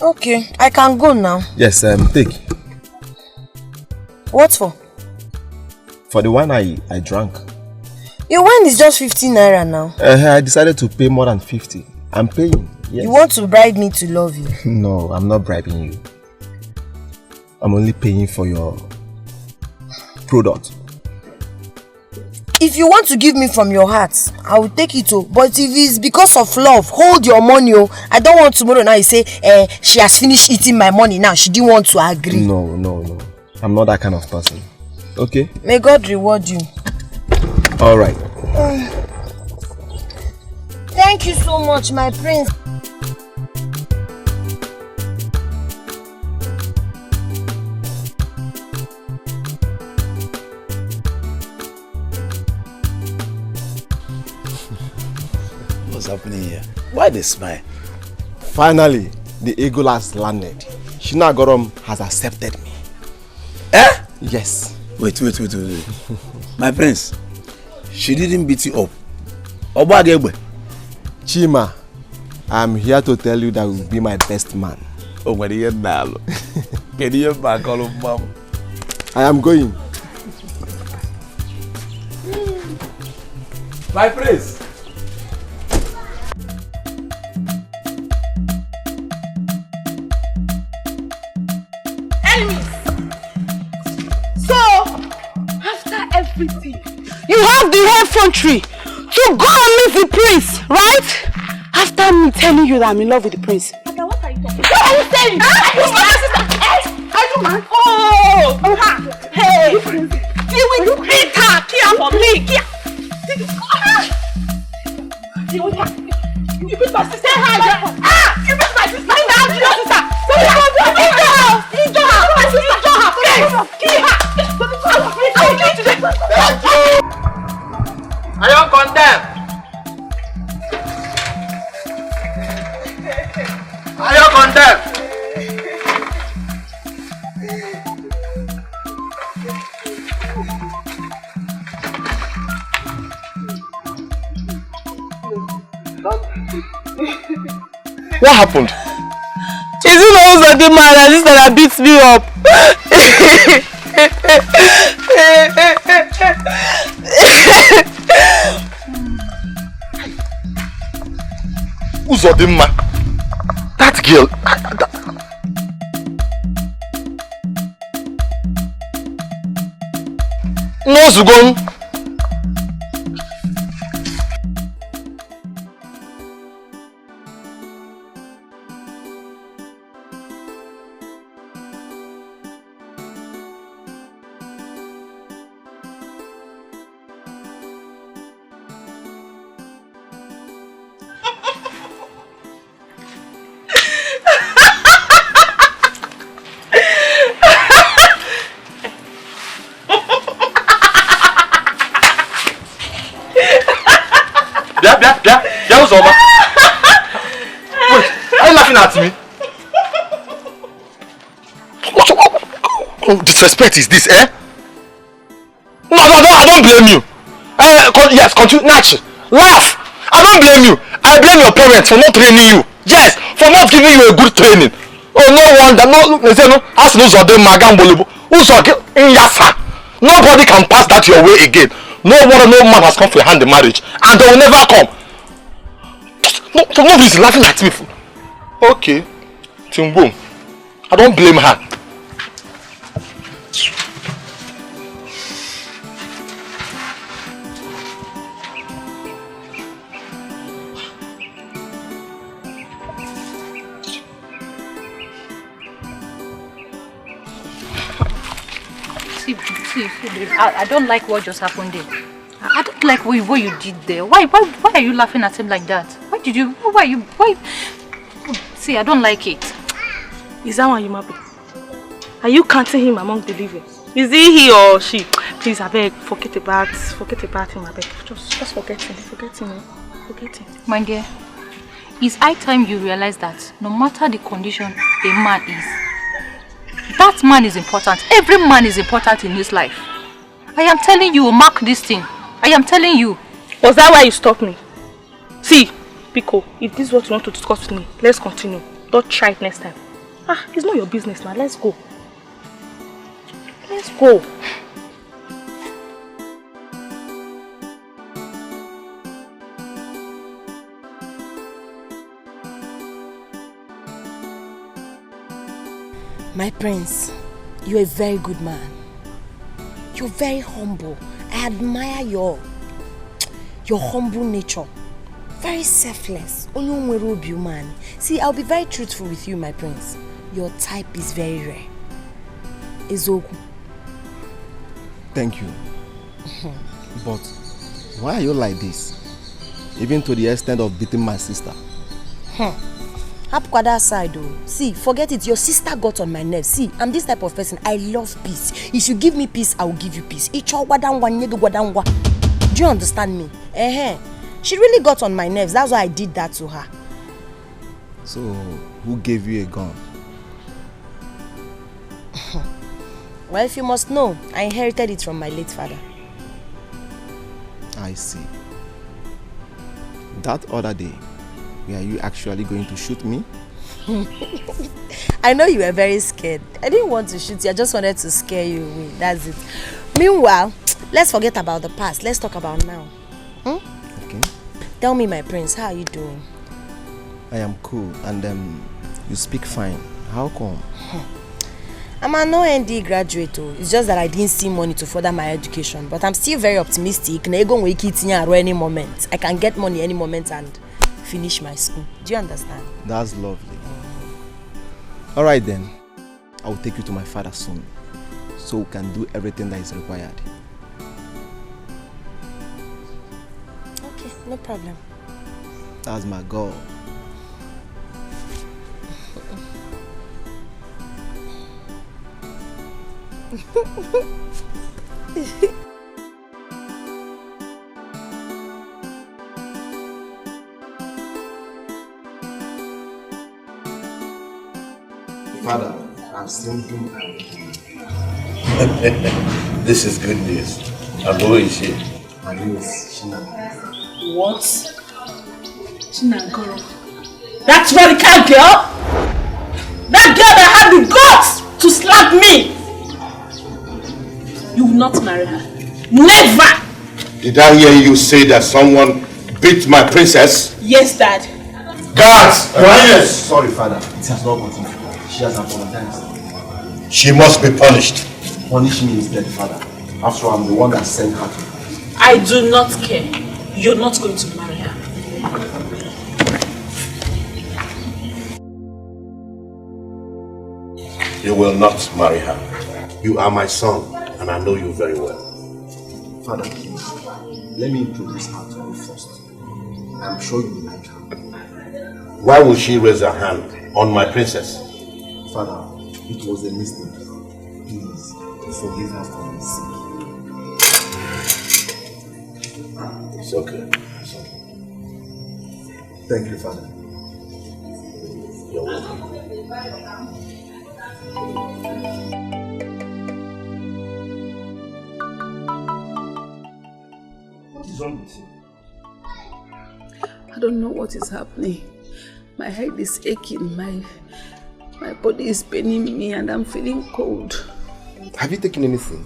Okay, I can go now. Yes, take. What for? For the wine I drank. Your wine is just 15 naira now. I decided to pay more than 50. I'm paying. Yes. You want to bribe me to love you? No, I'm not bribing you. I'm only paying for your product. If you want to give me from your heart, I will take it too. But if it's because of love, hold your money. I don't want tomorrow now you say, she has finished eating my money now. She didn't want to agree. No. I'm not that kind of person. Okay? May God reward you. Alright. Thank you so much, my prince. What's happening here? Why they smile? Finally, the eagle has landed. Chinagorom has accepted me. Eh? Yes. Wait. My prince, she didn't beat you up. Obagebe. Chima, I'm here to tell you that you will be my best man. Oh, when you get now. Can you back all of mom? I am going. My prince. Enemies. So, after everything, you have the effrontery to go and meet the prince, right? After me telling you that I'm in love with the prince. Okay, what are you talking about? What are you saying? Are you mad? Oh! Hey! You will beat her! Kia for me! Kia! You beat us! don't condemn. I don't condemn. What happened? Is it also the man that sister that beats me up? Uzodimma? That girl. No, Zugon. Wait, are you laughing at me? What disrespect is this, eh? No, I don't blame you. Yes, continue, Nachi. Laugh. I don't blame you. I blame your parents for not training you. Yes, for not giving you a good training. Oh, no wonder. No, they say no. Ask those of them, Magambolibo. Nobody can pass that your way again. No man has come for your hand in marriage, and they will never come. No, for no reason laughing at me. Okay, Timbo, I don't blame her. See, babe, I don't like what just happened there. I don't like what you did there. Why are you laughing at him like that? Why? See, I don't like it. Is that one you might be? Are you counting him among the living? Is he or she? Please, I beg, forget about him, I beg. Just forget him. My dear, it's high time you realize that no matter the condition a man is, that man is important. Every man is important in his life. I am telling you, mark this thing. I am telling you. Was that why you stopped me? See, Pico, if this is what you want to discuss with me, let's continue. Don't try it next time. It's not your business now. Let's go. Let's go. My prince, you're a very good man. You're very humble. I admire your humble nature. Very selfless. Man. See, I'll be very truthful with you, my prince. Your type is very rare. Ezoku. Thank you. But why are you like this? Even to the extent of beating my sister. That side though. See, forget it. Your sister got on my nerves. See, I'm this type of person. I love peace. If you give me peace, I will give you peace. Do you understand me? She really got on my nerves. That's why I did that to her. So, who gave you a gun? Well, if you must know, I inherited it from my late father. I see. That other day, were you actually going to shoot me? I know you were very scared. I didn't want to shoot you. I just wanted to scare you away. That's it. Meanwhile, let's forget about the past. Let's talk about now. Okay. Tell me, my prince, how are you doing? I am cool, and you speak fine. How come? I'm an OND graduate. It's just that I didn't see money to further my education. But I'm still very optimistic. Any moment. I can get money any moment and finish my school. Do you understand? That's lovely. Alright then. I will take you to my father soon, so we can do everything that is required. Okay, no problem. That's my goal. Father, I'm single and This is good news. And who is she? her name is Shina. What? Chinagoro. That's what the kind girl? That girl that had the guts to slap me! You will not marry her. Never! Did I hear you say that someone beat my princess? Yes, Dad. Guards! Quiet! Sorry, Father. It has not gotten to her. She has apologized. She must be punished. Punish me instead, Father. After all, I'm the one that sent her to her. I do not care. You're not going to marry her. You will not marry her. You are my son, and I know you very well. Father, please, let me introduce her to you first. I'm sure you like her. Why would she raise her hand on my princess? Father, it was a mistake. Please, forgive her for my sin. It's okay. It's okay. Thank you, Father. You're welcome. What is wrong with you? I don't know what is happening. My head is aching, my body is paining me, and I'm feeling cold. Have you taken anything?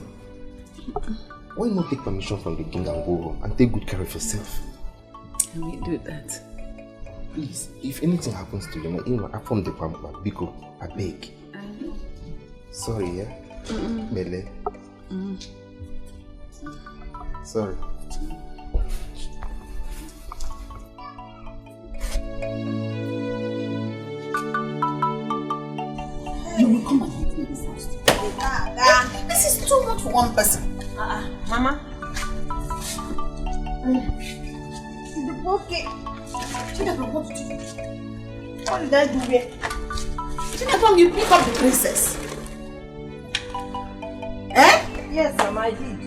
Why not take permission from the king and go home and take good care of yourself? I will do that. Please, if anything happens to you, I from the pampa, Biko, I beg. Sorry, yeah? Mele. Sorry. You will come and meet me this house. This is too much for one person. Mama. Okay. What did I do here? You pick up the princess. Eh? Yes, Mama, I did.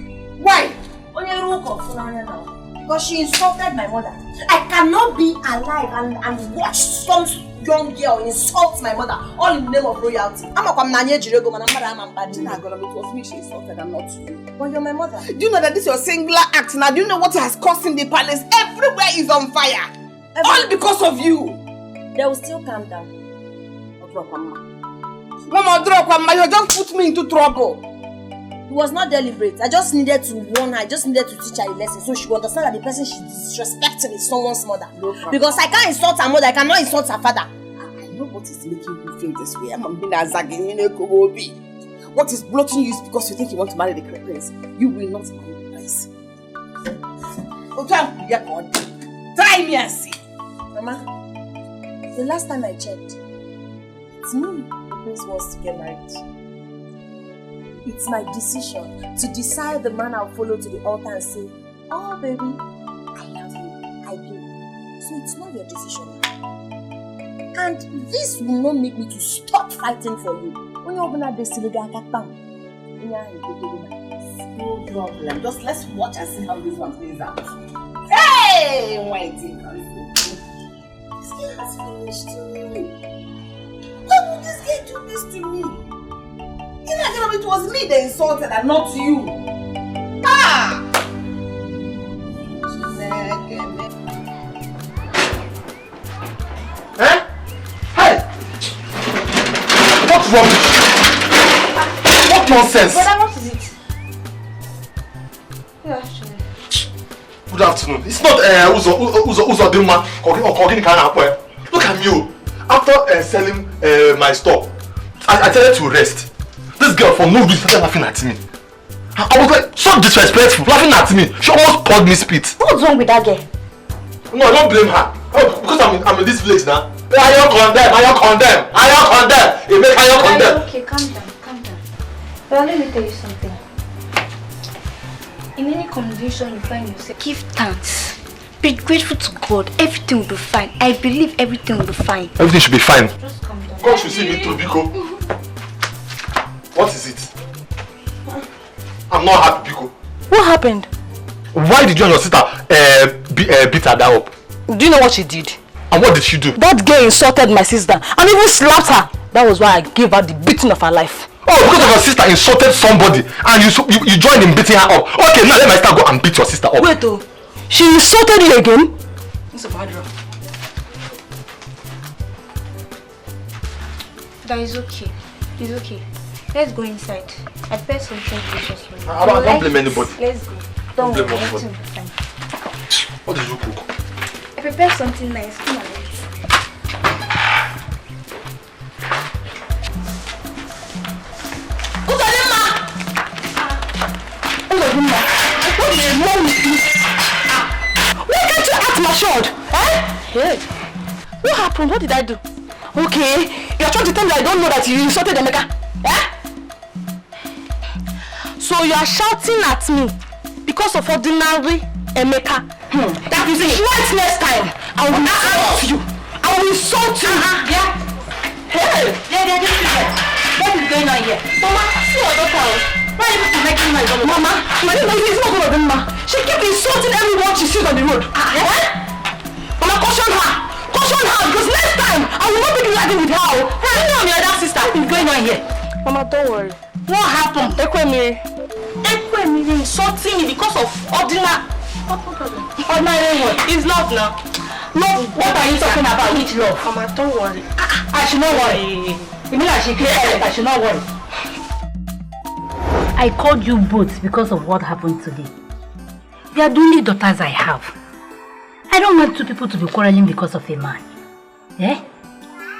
Why? Because she insulted my mother. I cannot be alive and watch some young girl insult my mother all in the name of royalty. I'm a it was me she insulted and not you. Well, you're my mother. Do you know that this is your singular act now? Do you know what has caused in the palace? Everywhere is on fire. All because of you. They will still calm down. Mama, you just put me into trouble. It was not deliberate. I just needed to warn her. I just needed to teach her a lesson so she will understand that the person she's disrespecting is someone's mother. No, because I can't insult her mother, I cannot insult her father. I know what is making you feel this way. What is blocking you is because you think you want to marry the prince. You will not marry the prince. Try me and see. Mama, the last time I checked, it's me the prince wants to get married. It's my decision to decide the man I'll follow to the altar and say, oh baby, I love you, I do. So it's not your decision. And this will not make me to stop fighting for you. When you open up this no problem. Just let's watch and see how this one plays out. Hey, waiting. This girl has finished me. Why would this girl do this to me? It was me they insulted and not you. Ah! Eh? Hey! What's wrong? What nonsense? Brother, what is it? Good afternoon. Good afternoon. It's not Uzo Dilma or Kogin Kana. Look at you. After selling my store, I decided to rest. This girl for no reason started laughing at me. I was like so disrespectful, laughing at me. She almost poured me spit. What's wrong with that girl? No, I don't blame her. Oh, because I'm in this village now. I don't condemn. Okay, calm down. But let me tell you something. In any condition you find yourself, give thanks. Be grateful to God. Everything will be fine. I believe everything will be fine. Everything should be fine. Just calm down. God should see me through, Biko. What is it? I'm not happy, Biko. What happened? Why did you and your sister beat her down up? Do you know what she did? And what did she do? That girl insulted my sister and even slapped her. That was why I gave her the beating of her life. Oh, because of your sister insulted somebody and you joined in beating her up. Okay, now let my sister go and beat your sister up. Wait, oh. She insulted you again? That is okay. It's okay. Let's go inside. I prepared something delicious for you. I don't blame anybody. Let's go. Don't blame worry. anybody. What did you cook? I prepared something nice. Come on, let's. Why can't you act matured? Hey, what happened? What did I do? Okay, you're trying to tell me I don't know that you insulted Emeka. So you are shouting at me because of ordinary Emeka. That is it. Right next time, I will insult you. I will insult you. Yeah. Hey. What is going on here? Mama, see your daughter. Why are you making my daughter? Mama, it's not going to be Mama. She keeps insulting everyone she sees on the road. Mama, caution her. Caution her because next time I will not be riding with her. Hey, you know my other sister. What is going on here? Mama, don't worry. What happened? Ekwemiri insulting me because of ordinary. Ordinary what? It's love now. Love? What are you talking about? Which love? Mama, don't worry. I should not worry. You mean I should clear it? I should not worry. I called you both because of what happened today. They are the only daughters I have. I don't want two people to be quarreling because of a man.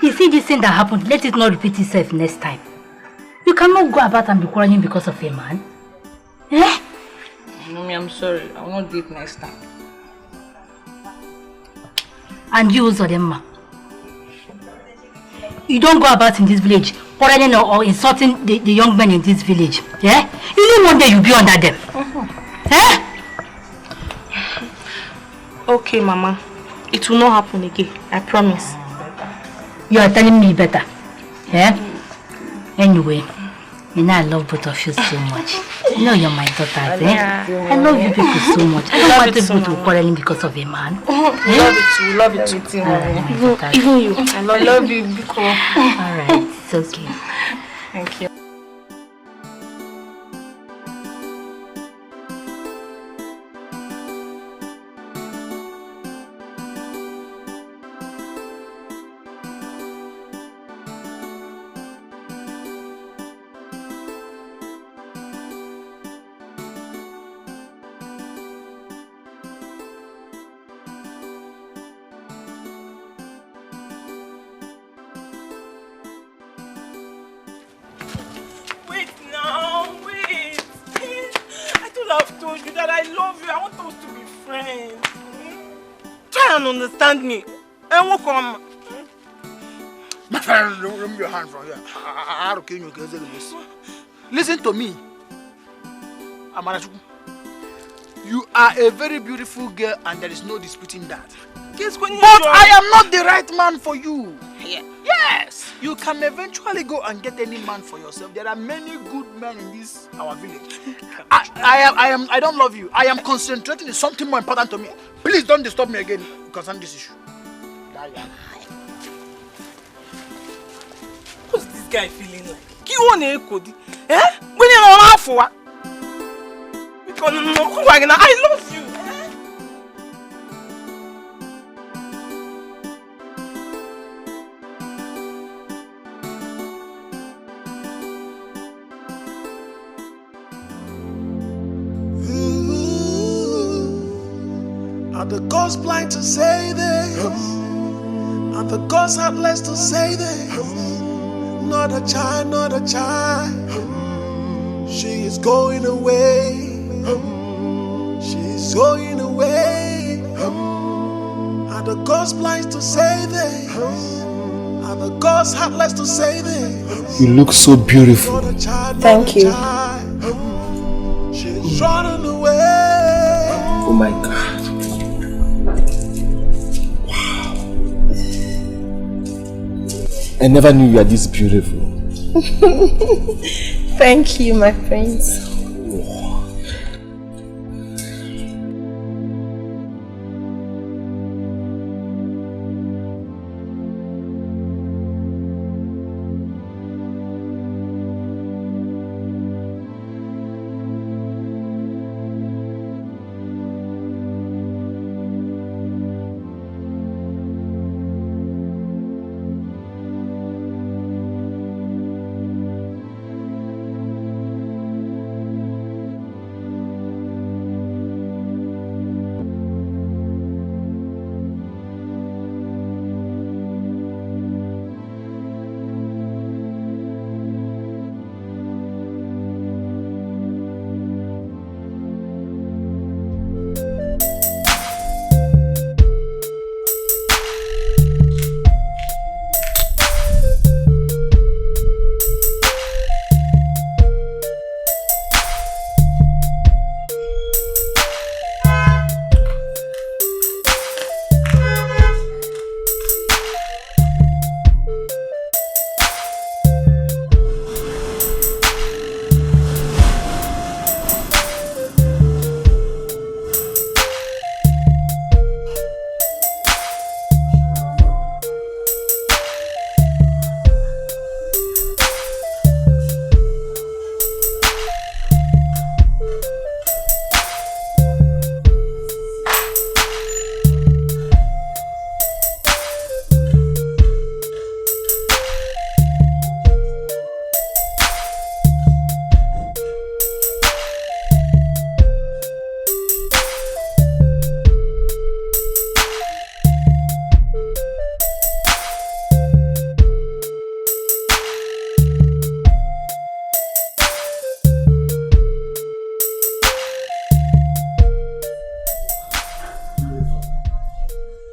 You see this thing that happened, let it not repeat itself next time. You cannot go about and be quarreling because of a man. Mommy, I'm sorry. I will not do it next time. And you also, Emma. You don't go about in this village quarreling or insulting the young men in this village. You know one day you'll be under them. Okay, Mama. It will not happen again. I promise. You are telling me better. Anyway, you know I love both of you so much. You know you're my daughters. I love you people so much. I don't want people to be quarreling because of a man. Love it too. Even you. I love you. Alright, it's okay. Thank you. Understand me. And what come? My friend, remove your hand from here. I don't care you. Listen to me. Amarachuku. You are a very beautiful girl and there is no disputing that. But I am not the right man for you. Yes. You can eventually go and get any man for yourself. There are many good men in this our village. I don't love you. I am concentrating on something more important to me. Please don't disturb me again concerning this issue. What's this guy feeling like? When you're not for because I love you. Are the gods blind to say this? Are the gods heartless to say this? Not a child, not a child. She is going away. She's going away. Are the gods blind to say this? Are the gods heartless to say this? You look so beautiful. Thank you. She's running away. Oh my God. I never knew you were this beautiful. Thank you, my prince.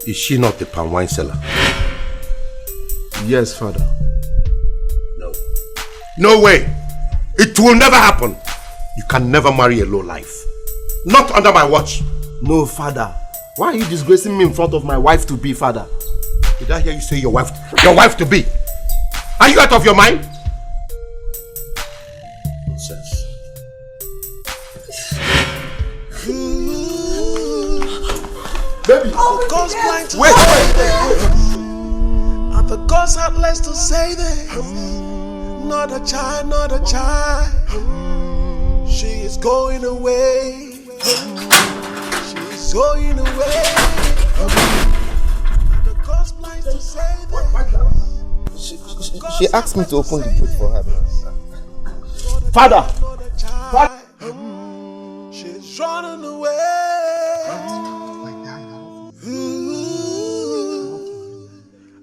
Is she not the palm wine seller? Yes, Father. No. No way! It will never happen! You can never marry a low life. Not under my watch. No, Father. Why are you disgracing me in front of my wife-to-be, Father? Did I hear you say your wife-to-be? Are you out of your mind? Nonsense. Baby, Wait. And the gods had less to say them. Not a child, not a child. She is going away. She is going away. And the gods blind to say them. She asked me to open the gate for her. Father! She's running away.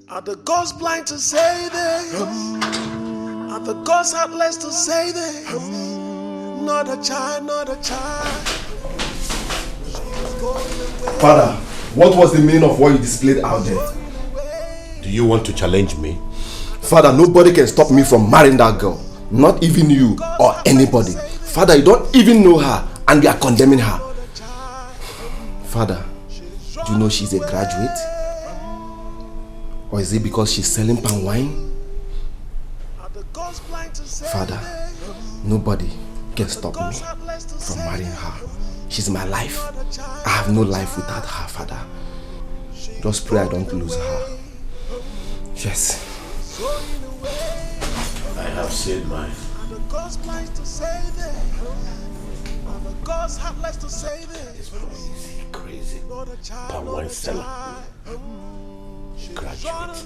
Are the gods blind to say them? Are the gods heartless to say them? Not a child, not a child. Father, what was the meaning of what you displayed out there? Do you want to challenge me? Father, nobody can stop me from marrying that girl. Not even you or anybody. Father, you don't even know her and you are condemning her. Father, do you know she's a graduate? Or is it because she's selling palm wine? Father, nobody can stop me from marrying her. She's my life. I have no life without her, Father. Just pray I don't lose her. Yes. I have said mine. Crazy. Palm wine seller. Graduate.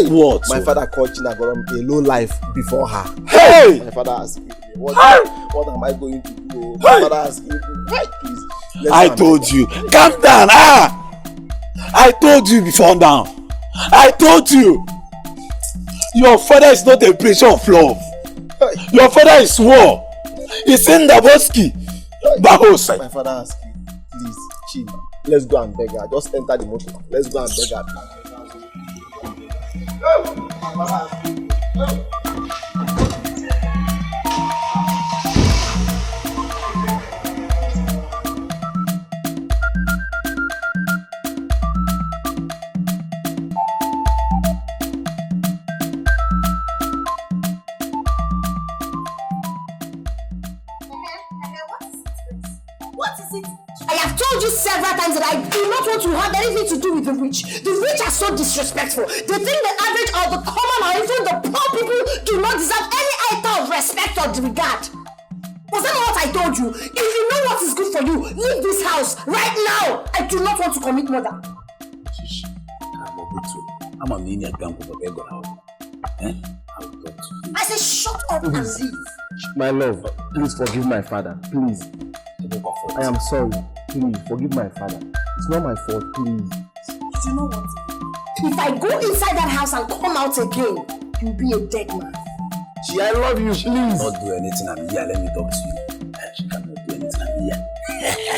What? My father called Chinagorom a low life before her. Hey! My father asked me, what am I going to do? My father asked me, right, please. I told you. Calm down. I told you before now. I told you. Your father is not a preacher of love. Your father is war. He's in the bosky. Bahos. My father asked me, please, Chima, let's go and beg her. Just enter the motor. Let's go and beg her. What is it? I have told you several times that I do not want to have anything to do with the rich. The rich are so disrespectful. They think the average or the common or even the poor people do not deserve any iota of respect or regard. Was that not what I told you? If you know what is good for you, leave this house right now. I do not want to commit murder. I said shut up and leave. My love, please forgive my father. Please. I am sorry. Please forgive my father. It's not my fault. Please. You know what? If I go inside that house and come out again, you'll be a dead man. She, I love you. Please. She cannot do anything. I'm here. Let me talk to you. She cannot do anything. I'm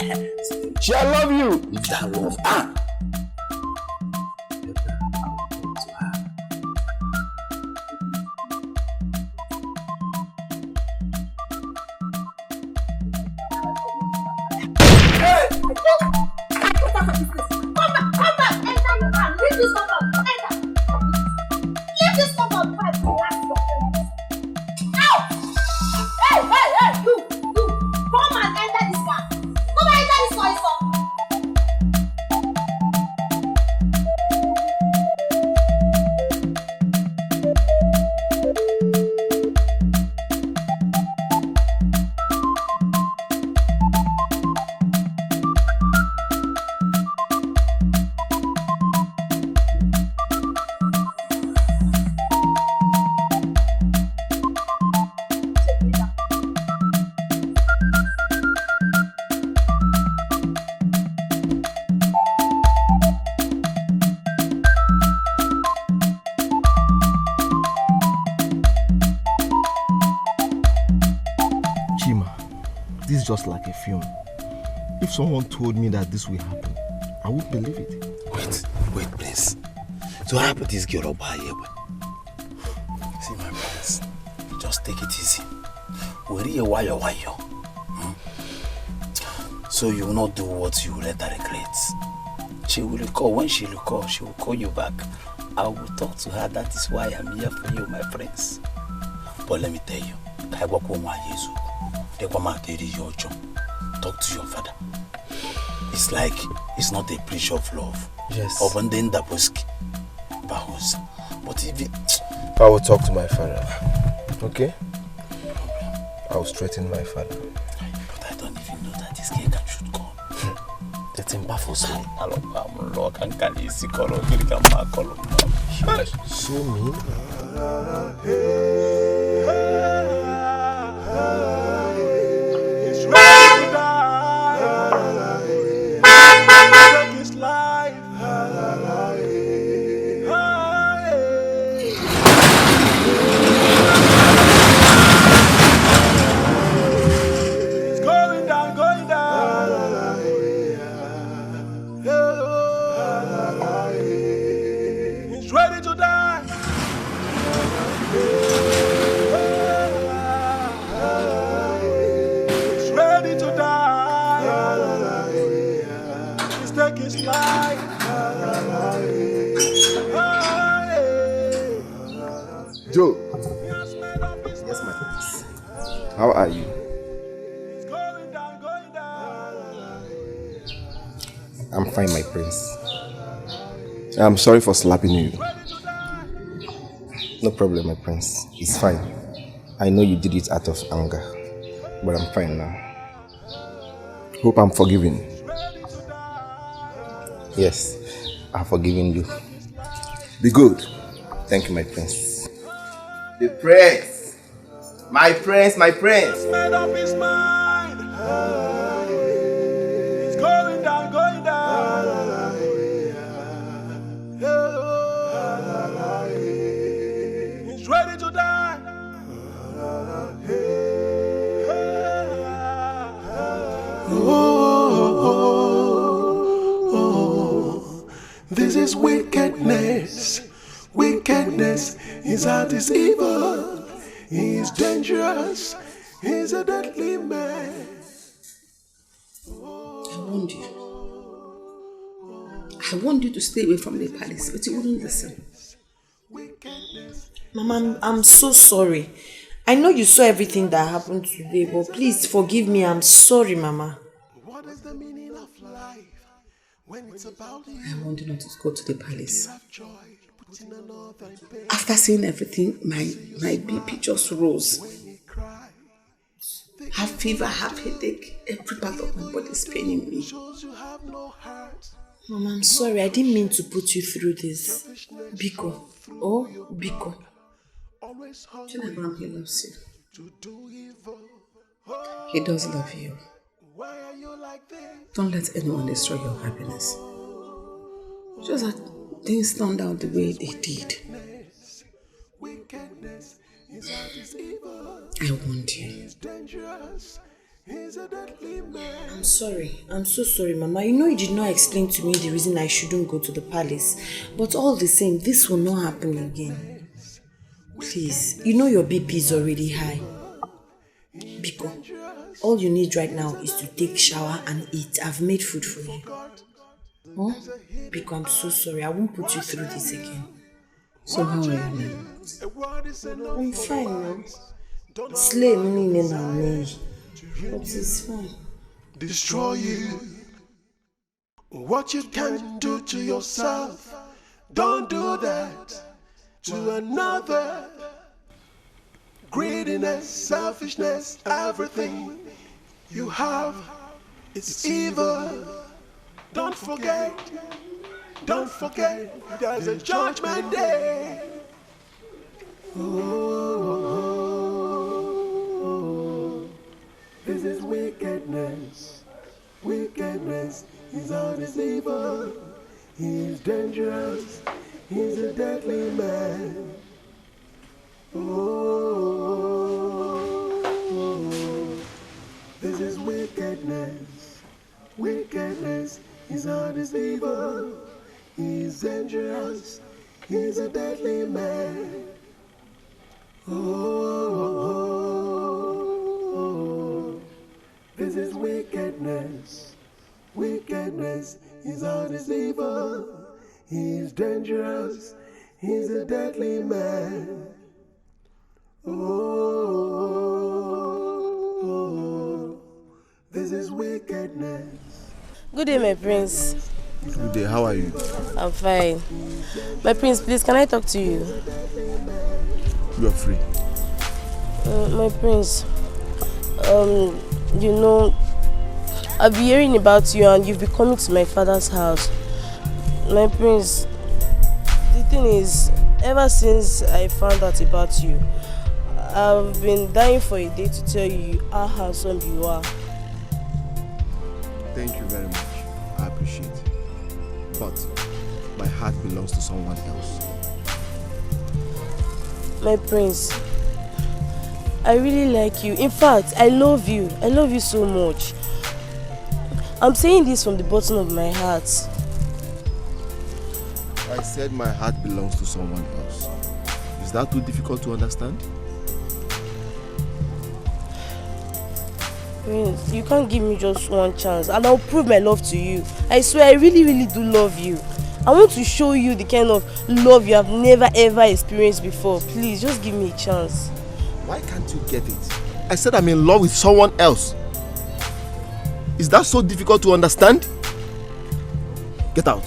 here. She, I love you. Leave that love. This is just like a film. If someone told me that this will happen, I would believe it. Wait, Prince. So how about this girl up here? See, my brothers, just take it easy. Worry why. So you will not do what you later regret. She will recall. When she recall, she will call you back. I will talk to her. That is why I'm here for you, my friends. But let me tell you, talk to your father. It's like it's not a breach of love. Yes. But if it... I will talk to my father. Okay? I will straighten my father. But I don't even know that this girl can shoot gun. That thing baffles me. So mean. He's ready to die. Take his life. He's going down. He's ready to die. He's ready to die. He's taking his life. Joe. Yes, my prince. How are you? I'm fine, my prince. I'm sorry for slapping you. No problem, my prince. It's fine. I know you did it out of anger, but I'm fine now. Hope I'm forgiven. Yes, I've forgiven you. Be good. Thank you, my prince. The prince! My prince, my prince! Made up his mind. He's going down. He's ready to die. This is wickedness. Wickedness. His heart is evil. He is dangerous. He's a deadly man. I warned you to stay away from the palace, but you wouldn't listen. Mama, I'm so sorry. I know you saw everything that happened today, but please forgive me. I'm sorry, Mama. I want you not to go to the palace. After seeing everything, my BP just rose. I have fever, I have headache. Every part of my body is paining me. Mama, I'm sorry. I didn't mean to put you through this. Biko. Oh, Biko. Chinagram, he loves you. He does love you. Don't let anyone destroy your happiness. Just that things turned out the way they did. I want you. I'm sorry. I'm so sorry, Mama. You know you did not explain to me the reason I shouldn't go to the palace. But all the same, this will not happen again. Please, you know your BP is already high. Biko, all you need right now is to take shower and eat. I've made food for you. Huh? Biko, I'm so sorry. I won't put you through this again. So how are you now? I'm fine now. Slay me now. But it's fine. Destroy you. What you can do to yourself, don't do that to another. Greediness, selfishness, everything you have, it's evil. Don't forget, there's a judgment day. This is wickedness. Wickedness, his heart is evil. He is dangerous. He's a deadly man. This is deceiver. He's dangerous. He's a deadly man. Oh, this is wickedness. Wickedness. He's a deceiver. He's dangerous. He's a deadly man. Oh, this is wickedness. Good day, my prince. Good day, how are you? I'm fine. My prince, please, can I talk to you? You are free. My prince, you know, I've been hearing about you and you've been coming to my father's house. My prince, the thing is, ever since I found out about you, I've been dying for a day to tell you how handsome you are. Thank you very much. I appreciate it. But my heart belongs to someone else. My prince, I really like you. In fact, I love you. I love you so much. I'm saying this from the bottom of my heart. I said my heart belongs to someone else. Is that too difficult to understand? Prince, you can't give me just one chance and I'll prove my love to you. I swear I really, really do love you. I want to show you the kind of love you have never ever experienced before. Please, just give me a chance. Why can't you get it? I said I'm in love with someone else. Is that so difficult to understand? Get out.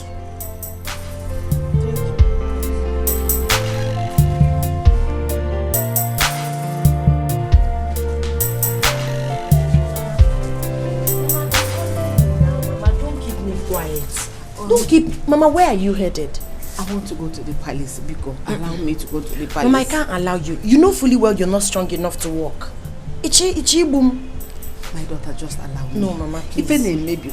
Don't keep... Mama, where are you headed? I want to go to the palace, Biko. Allow me to go to the palace. Mama, I can't allow you. You know fully well you're not strong enough to walk. Ichi boom. My daughter, just allow me. No, Mama, please. Even maybe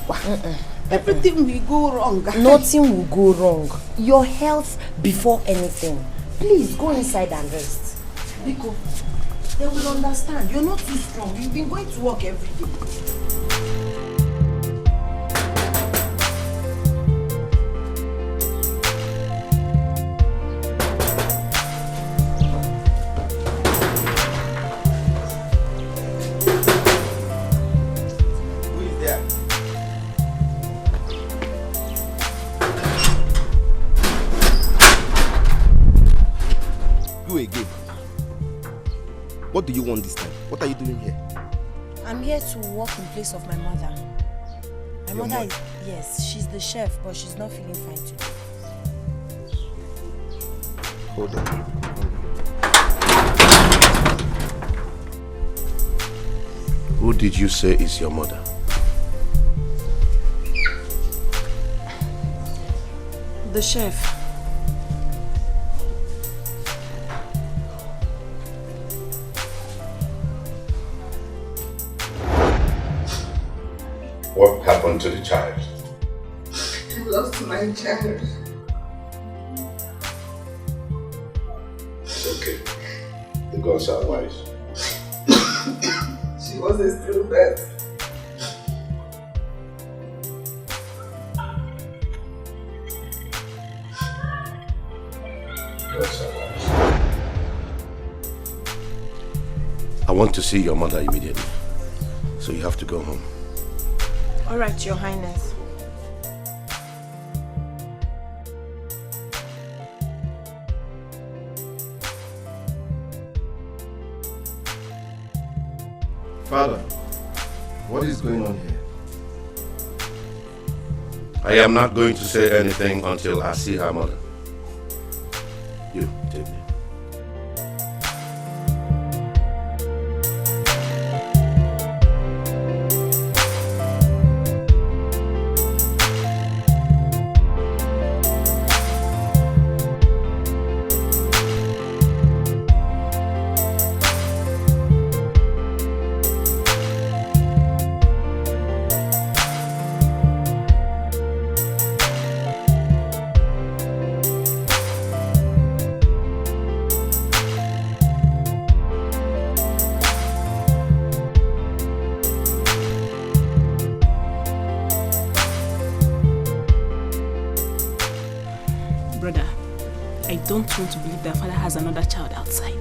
everything will go wrong. Nothing will go wrong. Your health before anything. Please, go inside and rest. Biko, they will understand. You're not too strong. You've been going to work every day. What do you want this time? What are you doing here? I'm here to work in place of my mother. My Your mother mother? is, yes, she's the chef, but she's not feeling fine today. Hold on. Who did you say is your mother? The chef. What happened to the child? I lost my child. It's okay. The gods are wise. She was a stillbirth. Gods are wise. I want to see your mother immediately. So you have to go home. All right, Your Highness. Father, what is going on here? I am not going to say anything until I see her mother. You, take me. don't want to believe their father has another child outside.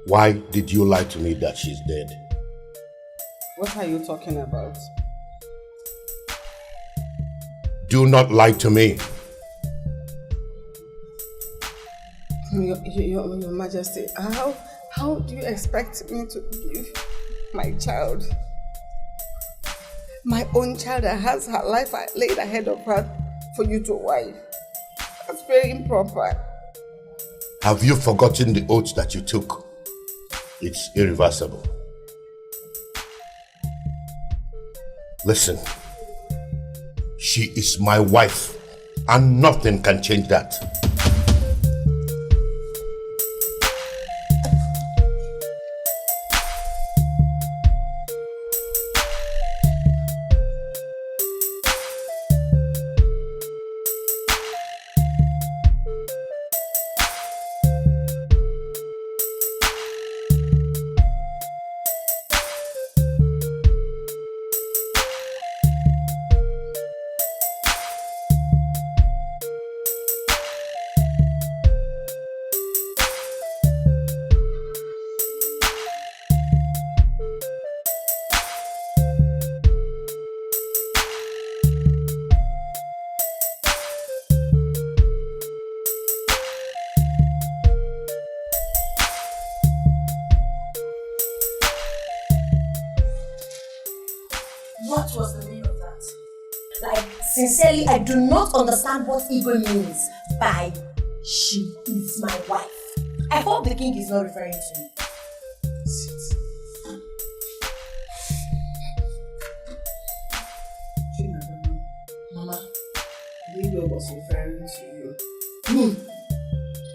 Why did you lie to me that she's dead? What are you talking about? Do not lie to me. Your Majesty, how do you expect me to give my child, my own child that has her life laid ahead of her, for you to wife? That's very improper. Have you forgotten the oath that you took? It's irreversible. Listen, she is my wife, and nothing can change that. What was the meaning of that? Like, sincerely, I do not understand what ego means by she is my wife. I hope the king is not referring to me. Mama, the ego was referring to you.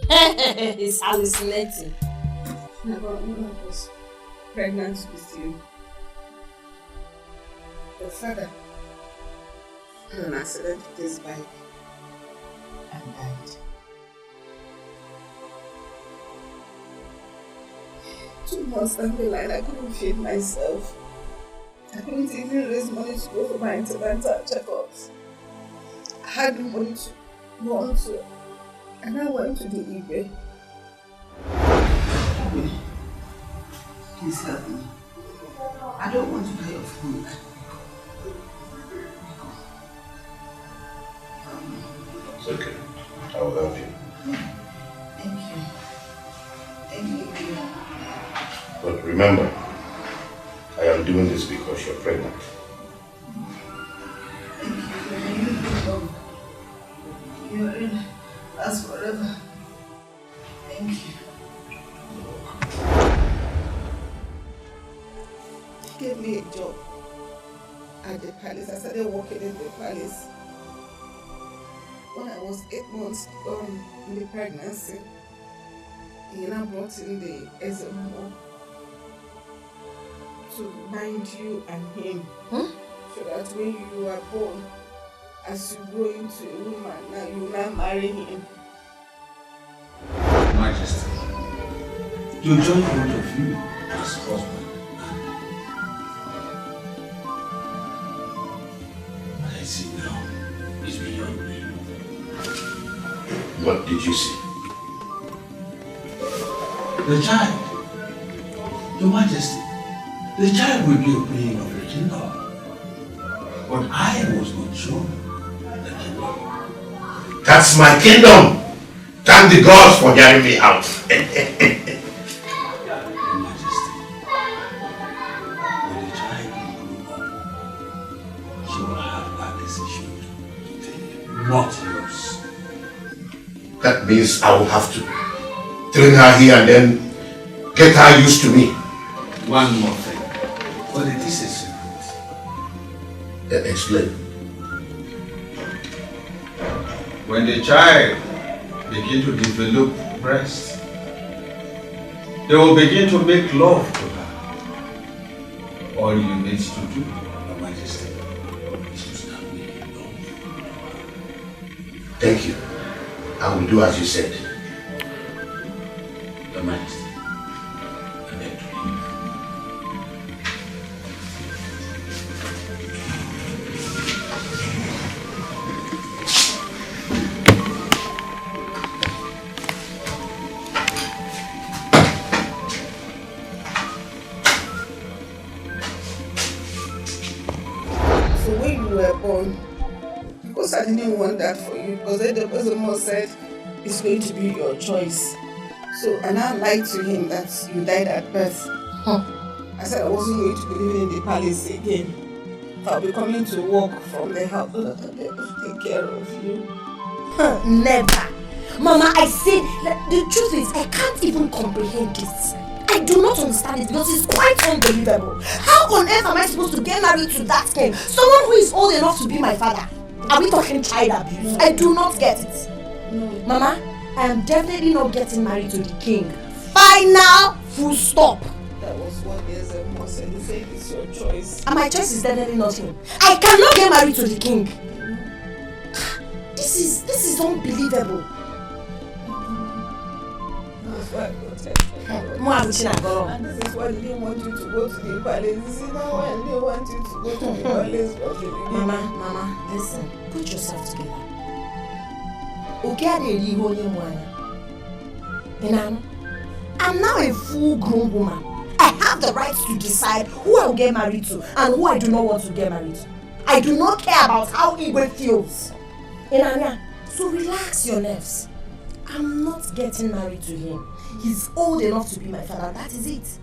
It's hallucinating. I was pregnant with you. Your father had an accident with his bike and died. 2 months down the line, I couldn't feed myself. I couldn't even raise money to go for my antenatal checkups. I had no money to run to, and I went to the eBay. Please help me. I don't want to die of hunger. It's okay. I will help you. Thank you. Thank you. But remember, I am doing this because you're pregnant. You're in. That's forever. Thank you. He gave me a job at the palace. I started working in the palace when I was 8 months in the pregnancy. He now brought in the SMO to bind you and him, so that when you are born, as you grow into a woman, now you now marry him. Majesty, to join both of you as husband. What I see now is beyond me. What did you see? The child. Your Majesty, the child will be a being of the kingdom. But I was not shown the kingdom. That's my kingdom! Thank the gods for hearing me out. she will have that decision to take, not yours. That means I will have to train her here and then get her used to me. One more thing, but it is a secret. Explain. When the child begins to develop breast, they will begin to make love to her. All you need to do, Your Majesty, is to stop me alone. Thank you. I will do as you said. Your Majesty, I beg to leave. So when you were born, because I didn't want that for you, because then the person must said it's going to be your choice. So and I lied to him that you died at birth. I said I wasn't going to be living in the palace again. I'll be coming to work from the house so that I'll be able to take care of you. Never. Mama, I said, the truth is, I can't even comprehend this. I do not understand it because it's quite unbelievable. How on earth am I supposed to get married to that king? Someone who is old enough to be my father. Are we talking child abuse? I do not get it. No. Mama, I am definitely not getting married to the king. Final, full stop. That was what the SMO said. He said it's your choice. And my choice is definitely not him. I cannot get married to the king. This is unbelievable. That's why I protected you. And this is why they didn't want you to go to the palace. You see, now why they want you to go to the palace from the beginning. Mama, listen. Put yourself together. I'm now a full-grown woman. I have the right to decide who I will get married to and who I do not want to get married to. I do not care about how Igwe feels. So relax your nerves. I'm not getting married to him. He's old enough to be my father. That is it.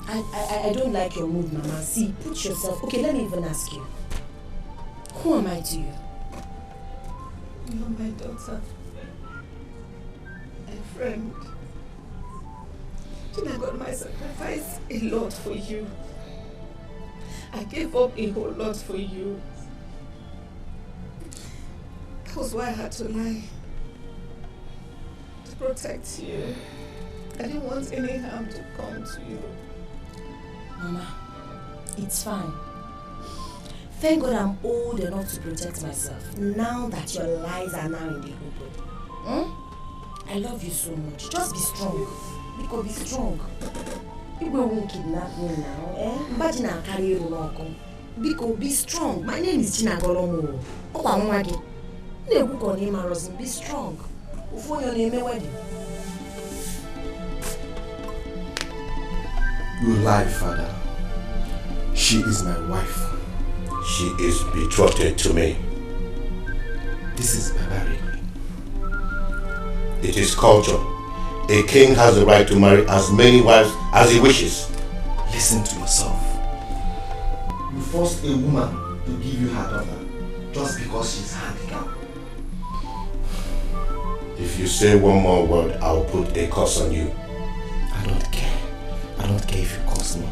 I don't like your mood, Mama. See, put yourself... Okay, let me even ask you. Who am I to you? You're my daughter. A friend. I got my sacrifice a lot for you. I gave up a whole lot for you. That was why I had to lie. To protect you. I didn't want any harm to come to you. Mama, it's fine. Thank God I'm old enough to protect myself. Now that your lies are now in the open. I love you so much. Just be strong. Biko, be strong. People won't kidnap me now. Imagine I'll carry you along. Biko, be strong. My name is China Golomo. Be strong. Before your name wedding. You lie, Father. She is my wife. She is betrothed to me. This is barbaric. It is culture. A king has the right to marry as many wives as he wishes. Listen to yourself. You forced a woman to give you her daughter just because she's handicapped. If you say one more word, I'll put a curse on you. I don't care. I don't care if you curse me.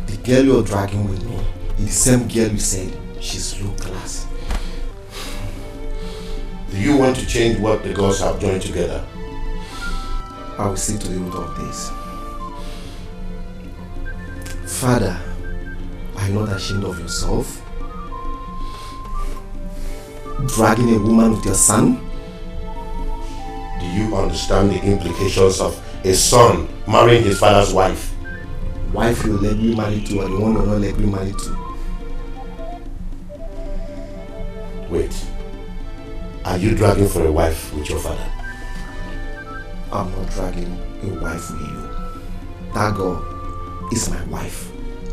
The girl you're dragging with me is the same girl you said she's low class. Do you want to change what the gods have joined together? I will see to the root of this. Father, are you not ashamed of yourself? Dragging a woman with your son? Do you understand the implications of a son marrying his father's wife? Wife you'll let me marry to and the one you'll not let me marry to. Wait. Are you dragging for a wife with your father? I'm not dragging a wife with you. That girl is my wife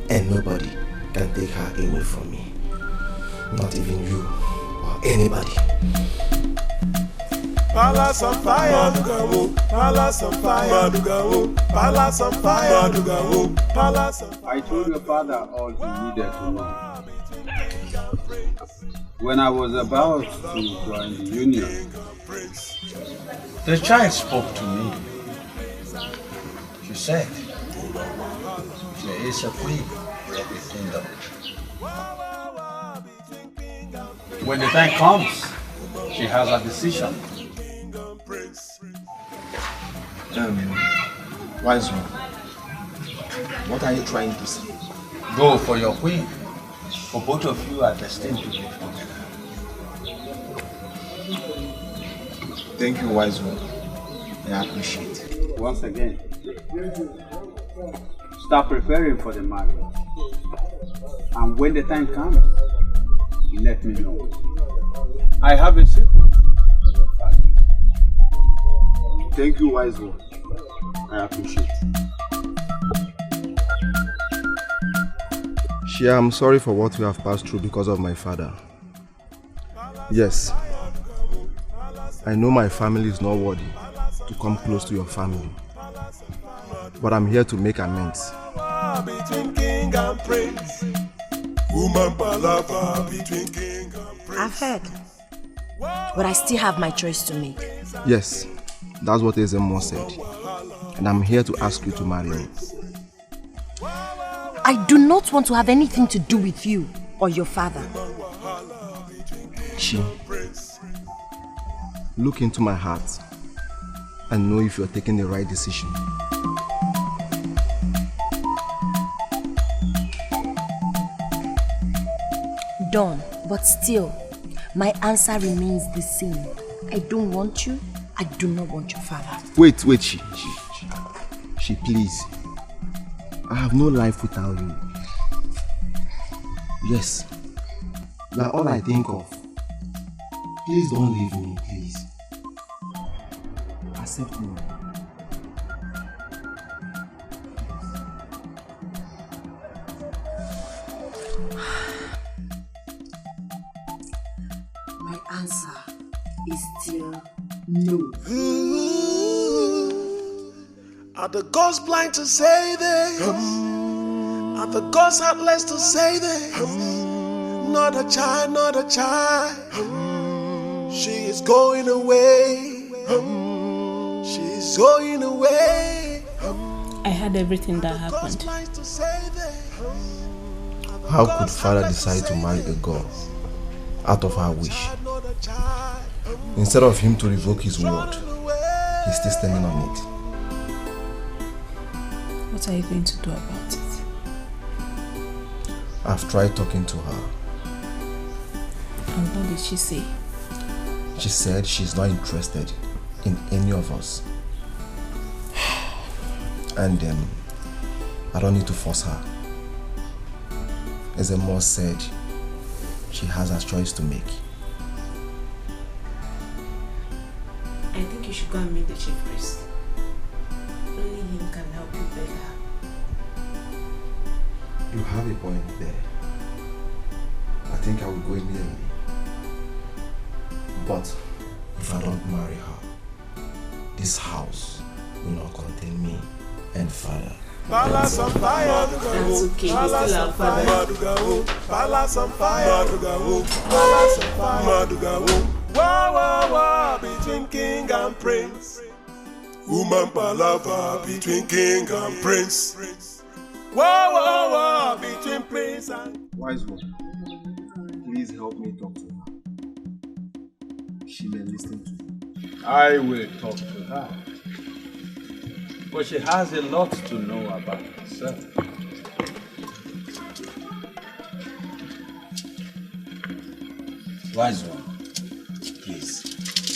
and nobody can take her away from me. Not even you or anybody. Palace on fire, Madugawo. Palace on fire, Madugawo. Palace on fire, Madugawo. Palace on fire. I told your father all he needed to know. When I was about to join the union, the child spoke to me. She said, there is a queen in the kingdom. When the time comes, she has a decision. Wise one, what are you trying to say? Go for your queen, for both of you are destined to live together. Thank you, wise one. I appreciate it. Once again, start preparing for the marriage. And when the time comes, you let me know. I have a secret for your father. Thank you, wise one. I appreciate it. Shia, I'm sorry for what we have passed through because of my father. Yes, I know my family is not worthy to come close to your family, but I'm here to make amends. Between king and prince. Woman palava between king and prince. I've heard, but I still have my choice to make. Yes, that's what Ezemo said, and I'm here to ask you to marry me. I do not want to have anything to do with you or your father. Chi, look into my heart and know if you're taking the right decision. Done, but still, my answer remains the same. I don't want you. I do not want your father. Wait, Chi, please. I have no life without you. Yes, you are all I think of. Please don't leave me, please. Accept me. My answer is still no. Are the gods blind to say this? Are the gods heartless to say this? Not a child, not a child. She is going away. She's going away. I heard everything that happened. How could father decide to marry a girl out of her wish? Instead of him to revoke his word, he's still standing on it. What are you going to do about it? I've tried talking to her. And what did she say? She said she's not interested in any of us. And I don't need to force her. As Emo said, she has a choice to make. I think you should go and meet the chief priest. Only him can help you beg her. You have a point there. I think I will go immediately. But if I don't marry her, this house will not contain me and father. Palace on fire, That's okay, he's still our father. Palace on fire, Palace on fire, Wah wah wah between king and prince. Woman palava between king and prince. Wah wah wah between prince and. Wise one, please help me talk to her. She may listen to me. I will talk to her. But she has a lot to know about herself. Wise one, please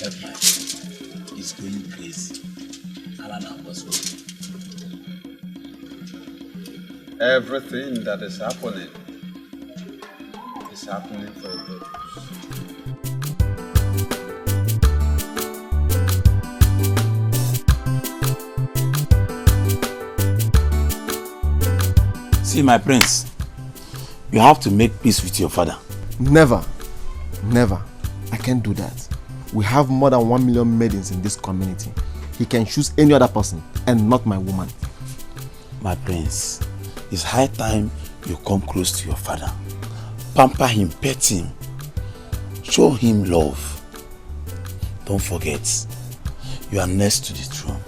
help my friend. He's going crazy. Everything that is happening for a purpose. See, my prince, you have to make peace with your father. Never. Never. I can't do that. We have more than 1 million maidens in this community. He can choose any other person and not my woman. My prince, it's high time you come close to your father. Pamper him, pet him. Show him love. Don't forget, you are next to the throne.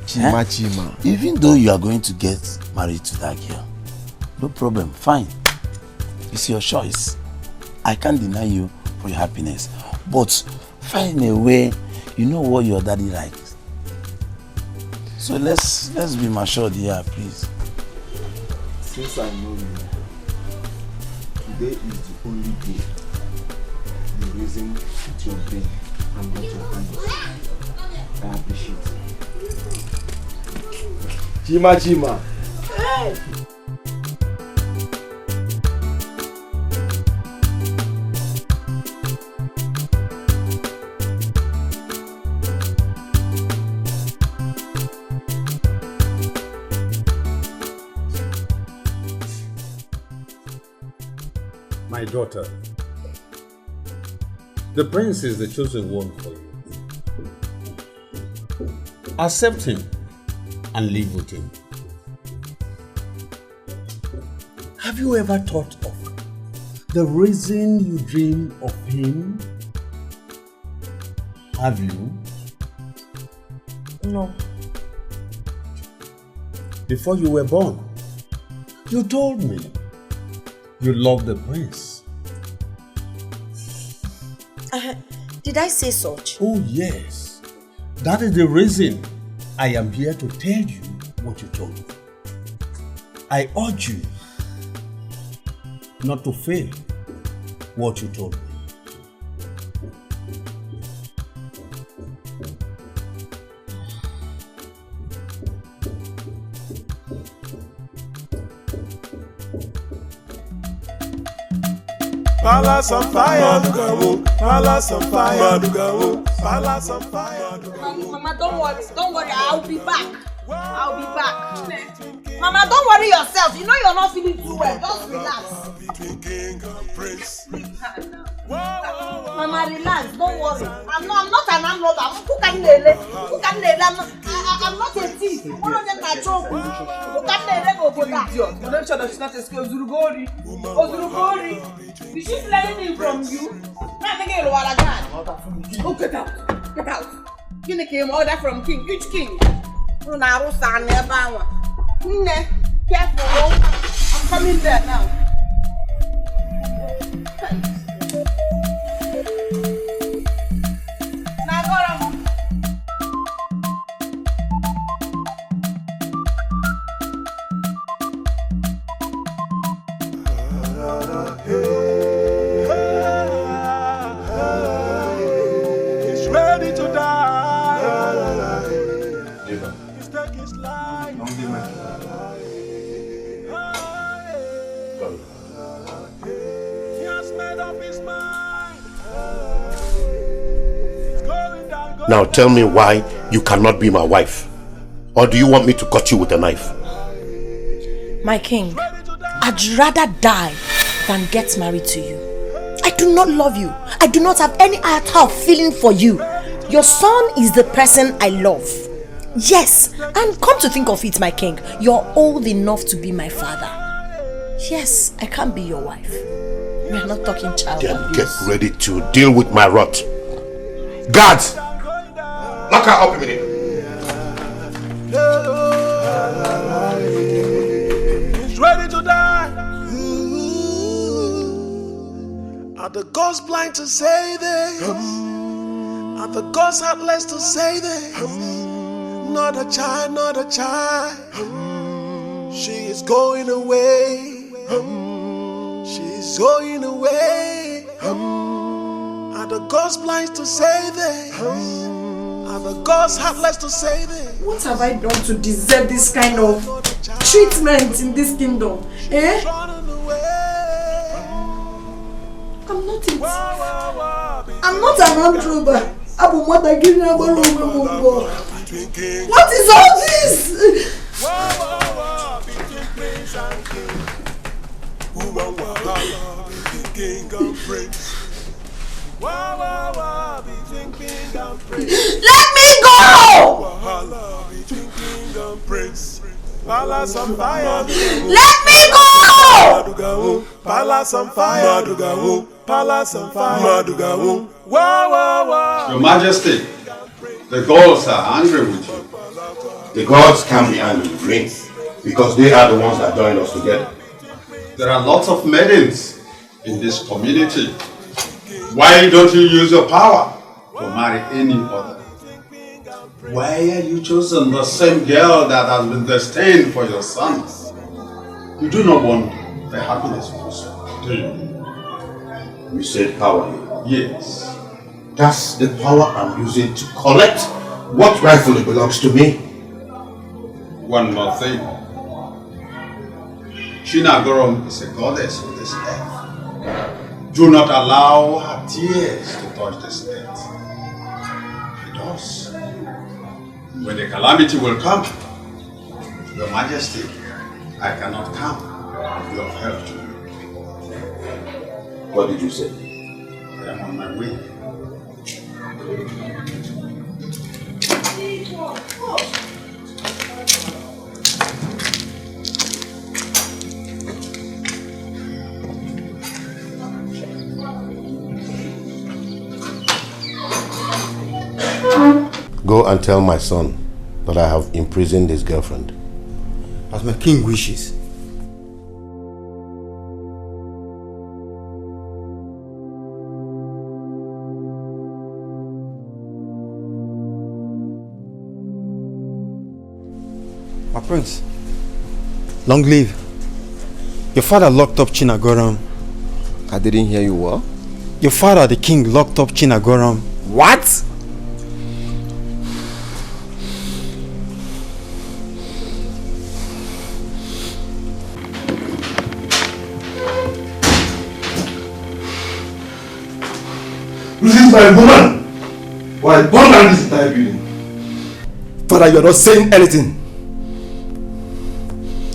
Chima. Even though you are going to get married to that girl, no problem, fine. It's your choice. I can't deny you for your happiness. But find a way, you know what your daddy likes. So let's be matured here, please. Since I know you, today is the only day you reason with your brain and not your hands. I appreciate it. Chima. Hey. My daughter, the prince is the chosen one for you. Accept him and live with him. Have you ever thought of the reason you dream of him? Have you? No. Before you were born, you told me you love the prince. Did I say such? Oh yes. That is the reason I am here to tell you what you told me. I urge you not to fail what you told me. Palace on fire, palace on fire, palace on fire. Mama, don't worry, I'll be back. Mama, don't worry yourself. You know you're not feeling too well. Just relax. Mama, relax. Don't worry. I'm not an landlord. I'm not a thief. Who don't get my job? Who can't go back? You don't show that she's not a skill. Ozurugori. Is she learning from you? Not taking a while again. Oh, get out. You came order from king. Which king? Careful. I'm coming there now. He's ready to die. He's taking his life. He has made up his mind. Now tell me why you cannot be my wife. Or do you want me to cut you with a knife? My king, I'd rather die than get married to you. I do not love you. I do not have any iota of feeling for you. Your son is the person I love. Yes, and come to think of it, my king, you're old enough to be my father. Yes, I can't be your wife. We are not talking child Then abuse. get ready to deal with my wrath. Guards! Lock her up a minute. He's ready to die. Are the gods blind to say this? Are the gods heartless to say this? Not a child. She is going away. She's going away. Are the gods blind to say this? Are the gods heartless to say this? What have I done to deserve this kind of treatment in this kingdom? I'm not it. I'm not an introvert. What is all this? prince. Wahala between king and prince. Let me go! Wahala between king and prince. Palace on fire. Let me go! Palace on fire. Palace on fire. Your Majesty, the gods are angry with you. The gods can't be angry with me because they are the ones that joined us together. There are lots of maidens in this community. Why don't you use your power to marry any other? Why are you choosing the same girl that has been destined for your sons? You do not want the happiness of your son, do you? You said power. Yes. That's the power I'm using to collect what rightfully belongs to me. One more thing. Chinagorom is a goddess of this earth. Do not allow her tears to touch this earth. It does. When the calamity will come, Your Majesty, I cannot come. You have helped me. What did you say? I am on my way. Go and tell my son that I have imprisoned his girlfriend. As my king wishes. My prince, long live. Your father locked up Chinagoram. I didn't hear you well. Your father, the king, locked up Chinagoram. What? This is my woman. Why burn down this entire building? Father, you are not saying anything.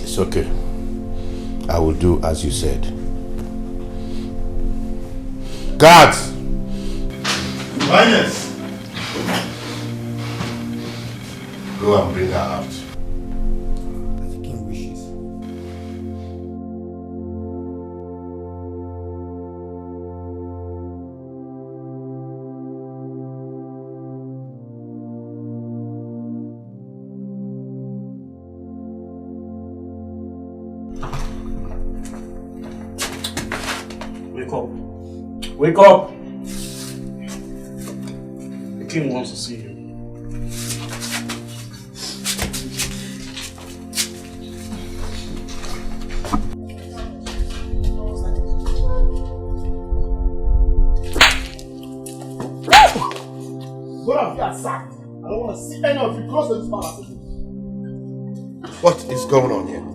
It's okay. I will do as you said. Guards! Lioness! Go and bring her out. The king wishes. Wake up. Wake up! The king wants to see you. Go and be sacked. I don't want to see any of you close to this palace. What is going on here?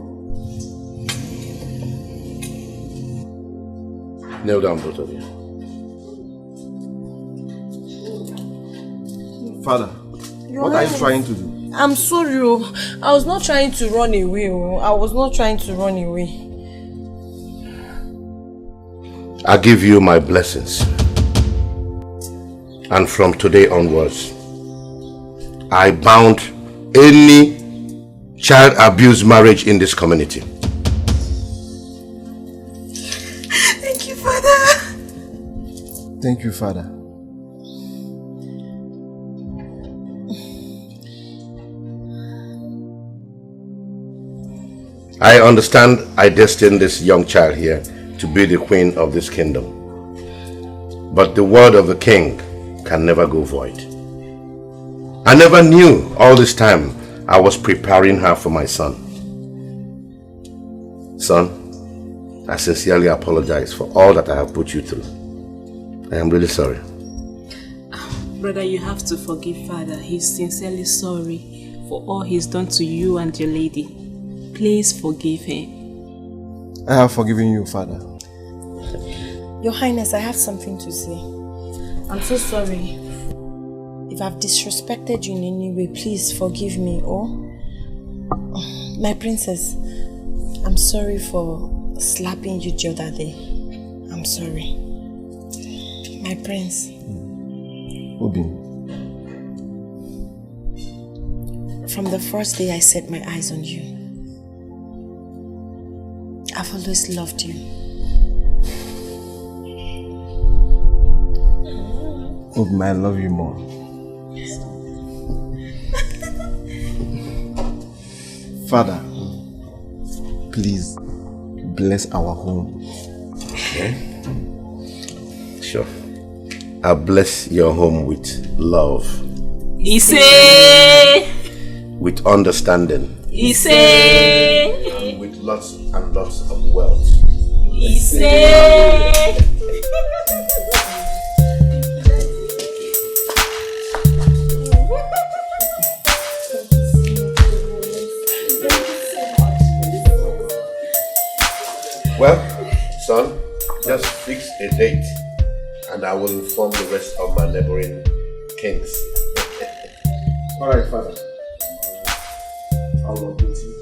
Kneel down, both of you. Father, what are you trying to do? I'm sorry. I was not trying to run away. I was not trying to run away. I give you my blessings. And from today onwards, I bound any child abuse marriage in this community. Thank you, Father. Thank you, Father. I understand I destined this young child here to be the queen of this kingdom. But the word of the king can never go void. I never knew all this time I was preparing her for my son. Son, I sincerely apologize for all that I have put you through. I am really sorry. Brother, you have to forgive Father. He's sincerely sorry for all he's done to you and your lady. Please forgive him. I have forgiven you, Father. Your Highness, I have something to say. I'm so sorry. If I've disrespected you in any way, please forgive me. Oh, my princess, I'm sorry for slapping you the other day. I'm sorry. My prince. Obi. From the first day I set my eyes on you, I've always loved you. Obi, I love you more. Father, please bless our home. Okay. Sure. I'll bless your home with love. Ise! With understanding. Ise! And with lots and lots of wealth. Ise! Well, son, just fix a date and I will inform the rest of my neighboring kings. Alright, Father. I will update you.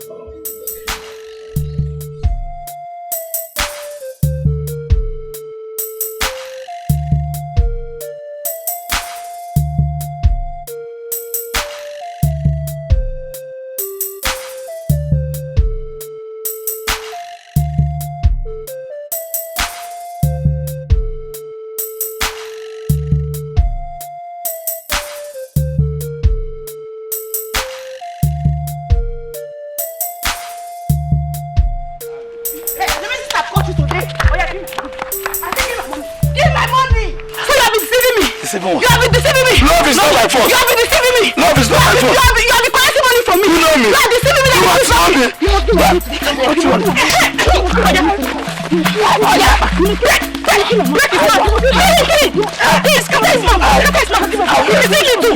You have been deceiving me. Love is not my fault. You have been deceiving me. Love is not my fault. You have been collecting money from me. You know me. You are deceiving me. You are deceiving me. You must do what you want. Please come here, mom. Look at his mom. What is it you do?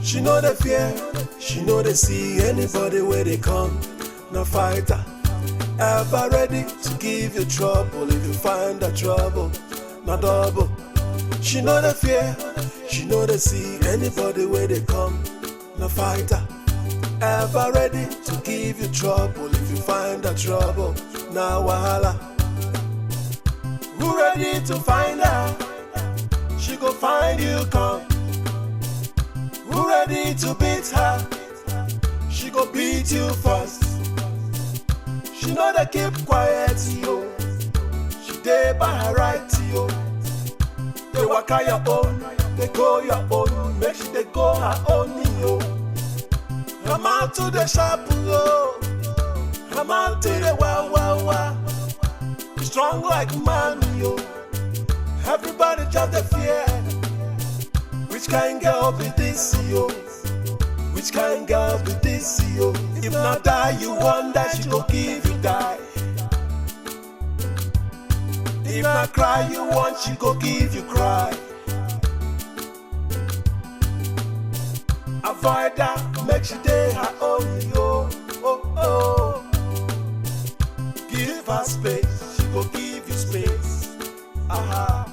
She know the fear, she know they see anybody where they come. No fighter, ever ready to give you trouble if you find the trouble. No double. She know the fear, she know they see anybody where they come. No fighter, ever ready to give you trouble if you find the trouble. Now wahala. Who ready to find her? She go find you come. Who ready to beat her? She go beat you first. She know they keep quiet, yo. She dey by her right, yo. They walk out your own, they go your own. Make sure they go her own, yo. I'm out to the shop, yo. I'm out to the wow. Strong like man, yo. Everybody just the fear. Which kind girl be this, yo? Which kind girl be this, yo? If not die, you wonder she go give you die. If not cry, you want she go give you cry. Avoid her, make she day her own, yo. Oh. Give her space, she go give you space. Aha.